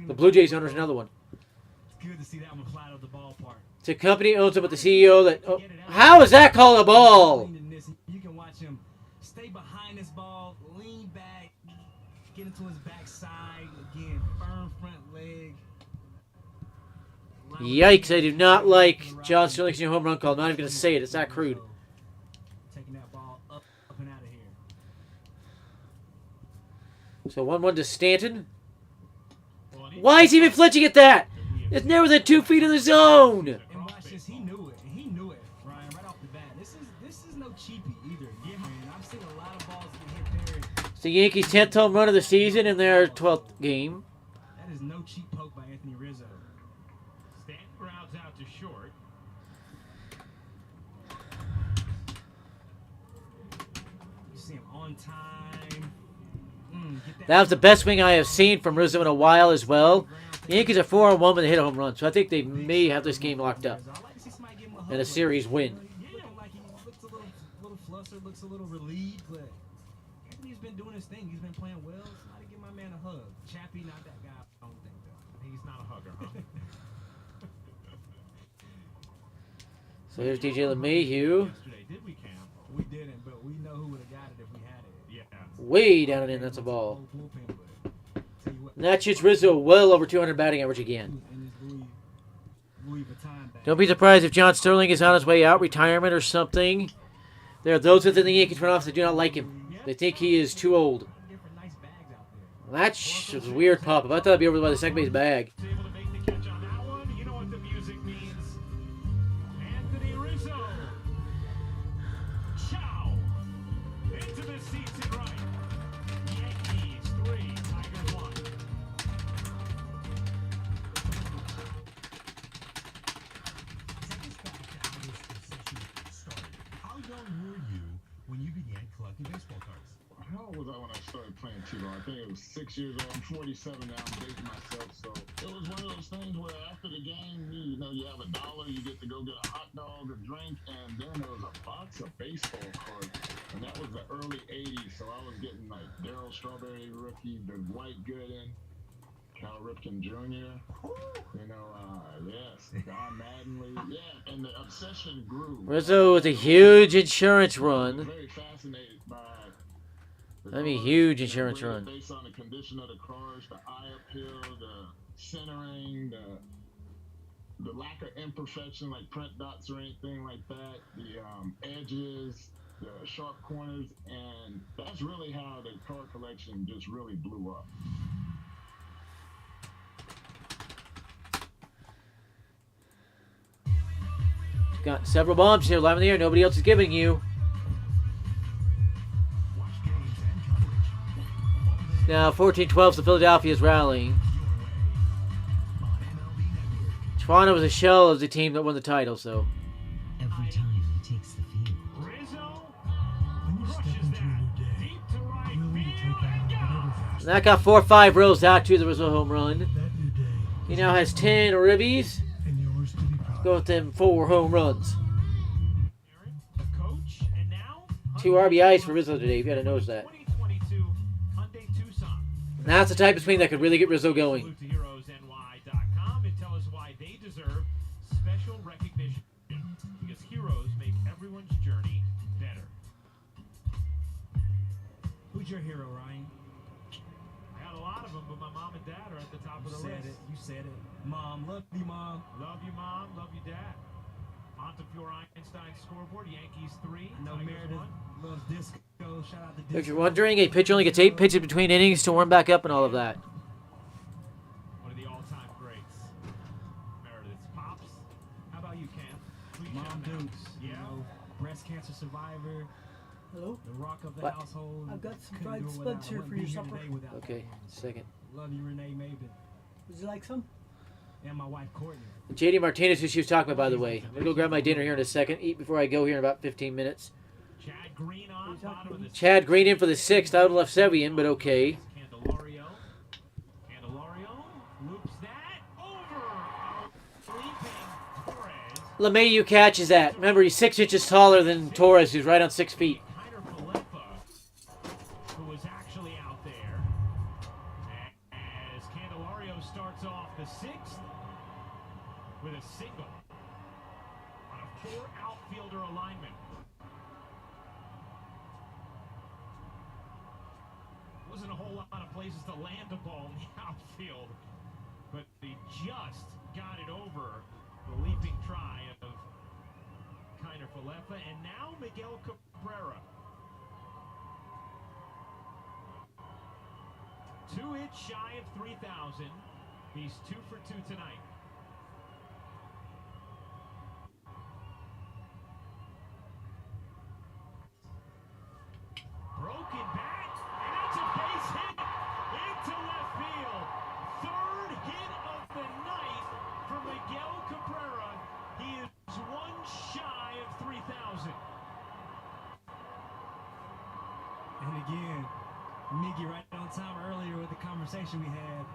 The Blue Jays owner is another one. It's good to see that one fly out of the ballpark. It's a company owns it, but the CEO that... Oh, how is that called a ball? You can watch him stay behind this ball, lean back, get into his backside. Again, firm front leg. Yikes, I do not like John Sterling's new home run call. I'm not even going to say it. It's that crude. Taking that ball up and out of here. So 1-1 to Stanton. Why is he even flinching at that? It's never within 2 feet of the zone. And watch this, he knew it. He knew it, Ryan, right off the bat. This is no cheapie either. Yeah, man. I've seen a lot of balls get hit there. It's the Yankees' 10th home run of the season in their 12th game. That is no cheap poke by Anthony Rizzo. Stanton grounds out to short. You see him on time. That was the best swing I have seen from Rizzo in a while as well. The Yankees are 4-1 when they hit a home run, so I think they may have this game locked up and a series win. Looking like he looks a little flustered, looks a little relieved, but Anthony's been doing his thing. He's been playing well. Somebody give my man a hug. Chappie, not that guy. I don't think though. He's not a hugger, huh? So here's DJ LeMahieu. Yesterday, did we, Cam? We didn't, but we know who would have got it if we had it. Yeah. Way down and in, that's a ball. And that shoots Rizzo well over 200 batting average again. Don't be surprised if John Sterling is on his way out, retirement or something. There are those within the Yankees front office that do not like him. They think he is too old. Well, that's a weird pop-up. I thought it'd be over by the second base bag. Able to make the catch on that one. You know what the music means. Anthony Rizzo. Ciao. Into the seats and right. Yankees 3, Tigers 1. How young were you when you began collecting baseball cards? How old was I when I started playing T-Ball? I think it was 6 years old. I'm 47 now. I'm dating myself. So it was one of those things where after the game, you know, you have $1, you get to go get a hot dog, a drink, and then there was a box of baseball cards. And that was the early 80s. So I was getting like Darryl Strawberry rookie, the Dwight Gooden, Cal Ripken Jr., you know, yes, Don Mattingly, yeah, and the obsession grew. Rizzo with a huge insurance I was run. very fascinated by I mean, huge insurance run. based on the condition of the cars, the eye uphill, the centering, the lack of imperfection like print dots or anything like that, the edges, the sharp corners, and that's really how the car collection just really blew up. Got several bombs here live in the air. Nobody else is giving you. Now 14-12, so Philadelphia is rallying. Toronto was a shell of the team that won the title, so. Every time he takes the field. When you step into a new day, willing to take on whatever And that got 4-5 rolls out to the Rizzo home run. that new day He now has 10 ribbies. and yours to be proud. Go with them 4 home runs. The coach, and now 2 RBIs for Rizzo today, if you had to notice that. 2022 Hyundai Tucson. And that's the type of swing that could really get Rizzo going. Salute to HeroesNY.com and tell us why they deserve special recognition. Because heroes make everyone's journey better. Who's your hero, Ryan? I got a lot of them, but my mom and dad are at the top of the said list. it. You said it. Mom, love you, Mom. Love you, Mom. Love you, Dad. Montefiore Einstein scoreboard. Yankees 3. No Tigers Meredith 1. loves disco. Shout out to If disco. you're wondering, a pitcher only gets 8 pitches between innings to warm back up and all of that. One of the all-time greats. Meredith's pops. How about you, Cam? Who you Mom shouting out? Dukes. Yeah. You know, breast cancer survivor. Hello? The rock of the What? household. I've got some Couldn't fried do it without- spuds here wouldn't for be your here supper. today without Okay, them. second. Love you, Renee Maven. Would you like some? And my wife, Courtney. JD Martinez, who she was talking about, by the way. I'm going to go grab my dinner here in a second. Eat before I go here in about 15 minutes. Chad Green on bottom of the Chad Green in for the 6th. I would have left Sevy in, but okay. Candelario. Candelario loops that over. Sleeping Torres. LeMahieu catches that. Remember, he's 6 inches taller than Torres, who's right on 6 feet. Kiner Falefa, who was actually out there. As Candelario starts off the 6th with a single on a poor outfielder alignment. Wasn't a whole lot of places to land the ball in the outfield, but he just got it over the leaping try of Kiner Falefa, and now Miguel Cabrera. 2 hits shy of 3,000. He's 2 for 2 tonight. Broken bat, and that's a base hit into left field. 3rd hit of the night for Miguel again. Miggy, right on time earlier with the conversation we had.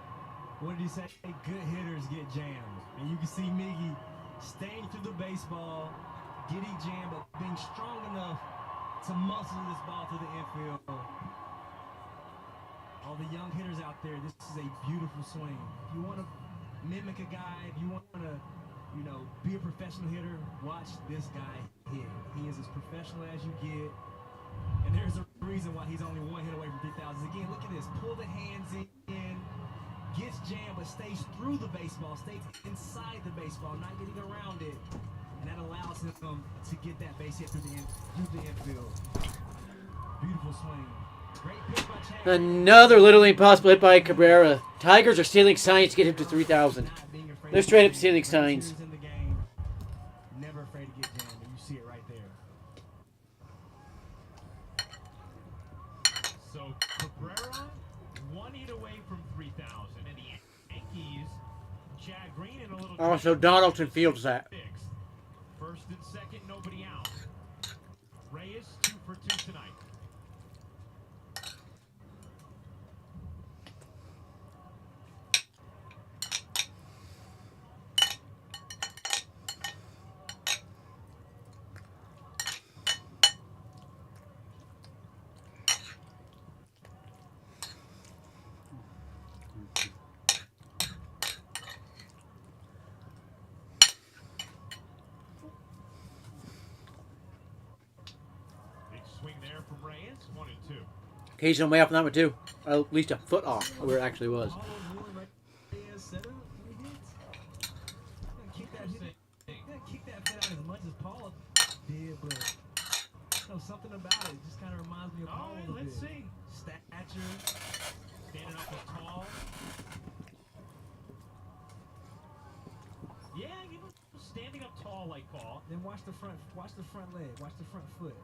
What did he say? Good hitters get jammed. And you can see Miggy staying through the baseball, getting jammed, but being strong enough to muscle this ball through the infield. All the young hitters out there, this is a beautiful swing. If you want to mimic a guy, if you want to, you know, be a professional hitter, watch this guy hit. He is as professional as you get. And there's a reason why he's only one hit away from 3,000. Again, look at this. Pull the hands in, gets jammed, but stays through the baseball, stays inside the baseball, not getting around it. And that allows him to get that base hit through the infield. Beautiful swing. Great pitch by Chad. Another literally impossible hit by Cabrera. Tigers are stealing signs to get him to 3,000. They're straight up stealing signs. Never afraid to get jammed, and you see it right there. So Cabrera, 1 hit away from 3,000, and the Yankees, Chad Green in a little. Also, Donaldson fields that. First and second, nobody out. Reyes 2 for 2 tonight. Swing there from Reyes, 1 and 2. Occasional way off on that one too. At least a foot off where it actually was. Kick that fit out as much as Paul did, but you know, something about it just kind of reminds me of Paul a little bit. Let's see. Stature, Standing up as tall. Yeah, you know, standing up tall like Paul. Then watch the front leg, watch the front foot.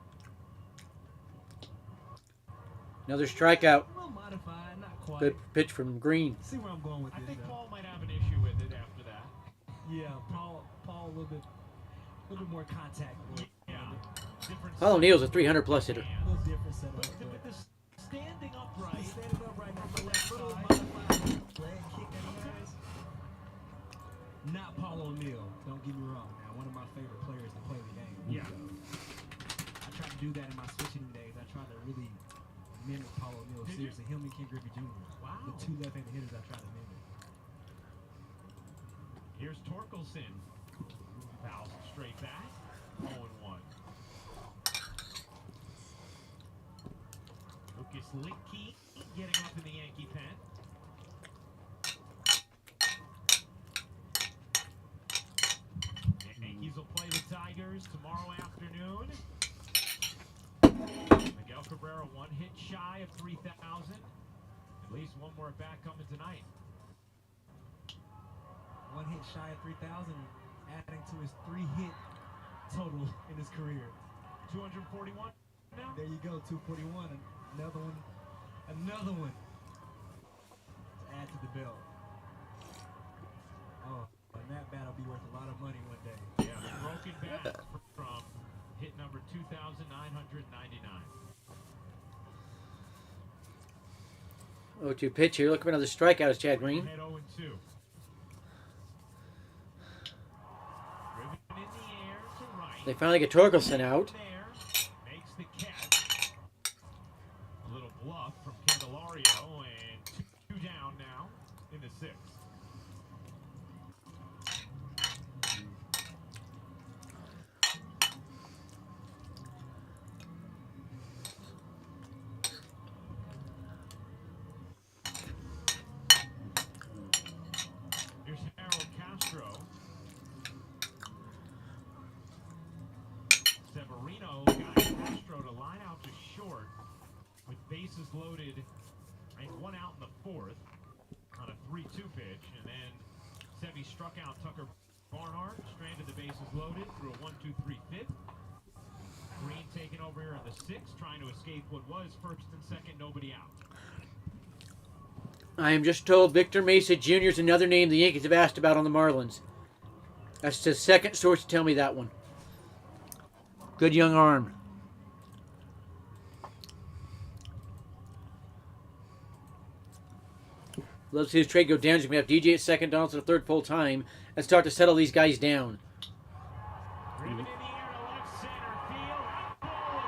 Another strikeout. A little modified, not quite. Good pitch from Green. See where I'm going with I this. think Paul might have an issue with it after that. Yeah, Paul a little bit more contact. Yeah. Different. Paul O'Neill's a 300 plus hitter. A little different setup. But with the standing upright. Standing upright on the left side. Leg kick that he has. Not Paul O'Neill. Don't get me wrong. Now, one of my favorite players to play the game. Yeah. I try to do that in my switching days. I try to really mimic Paul O'Neill. Seriously, him and Ken Griffey Jr. Wow. The 2 left-handed hitters I try to mimic. Here's Torkelson. Fouls straight back. 0-1. Lucas Licky getting up in the Yankee pen. Yankees will play the Tigers tomorrow afternoon. Miguel Cabrera 1 hit shy of 3,000. At least one more at bat coming tonight. 1 hit shy of 3,000, adding to his 3-hit total in his career. 241 now? There you go, 241. Another one to add to the belt. Oh, and that bat will be worth a lot of money one day. Yeah, the broken bat from hit number 2,999. 0-2 pitch here. Look for another strikeout as Chad Green. Head 0-2. Driven in the air to right. They finally get Torkelson out. There, makes the catch. A little bluff from Candelario, and 2 down now in the 6th. Here's Harold Castro. Severino got Castro to line out to short with bases loaded and 1 out in the 4th on a 3-2 pitch, and then Sevy struck out Tucker Barnhart, stranded the bases loaded through a 1-2-3 fifth. Green taking over here in the 6th, trying to escape what was first and second, nobody out. I am just told Victor Mesa Jr. is another name the Yankees have asked about on the Marlins. That's the second source to tell me that one. Good young arm. Let's see this trade go down. He's going to have DJ at second, Donaldson at third full time, and start to settle these guys down.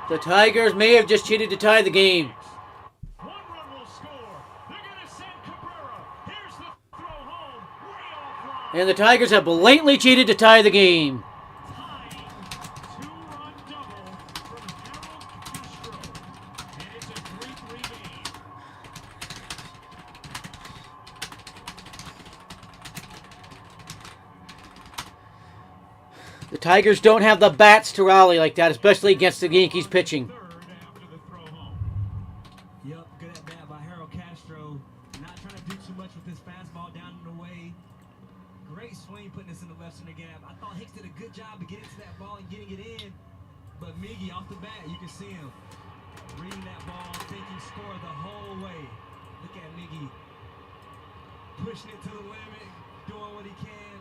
The Tigers may have just cheated to tie the game. And the Tigers have blatantly cheated to tie the game. The Tigers don't have the bats to rally like that, especially against the Yankees pitching. Yep, good at bat by Harold Castro. Not trying to do too much with this fastball down and away. Great swing putting this in the left center gap. I thought Hicks did a good job of getting to that ball and getting it in. But Miggy off the bat, you can see him reading that ball, thinking score the whole way. Look at Miggy pushing it to the limit, doing what he can.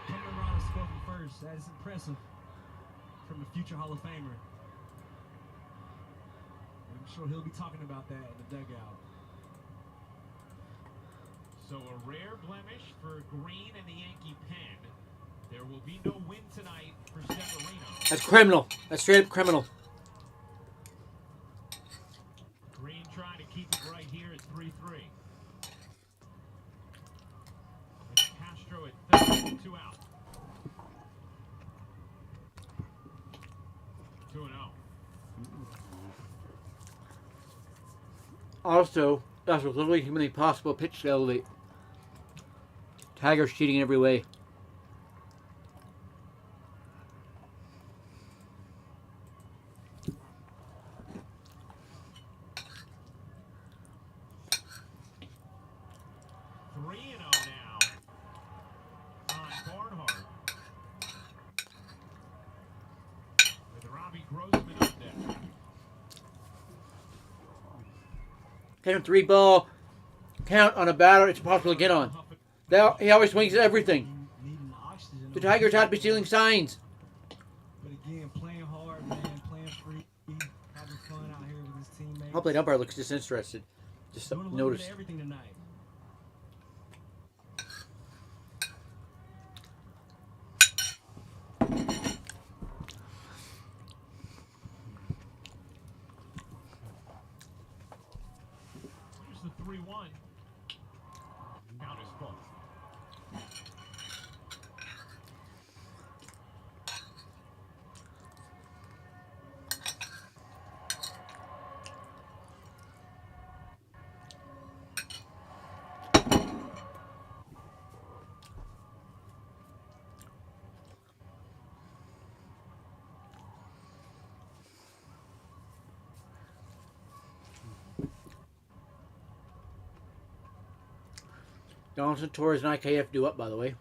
Coming around and score from first. That is impressive from a future Hall of Famer. I'm sure he'll be talking about that in the dugout. So a rare blemish for Green and the Yankee pen. There will be no win tonight for Severino. That's criminal. That's straight up criminal. Green trying to keep it right here at 3-3. With Castro at third, 2 out. 2-0. Also, that's was literally humanly possible pitch to elevate. Tigers cheating in every way. Get him 3-ball count on a batter it's possible to get on. He always swings at everything. The Tigers have to be stealing signs. But again, playing hard, man, playing free, having fun out here with his teammates. Hopefully, the umpire looks disinterested. Just notice. Everything tonight. Here's the 3-1. Count is full. Donaldson, Torres, and IKF do up, by the way.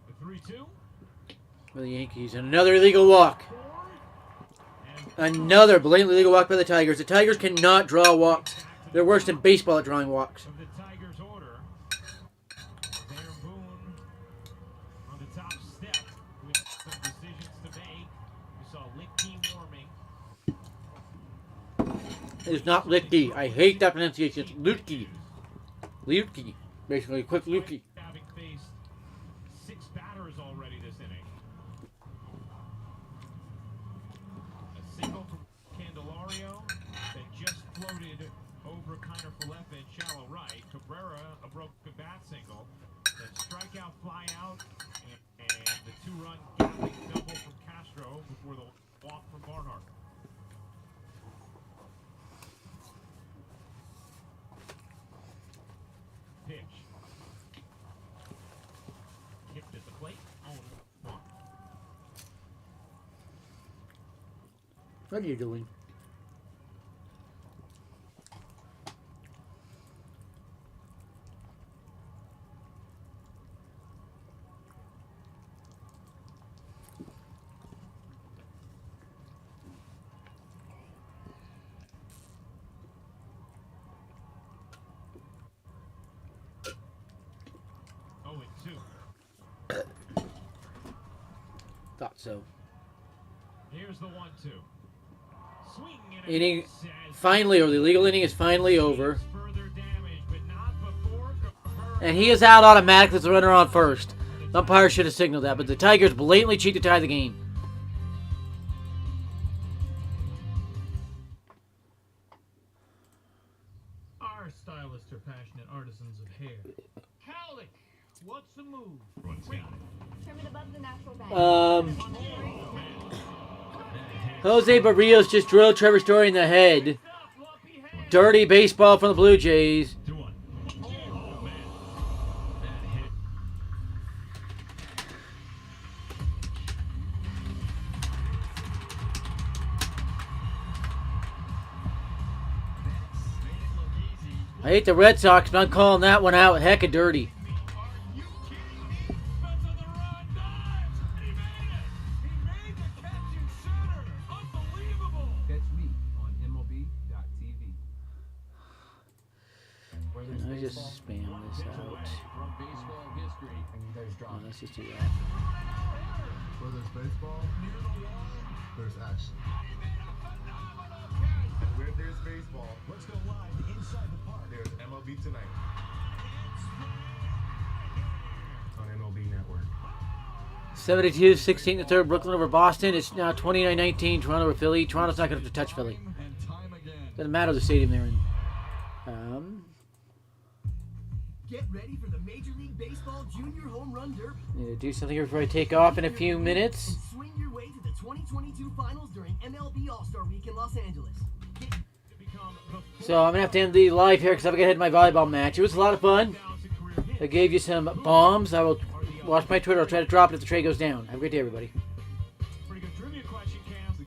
The 3-2. For the Yankees. And another illegal walk. Another blatantly illegal walk by the Tigers. The Tigers cannot draw walks. They're worse than baseball at drawing walks. Of the Tigers order. Aaron Boone on the top step with some decisions to make. We saw Licky warming. It is not Licky. I hate that pronunciation. It's Lutke. Lutke. Basically, quick Lutke. Having faced 6 batters already this inning. A single from Candelario that just floated over Kiner for left and shallow right. Cabrera, a broken bat single. Then strikeout, fly out, and the 2-run gapping double from Castro before the walk from Barnhart. Pitch. Kicked at the plate. On 1. What are you doing? Thought so. Here's the 1-2. Inning finally over. The illegal inning is finally over. And he is out automatically with the runner on first. The umpire should have signaled that, but the Tigers blatantly cheat to tie the game. Our stylists are passionate artisans of hair. Cowlick, what's the move? Trim it above the natural bag. Jose Barrios just drilled Trevor Story in the head. Dirty baseball from the Blue Jays. I hate the Red Sox, but I'm calling that one out. Hecka dirty. I just spam this out. Oh, let's just do that. Where there's baseball, there's action. And where there's baseball, let's go live inside the park. There's MLB Tonight on MLB Network. 72-16 in the third. Brooklyn over Boston. It's now 29-19. Toronto over Philly. Toronto's not going to have to touch Philly. Doesn't matter the stadium they're in. Get ready for the Major League Baseball Junior Home Run Derby. Need to do something here before I take off in a few minutes. And swing your way to the 2022 finals during MLB All-Star Week in Los Angeles. So I'm going to have to end the live here because I've got to head to my volleyball match. It was a lot of fun. I gave you some bombs. I will watch my Twitter. I'll try to drop it if the tray goes down. Have a great day, everybody.